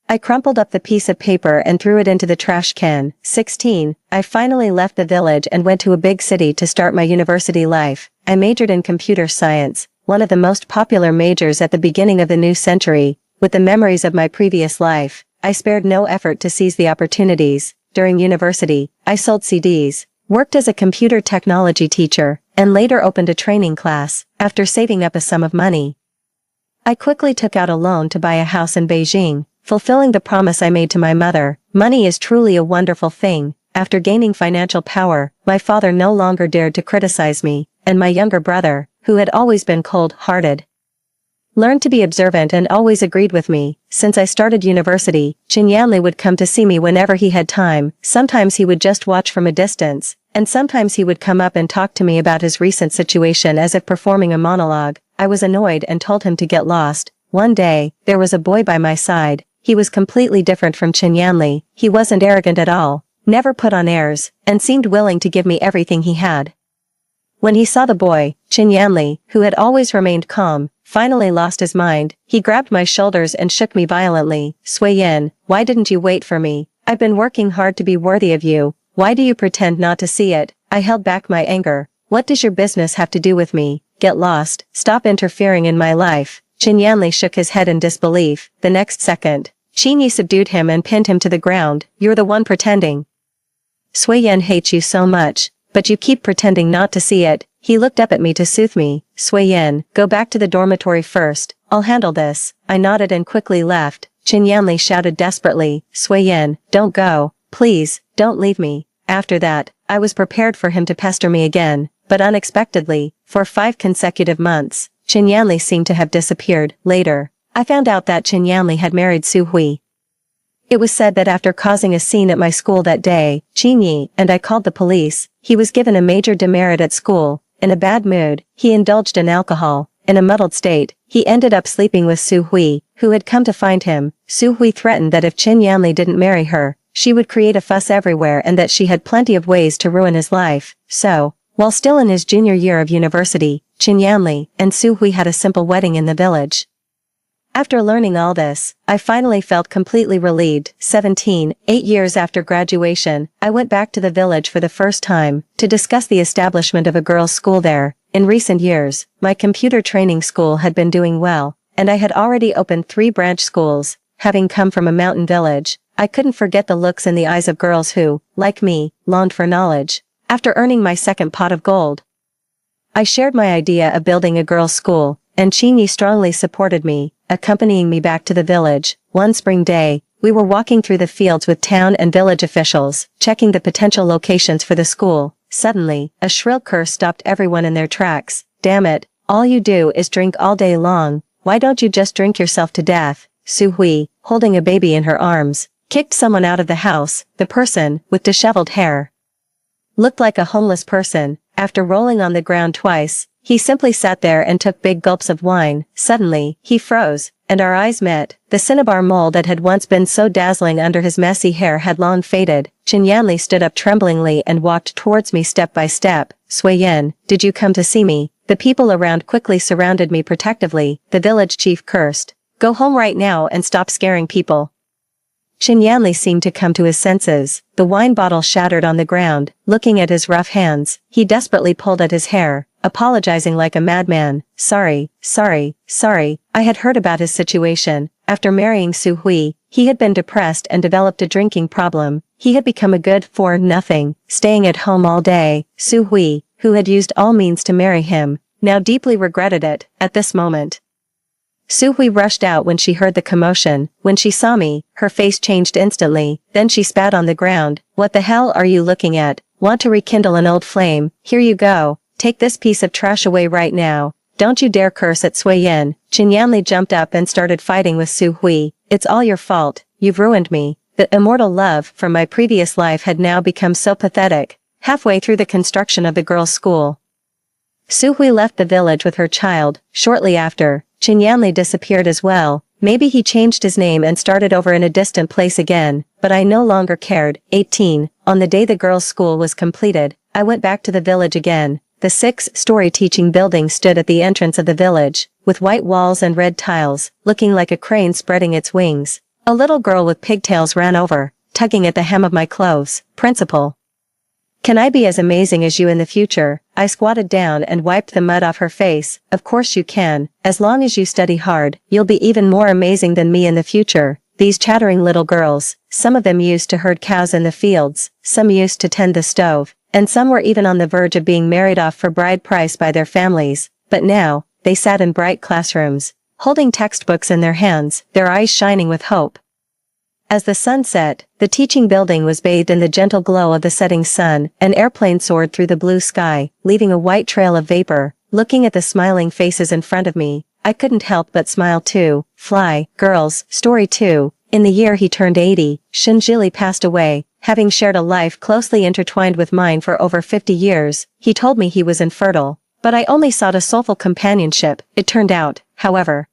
I crumpled up the piece of paper and threw it into the trash can. 16. I finally left the village and went to a big city to start my university life. I majored in computer science, one of the most popular majors at the beginning of the new century. With the memories of my previous life, I spared no effort to seize the opportunities. During university, I sold CDs, worked as a computer technology teacher, and later opened a training class. After saving up a sum of money, I quickly took out a loan to buy a house in Beijing, fulfilling the promise I made to my mother. Money is truly a wonderful thing. After gaining financial power, my father no longer dared to criticize me, and my younger brother, who had always been cold-hearted, learned to be observant and always agreed with me. Since I started university, Chin Yanli would come to see me whenever he had time. Sometimes he would just watch from a distance, and sometimes he would come up and talk to me about his recent situation as if performing a monologue. I was annoyed and told him to get lost. One day, there was a boy by my side. He was completely different from Chin Yanli. He wasn't arrogant at all, never put on airs, and seemed willing to give me everything he had. When he saw the boy, Chin Yanli, who had always remained calm, finally lost his mind. He grabbed my shoulders and shook me violently. "Sui Yan, why didn't you wait for me? I've been working hard to be worthy of you. Why do you pretend not to see it?" I held back my anger. "What does your business have to do with me? Get lost. Stop interfering in my life." Chin Yanli shook his head in disbelief. The next second, Chin Yi subdued him and pinned him to the ground. "You're the one pretending. Sui Yan hates you so much, but you keep pretending not to see it." He looked up at me to soothe me. "Sui Yan, go back to the dormitory first. I'll handle this." I nodded and quickly left. Chin Yanli shouted desperately, "Sui Yan, don't go. Please, don't leave me." After that, I was prepared for him to pester me again, but unexpectedly, for 5 consecutive months, Chin Yanli seemed to have disappeared. Later, I found out that Chin Yanli had married Su Hui. It was said that after causing a scene at my school that day, Chin Yi and I called the police. He was given a major demerit at school. In a bad mood, he indulged in alcohol. In a muddled state, he ended up sleeping with Su Hui, who had come to find him. Su Hui threatened that if Chin Yanli didn't marry her, she would create a fuss everywhere and that she had plenty of ways to ruin his life. So, while still in his junior year of university, Chin Yanli and Su Hui had a simple wedding in the village. After learning all this, I finally felt completely relieved. 17. 8 years after graduation, I went back to the village for the first time, to discuss the establishment of a girls' school there. In recent years, my computer training school had been doing well, and I had already opened 3 branch schools. Having come from a mountain village, I couldn't forget the looks in the eyes of girls who, like me, longed for knowledge. After earning my second pot of gold, I shared my idea of building a girls' school, and Chin Yi strongly supported me, accompanying me back to the village. One spring day, we were walking through the fields with town and village officials, checking the potential locations for the school. Suddenly, a shrill curse stopped everyone in their tracks. "Damn it, All you do is drink all day long, why don't you just drink yourself to death? Su Hui, holding a baby in her arms, kicked someone out of the house. The person, with disheveled hair, looked like a homeless person. After rolling on the ground twice, he simply sat there and took big gulps of wine. Suddenly, he froze, and our eyes met. The cinnabar mold that had once been so dazzling under his messy hair had long faded. Qin Yanli stood up tremblingly and walked towards me step by step. Sui Yin, did you come to see me? The people around quickly surrounded me protectively. The village chief cursed. Go home right now and stop scaring people. Qin Yanli seemed to come to his senses. The wine bottle shattered on the ground. Looking at his rough hands, he desperately pulled at his hair, apologizing like a madman. Sorry. I had heard about his situation. After marrying Su Hui, he had been depressed and developed a drinking problem. He had become a good for nothing, staying at home all day. Su Hui, who had used all means to marry him, now deeply regretted it. At this moment, Su Hui rushed out when she heard the commotion. When she saw me, her face changed instantly. Then she spat on the ground. What the hell are you looking at? Want to rekindle an old flame? Here you go. Take this piece of trash away right now. Don't you dare curse at Sui Yin. Qin Yanli jumped up and started fighting with Su Hui. It's all your fault. You've ruined me. The immortal love from my previous life had now become so pathetic. Halfway through the construction of the girls' school, Su Hui left the village with her child. Shortly after, Qin Yanli disappeared as well. Maybe he changed his name and started over in a distant place again, but I no longer cared. 18. On the day the girls' school was completed, I went back to the village again. The 6-story teaching building stood at the entrance of the village, with white walls and red tiles, looking like a crane spreading its wings. A little girl with pigtails ran over, tugging at the hem of my clothes. Principal, can I be as amazing as you in the future? I squatted down and wiped the mud off her face. Of course you can. As long as you study hard, you'll be even more amazing than me in the future. These chattering little girls, some of them used to herd cows in the fields, some used to tend the stove, and some were even on the verge of being married off for bride price by their families. But now, they sat in bright classrooms, holding textbooks in their hands, their eyes shining with hope. As the sun set, the teaching building was bathed in the gentle glow of the setting sun. An airplane soared through the blue sky, leaving a white trail of vapor. Looking at the smiling faces in front of me, I couldn't help but smile too. Fly, Girls, Story 2. In the year he turned 80, Shinjili passed away, having shared a life closely intertwined with mine for over 50 years. He told me he was infertile, but I only sought a soulful companionship. It turned out, however,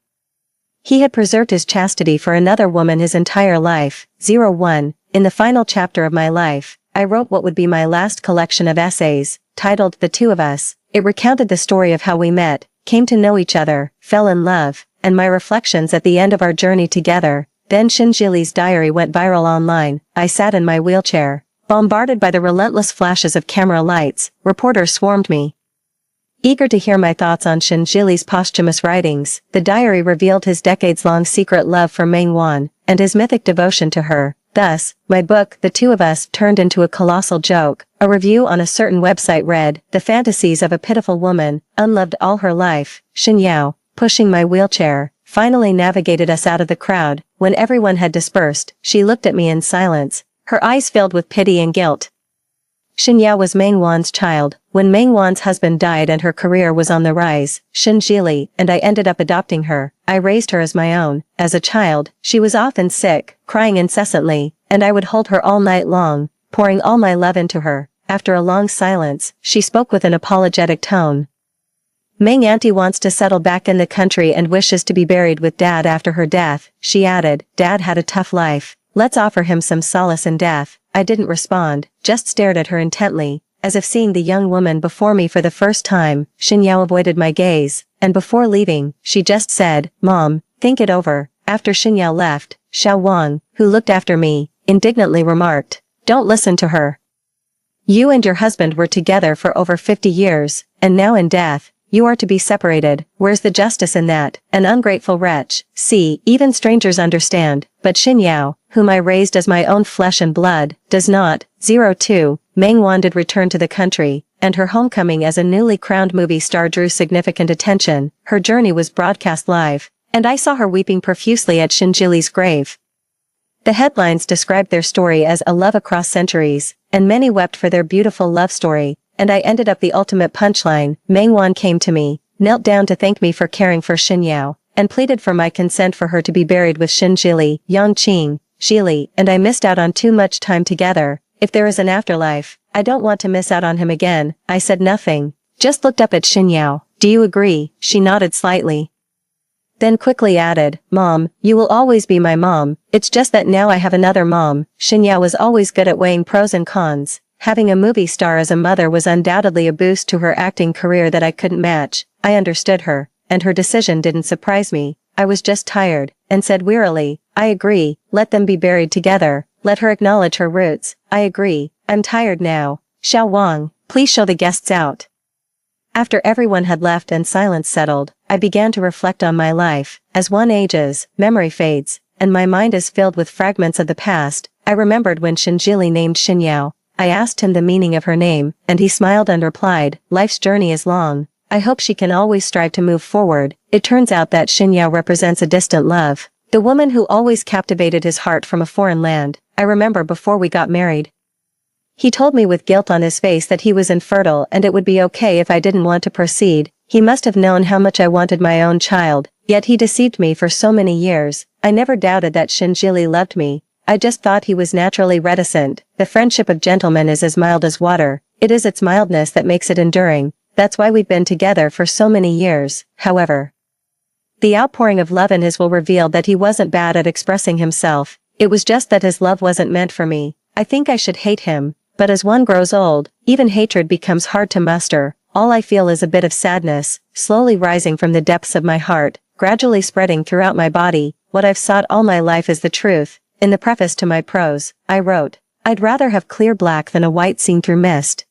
he had preserved his chastity for another woman his entire life. 01. In the final chapter of my life, I wrote what would be my last collection of essays, titled The Two of Us. It recounted the story of how we met, came to know each other, fell in love, and my reflections at the end of our journey together. Then Shinjili's diary went viral online. I sat in my wheelchair, bombarded by the relentless flashes of camera lights. Reporters swarmed me, eager to hear my thoughts on Shinjili's posthumous writings. The diary revealed his decades-long secret love for Meng Wan, and his mythic devotion to her. Thus, my book, The Two of Us, turned into a colossal joke. A review on a certain website read, "The fantasies of a pitiful woman, unloved all her life." Shin Yao, pushing my wheelchair, finally navigated us out of the crowd. When everyone had dispersed, she looked at me in silence, her eyes filled with pity and guilt. Shin Yao was Meng Wan's child. When Meng Wan's husband died and her career was on the rise, Shinjili and I ended up adopting her. I raised her as my own. As a child, she was often sick, crying incessantly, and I would hold her all night long, pouring all my love into her. After a long silence, she spoke with an apologetic tone. "Meng Auntie wants to settle back in the country and wishes to be buried with Dad after her death." She added, "Dad had a tough life. Let's offer him some solace in death." I didn't respond, just stared at her intently, as if seeing the young woman before me for the first time. Shin Yao avoided my gaze, and before leaving, she just said, "Mom, think it over." After Shin Yao left, Xiao Wang, who looked after me, indignantly remarked, "Don't listen to her. You and your husband were together for over 50 years, and now in death, you are to be separated. Where's the justice in that? An ungrateful wretch." See, even strangers understand, but Shin Yao, whom I raised as my own flesh and blood, does not. 02. Meng Wan did return to the country, and her homecoming as a newly crowned movie star drew significant attention. Her journey was broadcast live, and I saw her weeping profusely at Shinjili's grave. The headlines described their story as a love across centuries, and many wept for their beautiful love story, and I ended up the ultimate punchline. Meng Wan came to me, knelt down to thank me for caring for Xinyao, and pleaded for my consent for her to be buried with Xinjili, Yangqing, Xili, and I missed out on too much time together. If there is an afterlife, I don't want to miss out on him again. I said nothing. Just looked up at Xinyao. Do you agree? She nodded slightly. Then quickly added, Mom, you will always be my mom. It's just that now I have another mom. Xinyao was always good at weighing pros and cons. Having a movie star as a mother was undoubtedly a boost to her acting career that I couldn't match. I understood her, and her decision didn't surprise me. I was just tired, and said wearily, I agree, let them be buried together. Let her acknowledge her roots. I agree, I'm tired now. Xiao Wang, please show the guests out. After everyone had left and silence settled, I began to reflect on my life. As one ages, memory fades, and my mind is filled with fragments of the past. I remembered when Xinjili named Xinyao. I asked him the meaning of her name, and he smiled and replied, life's journey is long. I hope she can always strive to move forward. It turns out that Xinyao represents a distant love. The woman who always captivated his heart from a foreign land. I remember before we got married. He told me with guilt on his face that he was infertile and it would be okay if I didn't want to proceed. He must have known how much I wanted my own child, yet he deceived me for so many years. I never doubted that Xinjili loved me. I just thought he was naturally reticent. The friendship of gentlemen is as mild as water. It is its mildness that makes it enduring. That's why we've been together for so many years. However, the outpouring of love in his will revealed that he wasn't bad at expressing himself. It was just that his love wasn't meant for me. I think I should hate him. But as one grows old, even hatred becomes hard to muster. All I feel is a bit of sadness, slowly rising from the depths of my heart, gradually spreading throughout my body. What I've sought all my life is the truth. In the preface to my prose, I wrote, I'd rather have clear black than a white seen through mist.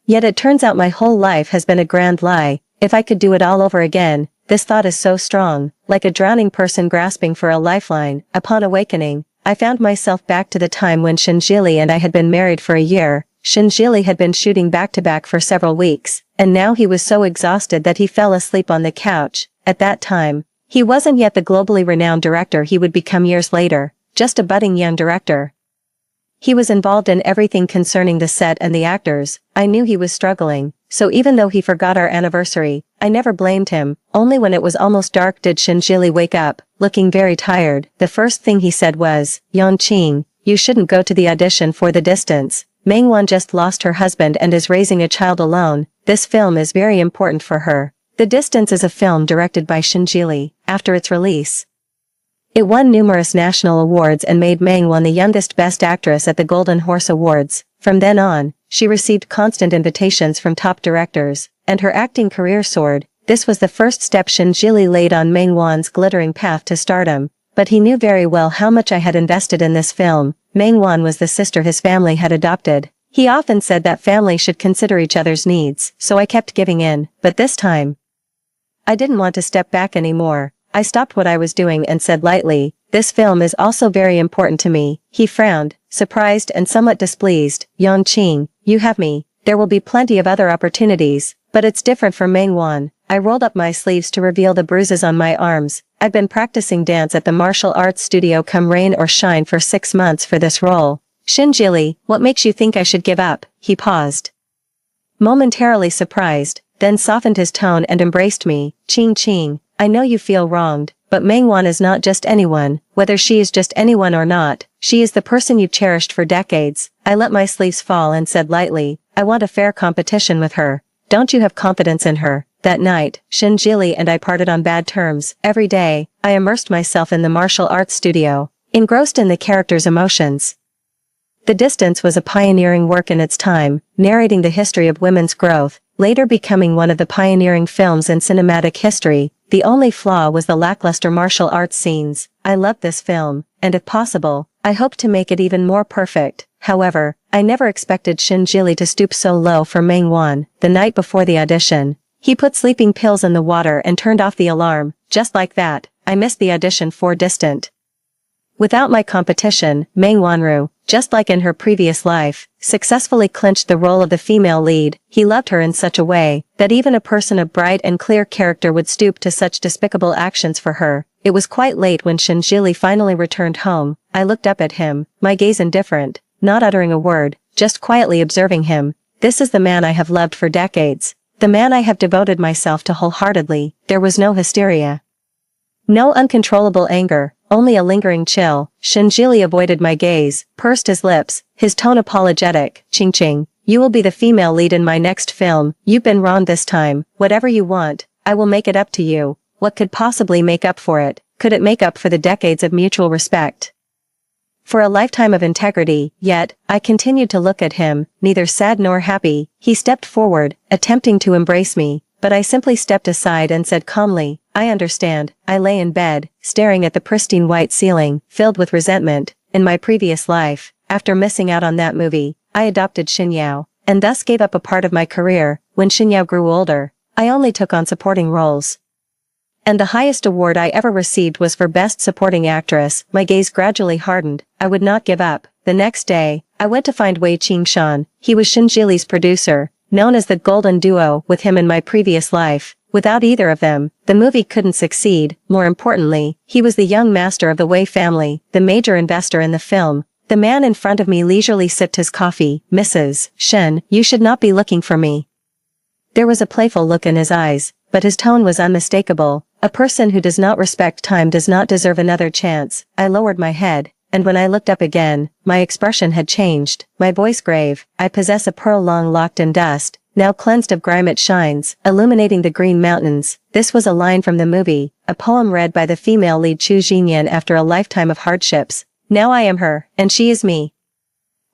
Yet it turns out my whole life has been a grand lie. If I could do it all over again, this thought is so strong, like a drowning person grasping for a lifeline. Upon awakening, I found myself back to the time when Xinjili and I had been married for a year. Xinjili had been shooting back-to-back for several weeks, and now he was so exhausted that he fell asleep on the couch. At that time, he wasn't yet the globally renowned director he would become years later, just a budding young director. He was involved in everything concerning the set and the actors. I knew he was struggling, so even though he forgot our anniversary, I never blamed him. Only when it was almost dark did Xinjili wake up, looking very tired. The first thing he said was, Yangqing, you shouldn't go to the audition for The Distance. Mengwan just lost her husband and is raising a child alone. This film is very important for her. The Distance is a film directed by Xinjili. After its release, it won numerous national awards and made Mengwan the youngest Best Actress at the Golden Horse Awards. From then on, she received constant invitations from top directors, and her acting career soared. This was the first step Xinjili laid on Mengwan's glittering path to stardom. But he knew very well how much I had invested in this film. Mengwan was the sister his family had adopted. He often said that family should consider each other's needs, so I kept giving in. But this time, I didn't want to step back anymore. I stopped what I was doing and said lightly, this film is also very important to me. He frowned, surprised and somewhat displeased. Yangqing, you have me. There will be plenty of other opportunities, but it's different for Mengwan. I rolled up my sleeves to reveal the bruises on my arms. I've been practicing dance at the martial arts studio come rain or shine for 6 months for this role. Xinjili, what makes you think I should give up? He paused, momentarily surprised, then softened his tone and embraced me. Qing, I know you feel wronged, but Mengwan is not just anyone. Whether she is just anyone or not, she is the person you've cherished for decades. I let my sleeves fall and said lightly, I want a fair competition with her. Don't you have confidence in her? That night, Xinjili and I parted on bad terms. Every day, I immersed myself in the martial arts studio, engrossed in the characters' emotions. The Distance was a pioneering work in its time, narrating the history of women's growth, later becoming one of the pioneering films in cinematic history. The only flaw was the lackluster martial arts scenes. I loved this film, and if possible, I hoped to make it even more perfect. However, I never expected Xinjili to stoop so low for Mengwan. The night before the audition, he put sleeping pills in the water and turned off the alarm. Just like that, I missed the audition for Distant. Without my competition, Mengwanru, just like in her previous life, successfully clinched the role of the female lead. He loved her in such a way that even a person of bright and clear character would stoop to such despicable actions for her. It was quite late when Xinjili finally returned home. I looked up at him, my gaze indifferent, not uttering a word, just quietly observing him. This is the man I have loved for decades. The man I have devoted myself to wholeheartedly. There was no hysteria. No uncontrollable anger, only a lingering chill. Shinjili avoided my gaze, pursed his lips, his tone apologetic. Ching. You will be the female lead in my next film. You've been wrong this time. Whatever you want, I will make it up to you. What could possibly make up for it? Could it make up for the decades of mutual respect? For a lifetime of integrity? Yet, I continued to look at him, neither sad nor happy. He stepped forward, attempting to embrace me, but I simply stepped aside and said calmly, I understand. I lay in bed, staring at the pristine white ceiling, filled with resentment. In my previous life, after missing out on that movie, I adopted Xinyao, and thus gave up a part of my career. When Xinyao grew older, I only took on supporting roles. And the highest award I ever received was for Best Supporting Actress. My gaze gradually hardened. I would not give up. The next day, I went to find Wei Qingshan. He was Shinjili's producer, known as the Golden Duo. With him in my previous life, without either of them, the movie couldn't succeed. More importantly, he was the young master of the Wei family, the major investor in the film. The man in front of me leisurely sipped his coffee. Mrs. Shen, you should not be looking for me. There was a playful look in his eyes, but his tone was unmistakable. A person who does not respect time does not deserve another chance. I lowered my head, and when I looked up again, my expression had changed, my voice grave. I possess a pearl long locked in dust, now cleansed of grime it shines, illuminating the green mountains. This was a line from the movie, a poem read by the female lead Chu Jinyan after a lifetime of hardships. Now I am her, and she is me.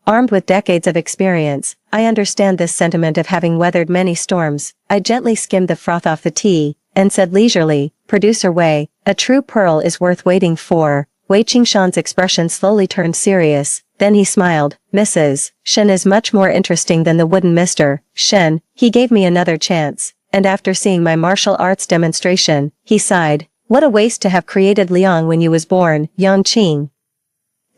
Armed with decades of experience, I understand this sentiment of having weathered many storms. I gently skimmed the froth off the tea, and said leisurely, Producer Wei, a true pearl is worth waiting for. Wei Qingshan's expression slowly turned serious, then he smiled. Mrs. Shen is much more interesting than the wooden Mr. Shen. He gave me another chance, and after seeing my martial arts demonstration, he sighed. What a waste to have created Liang when you was born, Yang Qing.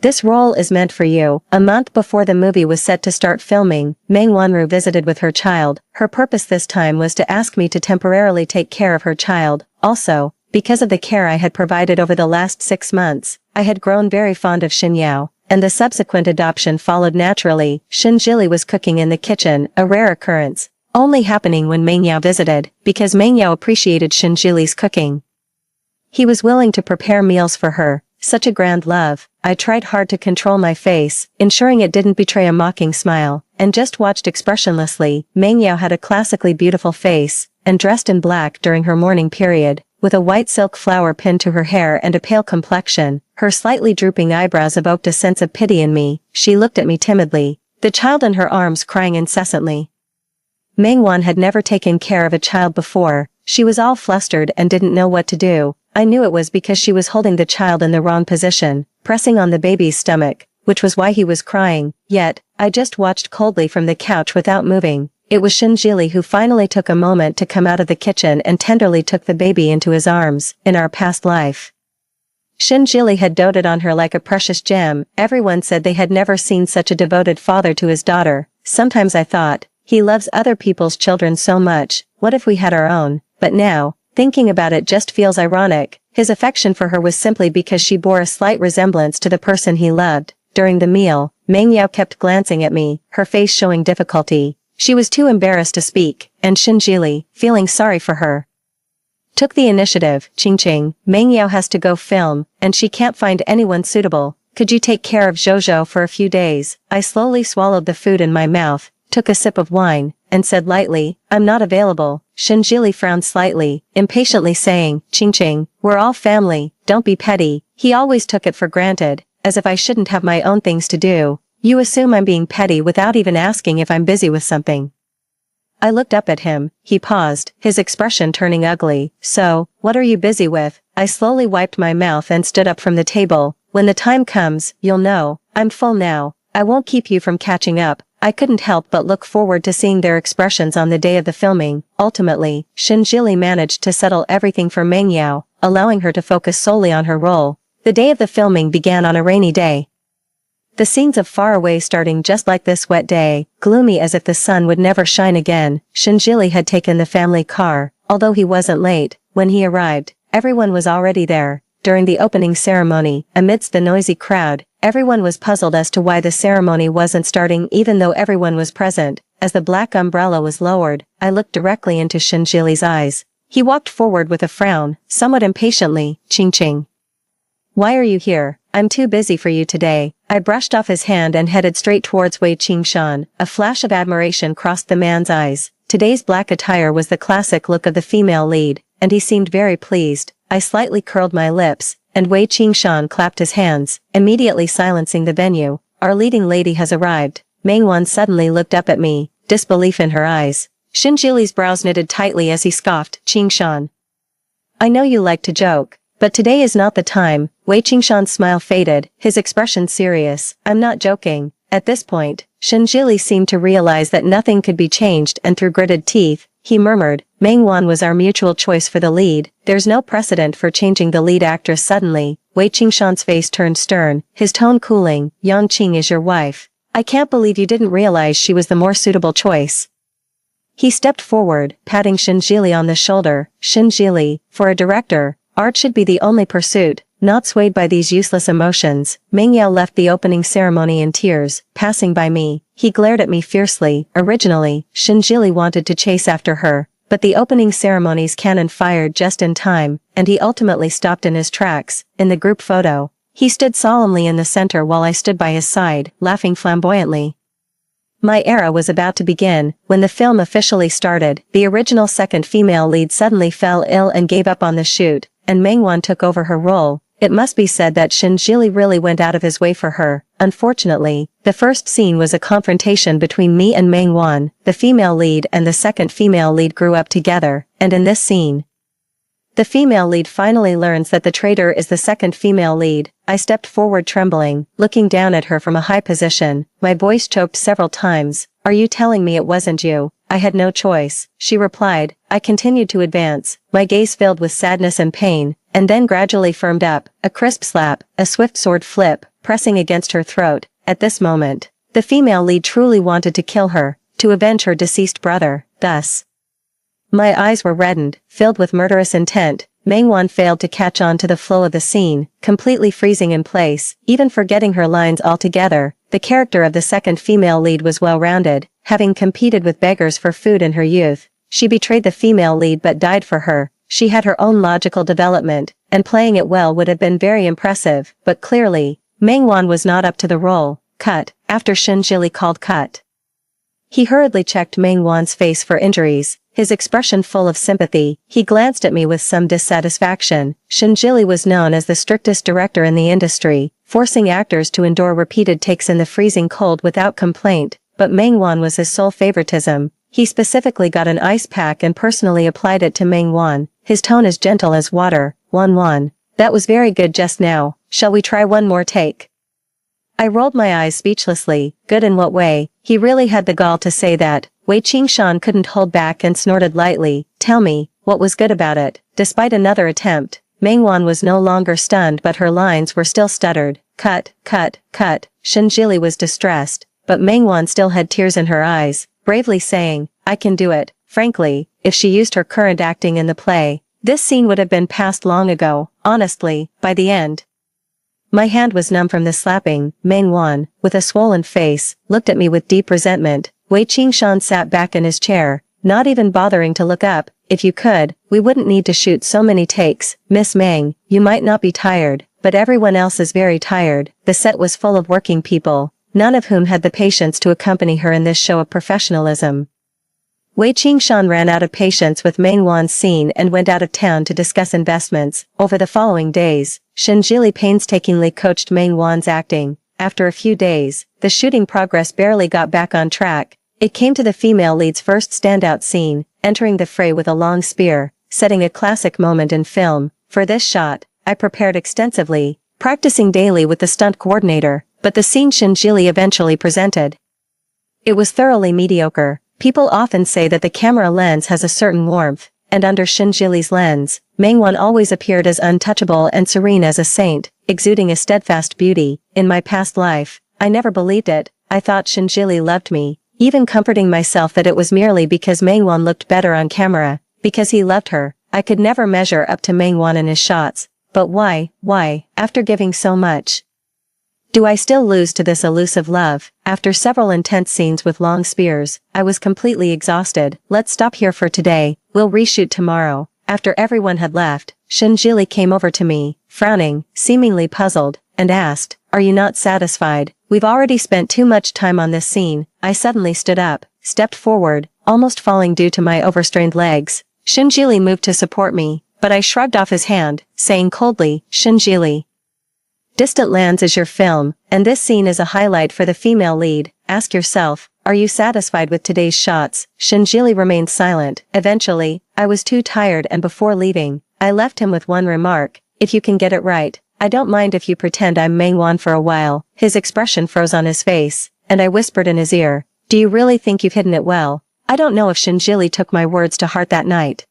This role is meant for you. A month before the movie was set to start filming, Meng Wanru visited with her child. Her purpose this time was to ask me to temporarily take care of her child. Also, because of the care I had provided over the last 6 months, I had grown very fond of Xinyao, and the subsequent adoption followed naturally. Shinjili was cooking in the kitchen, a rare occurrence, only happening when Meng Yao visited, because Meng Yao appreciated Shinjili's cooking. He was willing to prepare meals for her. Such a grand love. I tried hard to control my face, ensuring it didn't betray a mocking smile, and just watched expressionlessly. Meng Yao had a classically beautiful face, and dressed in black during her mourning period, with a white silk flower pinned to her hair and a pale complexion. Her slightly drooping eyebrows evoked a sense of pity in me. She looked at me timidly, the child in her arms crying incessantly. Meng Wan had never taken care of a child before. She was all flustered and didn't know what to do. I knew it was because she was holding the child in the wrong position, pressing on the baby's stomach, which was why he was crying. Yet, I just watched coldly from the couch without moving. It was Shinjili who finally took a moment to come out of the kitchen and tenderly took the baby into his arms. In our past life, Shinjili had doted on her like a precious gem. Everyone said they had never seen such a devoted father to his daughter. Sometimes I thought, he loves other people's children so much, what if we had our own? But now, thinking about it just feels ironic. His affection for her was simply because she bore a slight resemblance to the person he loved. During the meal, Meng Yao kept glancing at me, her face showing difficulty. She was too embarrassed to speak, and Shinjili, feeling sorry for her, took the initiative. Qing, Meng Yao has to go film, and she can't find anyone suitable. Could you take care of Zhozhou for a few days? I slowly swallowed the food in my mouth, took a sip of wine, and said lightly, I'm not available. Shinjili frowned slightly, impatiently saying, Qing, we're all family, don't be petty. He always took it for granted, as if I shouldn't have my own things to do. You assume I'm being petty without even asking if I'm busy with something. I looked up at him. He paused, his expression turning ugly. So, what are you busy with? I slowly wiped my mouth and stood up from the table. When the time comes, you'll know. I'm full now. I won't keep you from catching up. I couldn't help but look forward to seeing their expressions on the day of the filming. Ultimately, Shinjili managed to settle everything for Meng Yao, allowing her to focus solely on her role. The day of the filming began on a rainy day. The scenes of far away starting just like this wet day, gloomy as if the sun would never shine again. Shinjili had taken the family car, although he wasn't late. When he arrived, everyone was already there. During the opening ceremony, amidst the noisy crowd, everyone was puzzled as to why the ceremony wasn't starting even though everyone was present. as the black umbrella was lowered, I looked directly into Shinjili's eyes. He walked forward with a frown, somewhat impatiently. Ching. Why are you here? I'm too busy for you today. I brushed off his hand and headed straight towards Wei Qingshan. A flash of admiration crossed the man's eyes. Today's black attire was the classic look of the female lead, and he seemed very pleased. I slightly curled my lips, and Wei Qingshan clapped his hands, immediately silencing the venue. Our leading lady has arrived. Mengwan suddenly looked up at me, disbelief in her eyes. Shinjili's brows knitted tightly as he scoffed. Qingshan. I know you like to joke, but today is not the time. Wei Qingshan's smile faded, his expression serious. I'm not joking. At this point, Shinjili seemed to realize that nothing could be changed, and through gritted teeth, he murmured, Mengwan was our mutual choice for the lead. There's no precedent for changing the lead actress suddenly. Wei Qingshan's face turned stern, his tone cooling. Yang Qing is your wife. I can't believe you didn't realize she was the more suitable choice. He stepped forward, patting Shinjili on the shoulder. Shinjili, for a director, art should be the only pursuit, not swayed by these useless emotions. Meng Yao left the opening ceremony in tears. Passing by me, he glared at me fiercely. Originally, Shinjili wanted to chase after her, but the opening ceremony's cannon fired just in time, and he ultimately stopped in his tracks. In the group photo, he stood solemnly in the center while I stood by his side, laughing flamboyantly. My era was about to begin. When the film officially started, the original second female lead suddenly fell ill and gave up on the shoot, and Mengwan took over her role. It must be said that Shinjili really went out of his way for her. Unfortunately, the first scene was a confrontation between me and Mengwan. The female lead and the second female lead grew up together, and in this scene, the female lead finally learns that the traitor is the second female lead. I stepped forward trembling, looking down at her from a high position. My voice choked several times. Are you telling me it wasn't you? I had no choice, she replied. I continued to advance, my gaze filled with sadness and pain, and then gradually firmed up. A crisp slap, a swift sword flip, pressing against her throat. At this moment, the female lead truly wanted to kill her, to avenge her deceased brother. Thus, my eyes were reddened, filled with murderous intent. Mengwan failed to catch on to the flow of the scene, completely freezing in place, even forgetting her lines altogether. The character of the second female lead was well-rounded, having competed with beggars for food in her youth. She betrayed the female lead but died for her. She had her own logical development, and playing it well would have been very impressive, but clearly, Mengwan was not up to the role. Cut. After Shinjili called cut, he hurriedly checked Mengwan's face for injuries, his expression full of sympathy. He glanced at me with some dissatisfaction. Shinjili was known as the strictest director in the industry, forcing actors to endure repeated takes in the freezing cold without complaint, but Mengwan was his sole favoritism. He specifically got an ice pack and personally applied it to Mengwan. His tone as gentle as water. Wan. That was very good just now. Shall we try one more take? I rolled my eyes speechlessly. Good in what way? He really had the gall to say that. Wei Qingshan couldn't hold back and snorted lightly. Tell me, what was good about it? Despite another attempt, Mengwan was no longer stunned but her lines were still stuttered. Cut. Shinjili was distressed, but Mengwan still had tears in her eyes, bravely saying, I can do it. Frankly, if she used her current acting in the play, this scene would have been passed long ago. Honestly, by the end, my hand was numb from the slapping. Mengwan, with a swollen face, looked at me with deep resentment. Wei Qingshan sat back in his chair, not even bothering to look up. If you could, we wouldn't need to shoot so many takes. Miss Meng, you might not be tired, but everyone else is very tired. The set was full of working people, none of whom had the patience to accompany her in this show of professionalism. Wei Qingshan ran out of patience with Mengwan's scene and went out of town to discuss investments. Over the following days, Shinjili painstakingly coached Mengwan's acting. After a few days, the shooting progress barely got back on track. It came to the female lead's first standout scene, entering the fray with a long spear, setting a classic moment in film. For this shot, I prepared extensively, practicing daily with the stunt coordinator, but the scene Shinjili eventually presented, it was thoroughly mediocre. People often say that the camera lens has a certain warmth, and under Shinjili's lens, Mengwan always appeared as untouchable and serene as a saint, exuding a steadfast beauty. In my past life, I never believed it. I thought Shinjili loved me, even comforting myself that it was merely because Mengwan looked better on camera, because he loved her. I could never measure up to Mengwan in his shots. But why, after giving so much Do I still lose to this elusive love? After several intense scenes with long spears, I was completely exhausted. Let's stop here for today, we'll reshoot tomorrow. After everyone had left, Shinjili came over to me, frowning, seemingly puzzled, and asked, "Are you not satisfied? We've already spent too much time on this scene." I suddenly stood up, stepped forward, almost falling due to my overstrained legs. Shinjili moved to support me, but I shrugged off his hand, saying coldly, "Shinjili, Distant Lands is your film, and this scene is a highlight for the female lead. Ask yourself, are you satisfied with today's shots?" Shinjili remained silent. Eventually, I was too tired, and before leaving, I left him with one remark: "If you can get it right, I don't mind if you pretend I'm Mangwan for a while." His expression froze on his face, and I whispered in his ear, "Do you really think you've hidden it well?" I don't know if Shinjili took my words to heart that night,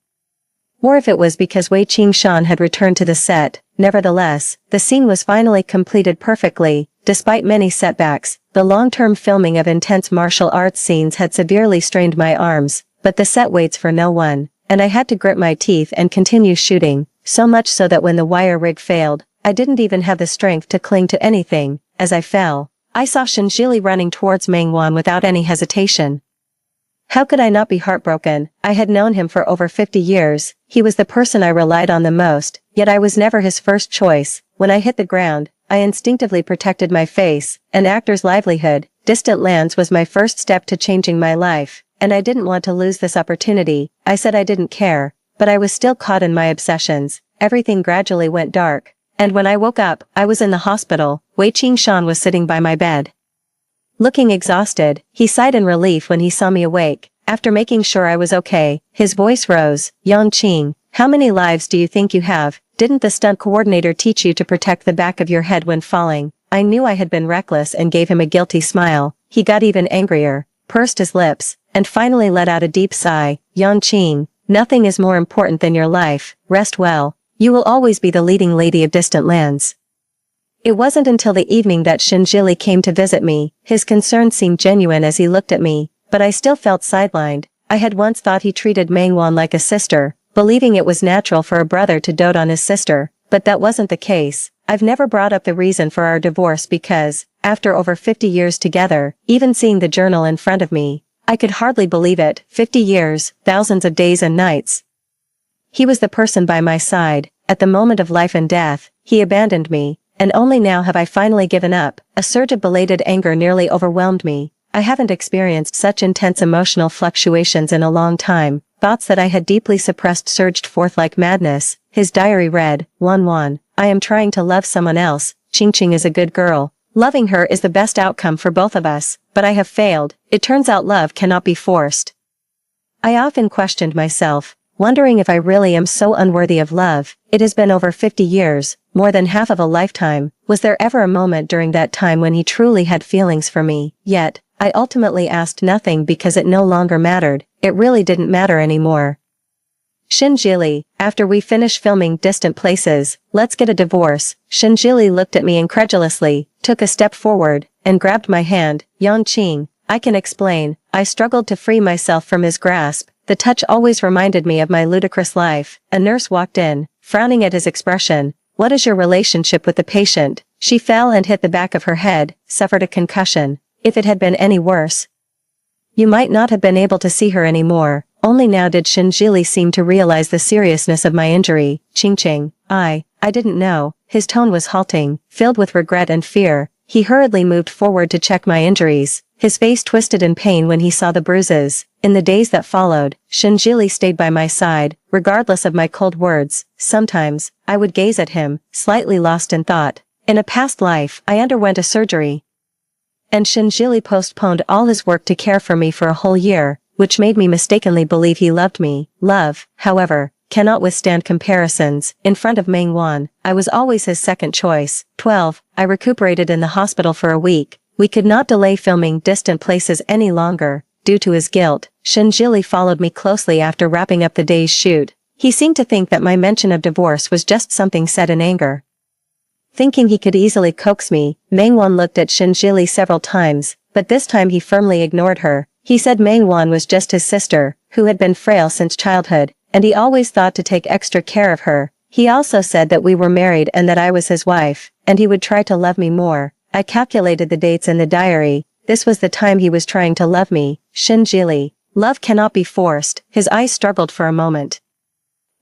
or if it was because Wei Qingshan had returned to the set. Nevertheless, the scene was finally completed perfectly. Despite many setbacks, the long-term filming of intense martial arts scenes had severely strained my arms, but the set waits for no one, and I had to grit my teeth and continue shooting, so much so that when the wire rig failed, I didn't even have the strength to cling to anything. As I fell, I saw Shinjili running towards Mangwan without any hesitation. How could I not be heartbroken? I had known him for over 50 years, he was the person I relied on the most, yet I was never his first choice. When I hit the ground, I instinctively protected my face, an actor's livelihood. Distant Lands was my first step to changing my life, and I didn't want to lose this opportunity. I said I didn't care, but I was still caught in my obsessions. Everything gradually went dark, and when I woke up, I was in the hospital. Wei Qingshan was sitting by my bed. Looking exhausted, he sighed in relief when he saw me awake. After making sure I was okay, his voice rose. "Yangqing, how many lives do you think you have? Didn't the stunt coordinator teach you to protect the back of your head when falling?" I knew I had been reckless and gave him a guilty smile. He got even angrier, pursed his lips, and finally let out a deep sigh. "Yangqing, nothing is more important than your life. Rest well. You will always be the leading lady of Distant Lands." It wasn't until the evening that Shinjili came to visit me. His concern seemed genuine as he looked at me, but I still felt sidelined. I had once thought he treated Mangwan like a sister, believing it was natural for a brother to dote on his sister, but that wasn't the case. I've never brought up the reason for our divorce because, after over 50 years together, even seeing the journal in front of me, I could hardly believe it. 50 years, thousands of days and nights. He was the person by my side. At the moment of life and death, he abandoned me. And only now have I finally given up. A surge of belated anger nearly overwhelmed me. I haven't experienced such intense emotional fluctuations in a long time. Thoughts that I had deeply suppressed surged forth like madness. His diary read, "Wan, I am trying to love someone else. Qingqing is a good girl. Loving her is the best outcome for both of us, but I have failed. It turns out love cannot be forced." I often questioned myself, wondering if I really am so unworthy of love. It has been over 50 years, more than half of a lifetime. Was there ever a moment during that time when he truly had feelings for me? Yet, I ultimately asked nothing because it no longer mattered. It really didn't matter anymore. "Shinjili, after we finish filming Distant Places, let's get a divorce." Shinjili looked at me incredulously, took a step forward, and grabbed my hand. "Yangqing, I can explain." I struggled to free myself from his grasp. The touch always reminded me of my ludicrous life. A nurse walked in, frowning at his expression. "What is your relationship with the patient?" She fell and hit the back of her head, suffered a concussion. If it had been any worse, you might not have been able to see her anymore. Only now did Shinjili seem to realize the seriousness of my injury. "Qingqing, I didn't know." His tone was halting, filled with regret and fear. He hurriedly moved forward to check my injuries. His face twisted in pain when he saw the bruises. In the days that followed, Shinjili stayed by my side, regardless of my cold words. Sometimes, I would gaze at him, slightly lost in thought. In a past life, I underwent a surgery, and Shinjili postponed all his work to care for me for a whole year, which made me mistakenly believe he loved me. Love, however, cannot withstand comparisons. In front of Mangwan, I was always his second choice. 12. I recuperated in the hospital for a week. We could not delay filming Distant Places any longer, due to his guilt. Shinjili followed me closely after wrapping up the day's shoot. He seemed to think that my mention of divorce was just something said in anger. Thinking he could easily coax me, Mangwan looked at Shinjili several times, but this time he firmly ignored her. He said Mangwan was just his sister, who had been frail since childhood, and he always thought to take extra care of her. He also said that we were married and that I was his wife, and he would try to love me more. I calculated the dates in the diary. This was the time he was trying to love me. Shinjili. Love cannot be forced. His eyes struggled for a moment,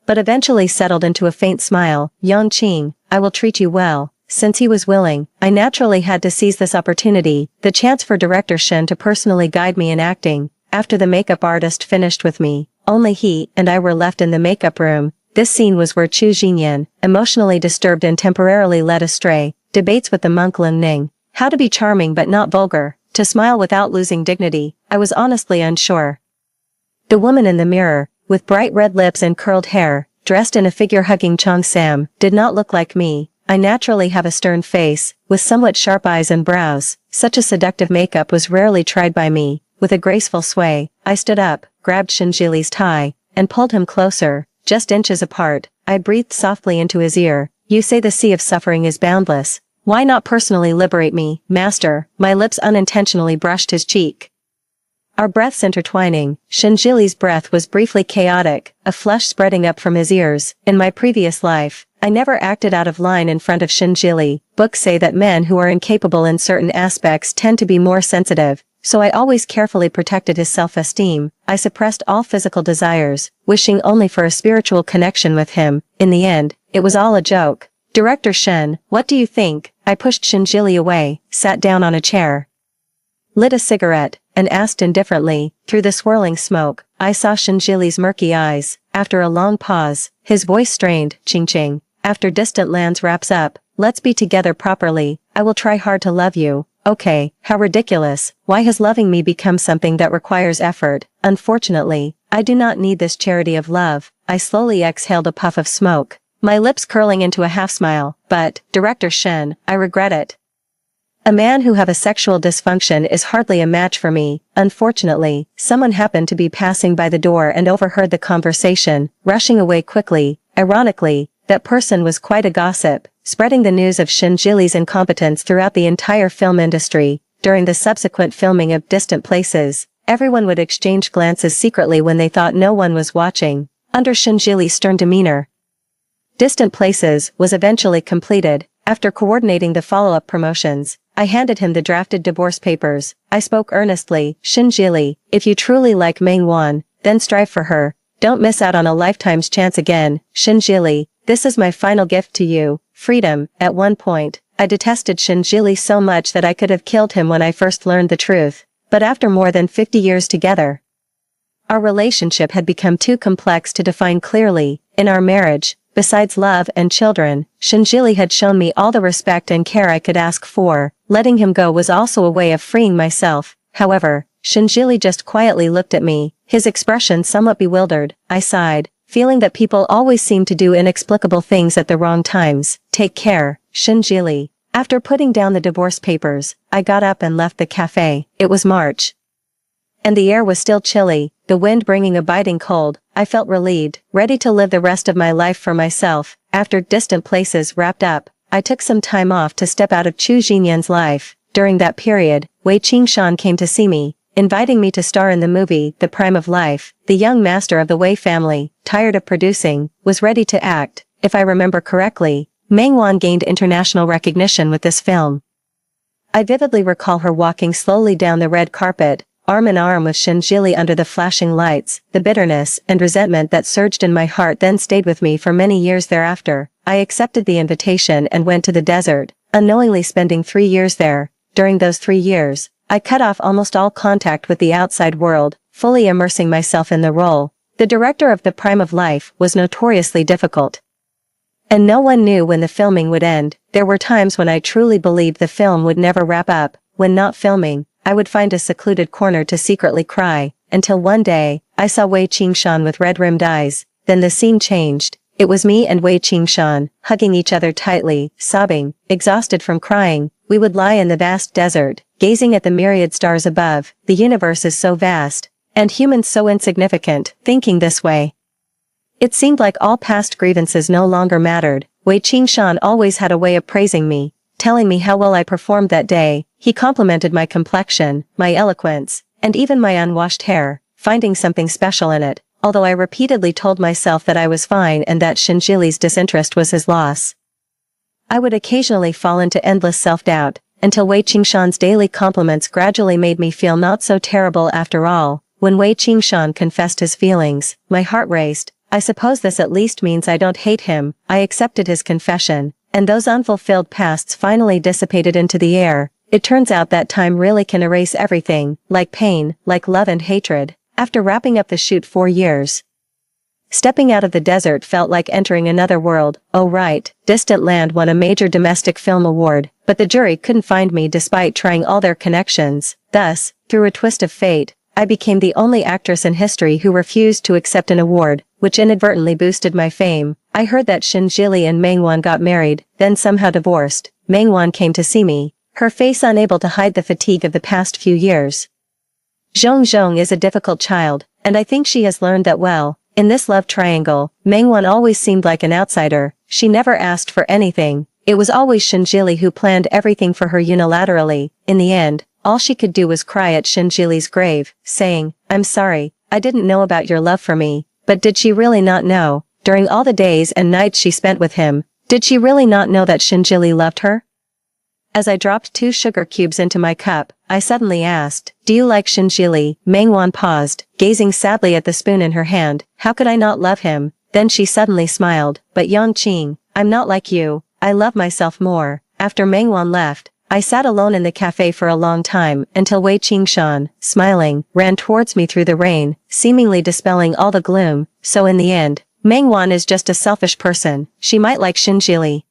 but eventually settled into a faint smile. Yongqing, I will treat you well. Since he was willing, I naturally had to seize this opportunity, the chance for director Shen to personally guide me in acting. After the makeup artist finished with me, only he and I were left in the makeup room. This scene was where Chu Jinyan, emotionally disturbed and temporarily led astray, debates with the monk Lin Ning. How to be charming but not vulgar, to smile without losing dignity. I was honestly unsure. The woman in the mirror, with bright red lips and curled hair, dressed in a figure-hugging Chong Sam, did not look like me. I naturally have a stern face, with somewhat sharp eyes and brows. Such a seductive makeup was rarely tried by me. With a graceful sway, I stood up, grabbed Shinjili's tie, and pulled him closer, just inches apart. I breathed softly into his ear. You say the sea of suffering is boundless. Why not personally liberate me, master? My lips unintentionally brushed his cheek. Our breaths intertwining. Shinjili's breath was briefly chaotic, a flush spreading up from his ears. In my previous life, I never acted out of line in front of Shinjili. Books say that men who are incapable in certain aspects tend to be more sensitive, so I always carefully protected his self-esteem. I suppressed all physical desires, wishing only for a spiritual connection with him. In the end, it was all a joke. Director Shen, what do you think? I pushed Shinjili away, sat down on a chair, lit a cigarette, and asked indifferently. Through the swirling smoke, I saw Shinjili's murky eyes. After a long pause, his voice strained. Ching. After distant lands wraps up, let's be together properly. I will try hard to love you. Okay, how ridiculous. Why has loving me become something that requires effort? Unfortunately, I do not need this charity of love. I slowly exhaled a puff of smoke, my lips curling into a half-smile. But, Director Shen, I regret it. A man who have a sexual dysfunction is hardly a match for me. Unfortunately, someone happened to be passing by the door and overheard the conversation, rushing away quickly. Ironically, that person was quite a gossip, spreading the news of Shinjili's incompetence throughout the entire film industry. During the subsequent filming of Distant Places, everyone would exchange glances secretly when they thought no one was watching. Under Shinjili's stern demeanor, Distant Places was eventually completed. After coordinating the follow-up promotions, I handed him the drafted divorce papers. I spoke earnestly. Shinjili, if you truly like Meng Wan, then strive for her. Don't miss out on a lifetime's chance again. Shinjili, this is my final gift to you, freedom. At one point, I detested Shinjili so much that I could have killed him when I first learned the truth. But after more than 50 years together, our relationship had become too complex to define clearly. In our marriage, besides love and children, Shinjili had shown me all the respect and care I could ask for. Letting him go was also a way of freeing myself. However, Shinjili just quietly looked at me, his expression somewhat bewildered. I sighed, feeling that people always seem to do inexplicable things at the wrong times. Take care, Shinjili. After putting down the divorce papers, I got up and left the cafe. It was March, and the air was still chilly, the wind bringing a biting cold. I felt relieved, ready to live the rest of my life for myself. After Distant Places wrapped up, I took some time off to step out of Chu Jinyan's life. During that period, Wei Qingshan came to see me, inviting me to star in the movie The Prime of Life. The young master of the Wei family, tired of producing, was ready to act. If I remember correctly, Meng Wan gained international recognition with this film. I vividly recall her walking slowly down the red carpet, arm in arm with Shinjili under the flashing lights. The bitterness and resentment that surged in my heart then stayed with me for many years thereafter. I accepted the invitation and went to the desert, unknowingly spending 3 years there. During those 3 years, I cut off almost all contact with the outside world, fully immersing myself in the role. The director of The Prime of Life was notoriously difficult, and no one knew when the filming would end. There were times when I truly believed the film would never wrap up. When not filming, I would find a secluded corner to secretly cry, until one day, I saw Wei Qingshan with red-rimmed eyes. Then the scene changed. It was me and Wei Qingshan, hugging each other tightly, sobbing, exhausted from crying. We would lie in the vast desert, gazing at the myriad stars above. The universe is so vast, and humans so insignificant. Thinking this way, it seemed like all past grievances no longer mattered. Wei Qingshan always had a way of praising me, telling me how well I performed that day. He complimented my complexion, my eloquence, and even my unwashed hair, finding something special in it, although I repeatedly told myself that I was fine and that Shinjili's disinterest was his loss. I would occasionally fall into endless self-doubt, until Wei Qingshan's daily compliments gradually made me feel not so terrible after all. When Wei Qingshan confessed his feelings, my heart raced. I suppose this at least means I don't hate him. I accepted his confession, and those unfulfilled pasts finally dissipated into the air. It turns out that time really can erase everything, like pain, like love and hatred. After wrapping up the shoot 4 years, stepping out of the desert felt like entering another world. Oh right, Distant Land won a major domestic film award, but the jury couldn't find me despite trying all their connections. Thus, through a twist of fate, I became the only actress in history who refused to accept an award, which inadvertently boosted my fame. I heard that Shen Jili and Mengwan got married, then somehow divorced. Mengwan came to see me, her face unable to hide the fatigue of the past few years. Zhong is a difficult child, and I think she has learned that well. In this love triangle, Mengwan always seemed like an outsider. She never asked for anything. It was always Shen Jili who planned everything for her unilaterally. In the end, all she could do was cry at Shen Jili's grave, saying, "I'm sorry, I didn't know about your love for me." But did she really not know? During all the days and nights she spent with him, did she really not know that Shen Jili loved her? As I dropped 2 sugar cubes into my cup, I suddenly asked, "Do you like Shen Jili?" Mengwan paused, gazing sadly at the spoon in her hand. How could I not love him? Then she suddenly smiled. "But Yangqing, I'm not like you. I love myself more." After Mengwan left, I sat alone in the cafe for a long time until Wei Qingshan, smiling, ran towards me through the rain, seemingly dispelling all the gloom. So in the end, Mengwan is just a selfish person. She might like Shen Jili,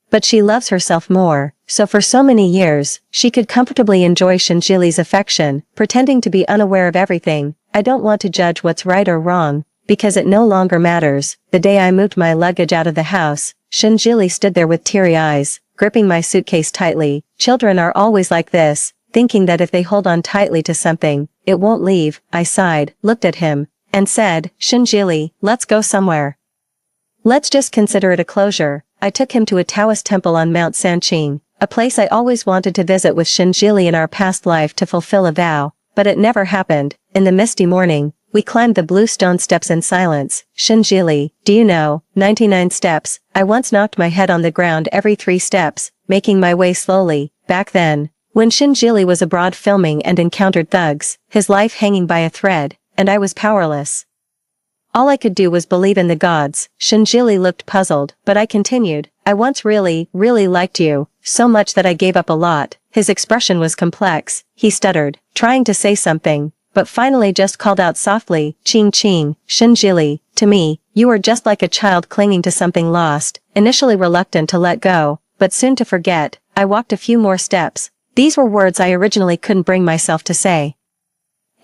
but she loves herself more. So for so many years, she could comfortably enjoy Shen Jili's affection, pretending to be unaware of everything. I don't want to judge what's right or wrong, because it no longer matters. The day I moved my luggage out of the house, Shen Jili stood there with teary eyes, gripping my suitcase tightly. Children are always like this, thinking that if they hold on tightly to something, it won't leave. I sighed, looked at him, and said, "Shen Jili, let's go somewhere. Let's just consider it a closure." I took him to a Taoist temple on Mount Sanqing, a place I always wanted to visit with Shen Jili in our past life to fulfill a vow, but it never happened. In the misty morning, we climbed the blue stone steps in silence. "Shen Jili, do you know, 99 steps, I once knocked my head on the ground every 3 steps, making my way slowly." Back then, when Shen Jili was abroad filming and encountered thugs, his life hanging by a thread, and I was powerless. All I could do was believe in the gods. Shen Jili looked puzzled, but I continued, "I once really liked you, so much that I gave up a lot." His expression was complex. He stuttered, trying to say something, but finally just called out softly, "Qing, Shen Jili, to me, you are just like a child clinging to something lost, initially reluctant to let go, but soon to forget." I walked a few more steps. These were words I originally couldn't bring myself to say.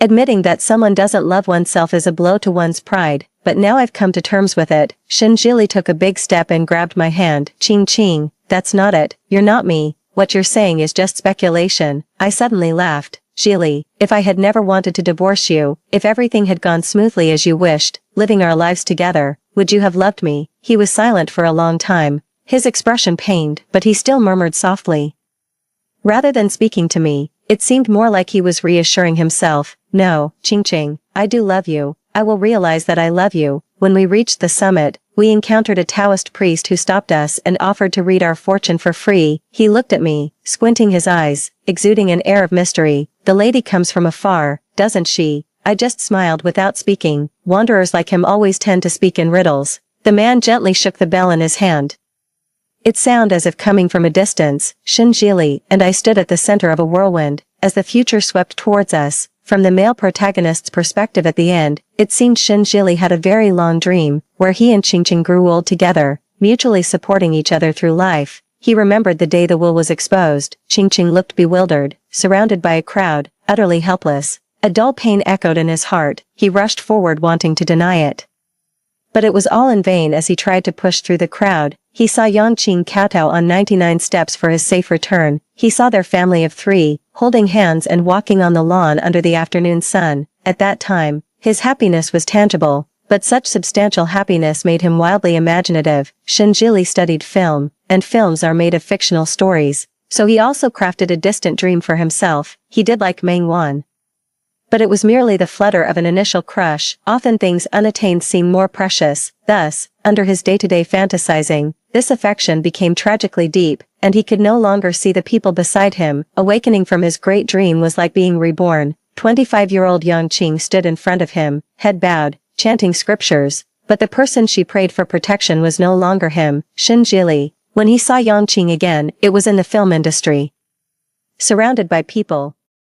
Admitting that someone doesn't love oneself is a blow to one's pride, but now I've come to terms with it. Shen Jili took a big step and grabbed my hand. "Qing, that's not it. You're not me. What you're saying is just speculation." I suddenly laughed. "Jili, if I had never wanted to divorce you, if everything had gone smoothly as you wished, living our lives together, would you have loved me?" He was silent for a long time. His expression pained, but he still murmured softly. Rather than speaking to me, it seemed more like he was reassuring himself. "No, Qing, I do love you. I will realize that I love you." When we reached the summit, we encountered a Taoist priest who stopped us and offered to read our fortune for free. He looked at me, squinting his eyes, exuding an air of mystery. "The lady comes from afar, doesn't she?" I just smiled without speaking. Wanderers like him always tend to speak in riddles. The man gently shook the bell in his hand. It sounded as if coming from a distance. Shen Jili and I stood at the center of a whirlwind. As the future swept towards us, from the male protagonist's perspective at the end, it seemed Shen Jili had a very long dream, where he and Qing grew old together, mutually supporting each other through life. He remembered the day the will was exposed. Qing looked bewildered, surrounded by a crowd, utterly helpless. A dull pain echoed in his heart. He rushed forward wanting to deny it. But it was all in vain. As he tried to push through the crowd, he saw Yangqing kowtow on 99 steps for his safe return. He saw their family of 3, holding hands and walking on the lawn under the afternoon sun. At that time, his happiness was tangible, but such substantial happiness made him wildly imaginative. Shen Jili studied film, and films are made of fictional stories, so he also crafted a distant dream for himself. He did like Mengwan, but it was merely the flutter of an initial crush. Often things unattained seem more precious. Thus, under his day-to-day fantasizing, this affection became tragically deep, and he could no longer see the people beside him. Awakening from his great dream was like being reborn. 25-year-old Yang Qing stood in front of him, head bowed, chanting scriptures, but the person she prayed for protection was no longer him, Shin Jili. When he saw Yang Qing again, it was in the film industry. Surrounded by people,